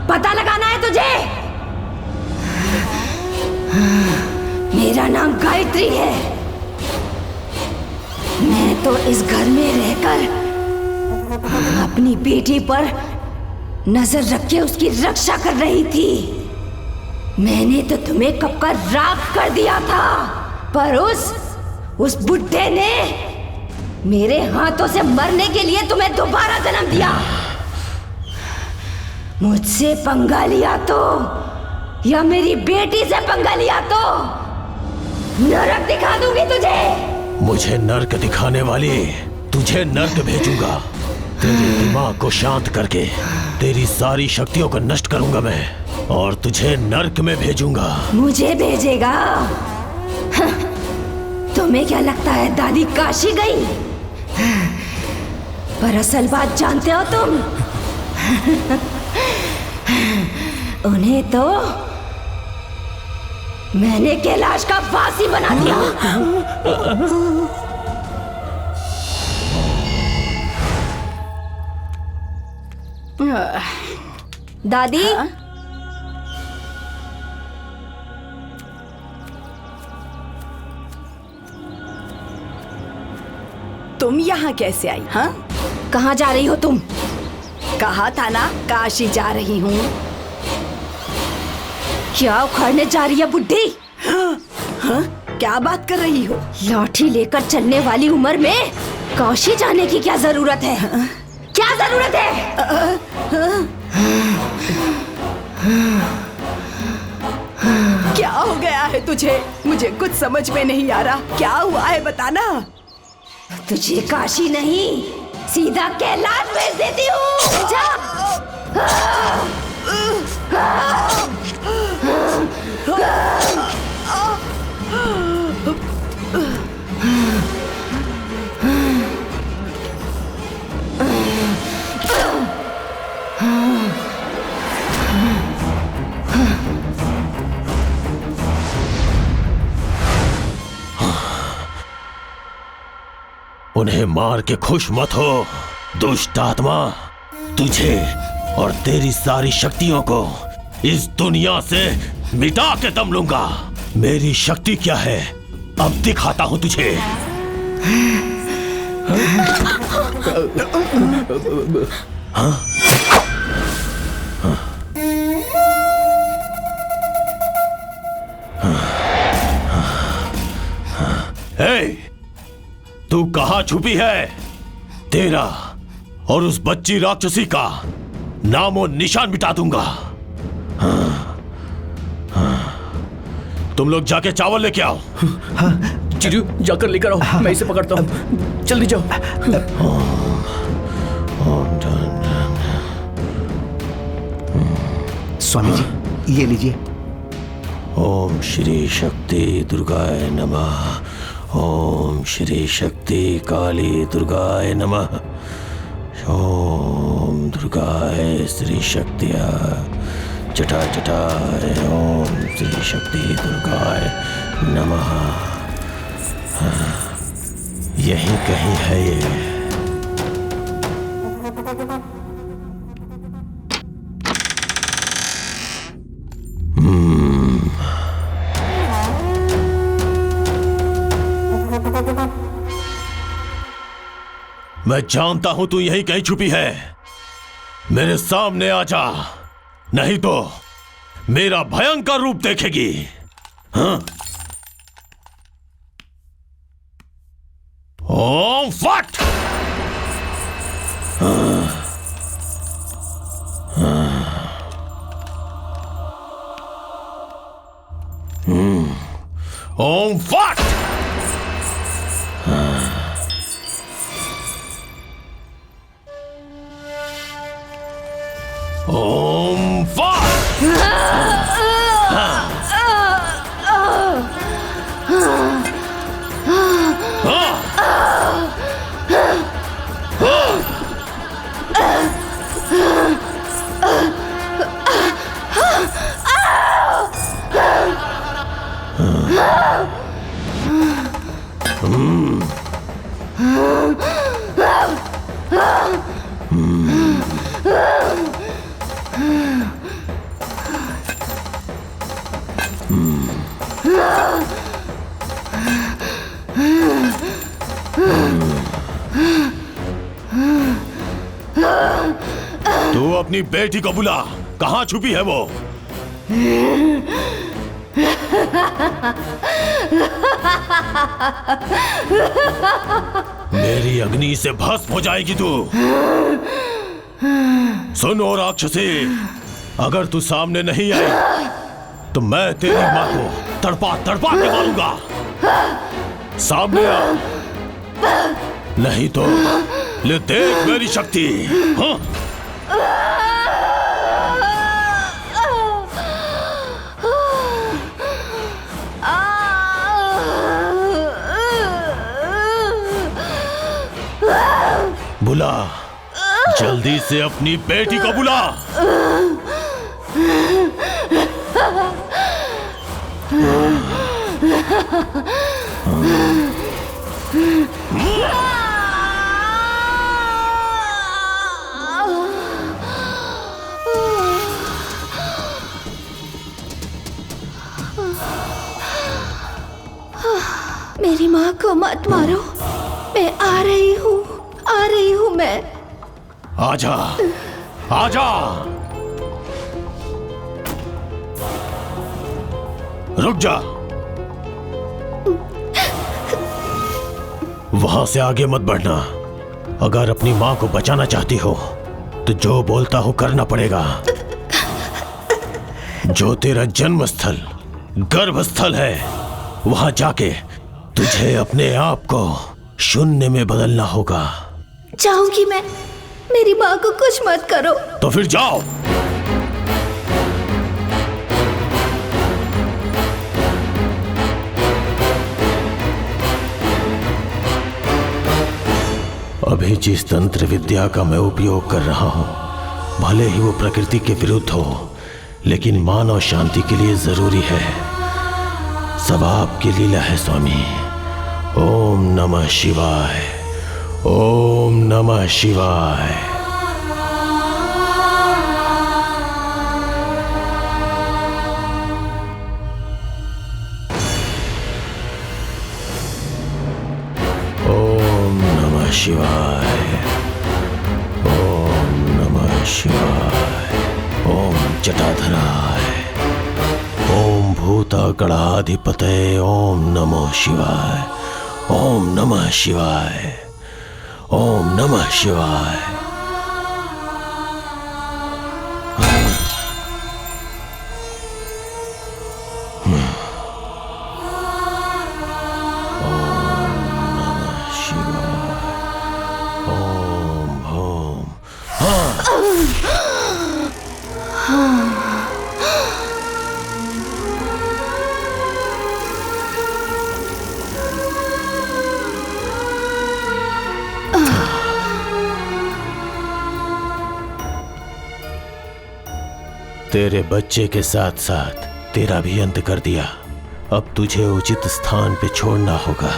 Speaker 4: पता लगाना है तुझे? मेरा नाम गायत्री है। मैं तो इस घर में रहकर अपनी बेटी पर नजर रख के उसकी रक्षा कर रही थी। मैंने तो तुम्हें कब का राख कर दिया था, पर उस बुड्ढे ने मेरे हाथों से मरने के लिए तुम्हें दोबारा जन्म दिया। मुझसे पंगा लिया तो या मेरी बेटी से पंगा लिया तो नरक दिखा दूंगी तुझे।
Speaker 10: मुझे नर्क दिखाने वाली, तुझे नर्क भेजूंगा। तेरे दिमाग को शांत करके तेरी सारी शक्तियों को नष्ट करूंगा मैं और तुझे नर्क में भेजूंगा।
Speaker 4: मुझे भेजेगा? तुम्हें क्या लगता है दादी काशी गई? पर असल बात जानते हो तुम? उन्हें तो मैंने कैलाश का फांसी बना दिया।
Speaker 3: दादी,
Speaker 4: तुम यहाँ कैसे आई? हाँ,
Speaker 3: कहाँ जा रही हो तुम?
Speaker 4: कहा था ना काशी जा रही हूँ।
Speaker 3: क्या उखाड़ने जा रही है बुड्ढी?
Speaker 4: हाँ? क्या बात कर रही हो?
Speaker 3: लाठी लेकर चलने वाली उम्र में काशी जाने की क्या जरूरत है? क्या जरूरत है?
Speaker 4: क्या हो गया है तुझे? मुझे कुछ समझ में नहीं आ रहा। क्या हुआ है बताना।
Speaker 3: तुझे काशी नहीं, सीधा कैलाश भेज देती हूँ। जा।
Speaker 10: उन्हें मार के खुश मत हो दुष्ट आत्मा। तुझे और तेरी सारी शक्तियों को इस दुनिया से मिटा के दम लूंगा। मेरी शक्ति क्या है अब दिखाता हूं तुझे। हाँ? तू कहां छुपी है? तेरा और उस बच्ची राक्षसी का नामो निशान मिटा दूंगा। तुम लोग जाके चावल लेके आओ।
Speaker 8: चिड़ियों जाकर लेकर आओ, मैं इसे पकड़ता हूँ। जल्दी जाओ।
Speaker 2: स्वामी जी ये लीजिए।
Speaker 10: ओम श्री शक्ति दुर्गाय नमः। ओम श्री शक्ति काली दुर्गाय नमः। ओम दुर्गाय श्री शक्तिया जटा जटाय। ओम श्री शक्ति दुर्गाय नमः। यहीं कहीं है ये। मैं जानता हूं तू यहीं कहीं छुपी है। मेरे सामने आ जा, नहीं तो मेरा भयंकर रूप देखेगी। हाँ? ओम फट। ओम फट। ओम तू अपनी बेटी को बुला, कहां छुपी है वो? मेरी अग्नि से भस्म हो जाएगी तू। सुन ओ राक्षसी, अगर तू सामने नहीं आई तो मैं तेरी माँ को तड़पा तड़पा के मारूंगा। सामने आ, नहीं तो ले देख मेरी शक्ति। हाँ? बुला, जल्दी से अपनी बेटी को बुला।
Speaker 3: मेरी माँ को मत मारो, मैं आ रही हूँ मैं।
Speaker 10: आजा, आजा। रुक जा, वहां से आगे मत बढ़ना। अगर अपनी माँ को बचाना चाहती हो तो जो बोलता हो करना पड़ेगा। जो तेरा जन्म स्थल, गर्भ स्थल है, वहां जाके तुझे अपने आप को शून्य में बदलना होगा।
Speaker 3: जाऊंगी मैं, मेरी माँ को कुछ मत करो।
Speaker 10: तो फिर जाओ। अभी जिस तंत्र विद्या का मैं उपयोग कर रहा हूं, भले ही वो प्रकृति के विरुद्ध हो, लेकिन मानव शांति के लिए जरूरी है। सब आपकी लीला है स्वामी। ओम नमः शिवाय, ओम नमः शिवाय। ओम नमः शिवाय, ओम नमः शिवाय, ओम जटाधराय, ओम भूतागणाधिपतये ओम नमो शिवाय, ओम नमः शिवाय, ओम नमः शिवाय। तेरे बच्चे के साथ साथ तेरा भी अंत कर दिया। अब तुझे उचित स्थान पे छोड़ना होगा।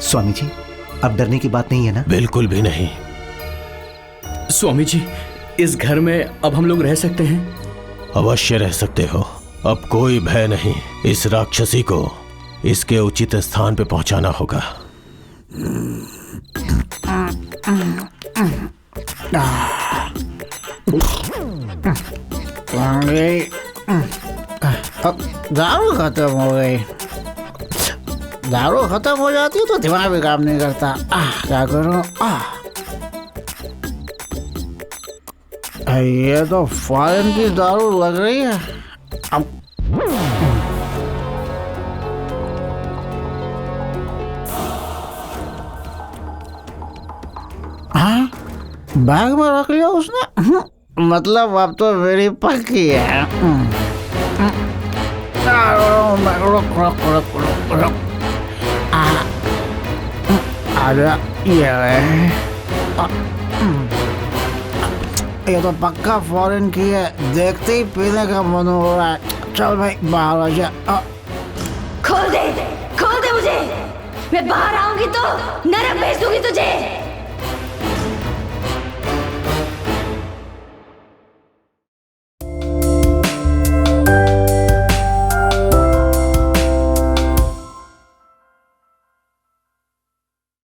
Speaker 2: स्वामी जी, अब डरने की बात नहीं है ना?
Speaker 10: बिल्कुल भी नहीं।
Speaker 8: स्वामी जी, इस घर में अब हम लोग रह सकते हैं?
Speaker 10: अवश्य रह सकते हो। अब कोई भय नहीं। इस राक्षसी को इसके उचित स्थान पे पहुंचाना होगा।
Speaker 11: दारू खत्म हो गई। दारू खत्म हो जाती है तो दिमाग भी काम नहीं करता। क्या करूं? ये तो फॉरेन की दारू लग रही है। अब हाँ, बैग में रख लिया उसने। मतलब अब तो मेरी पक्की है। रुक रुक रुक रुक रुक। आजा, ये तो पक्का फॉरेन की है। देखते ही पीने का मन हो रहा है। चल भाई बाहर आ जा।
Speaker 3: खोल दे मुझे। मैं बाहर आऊंगी तो नरक भेज दूंगी तुझे।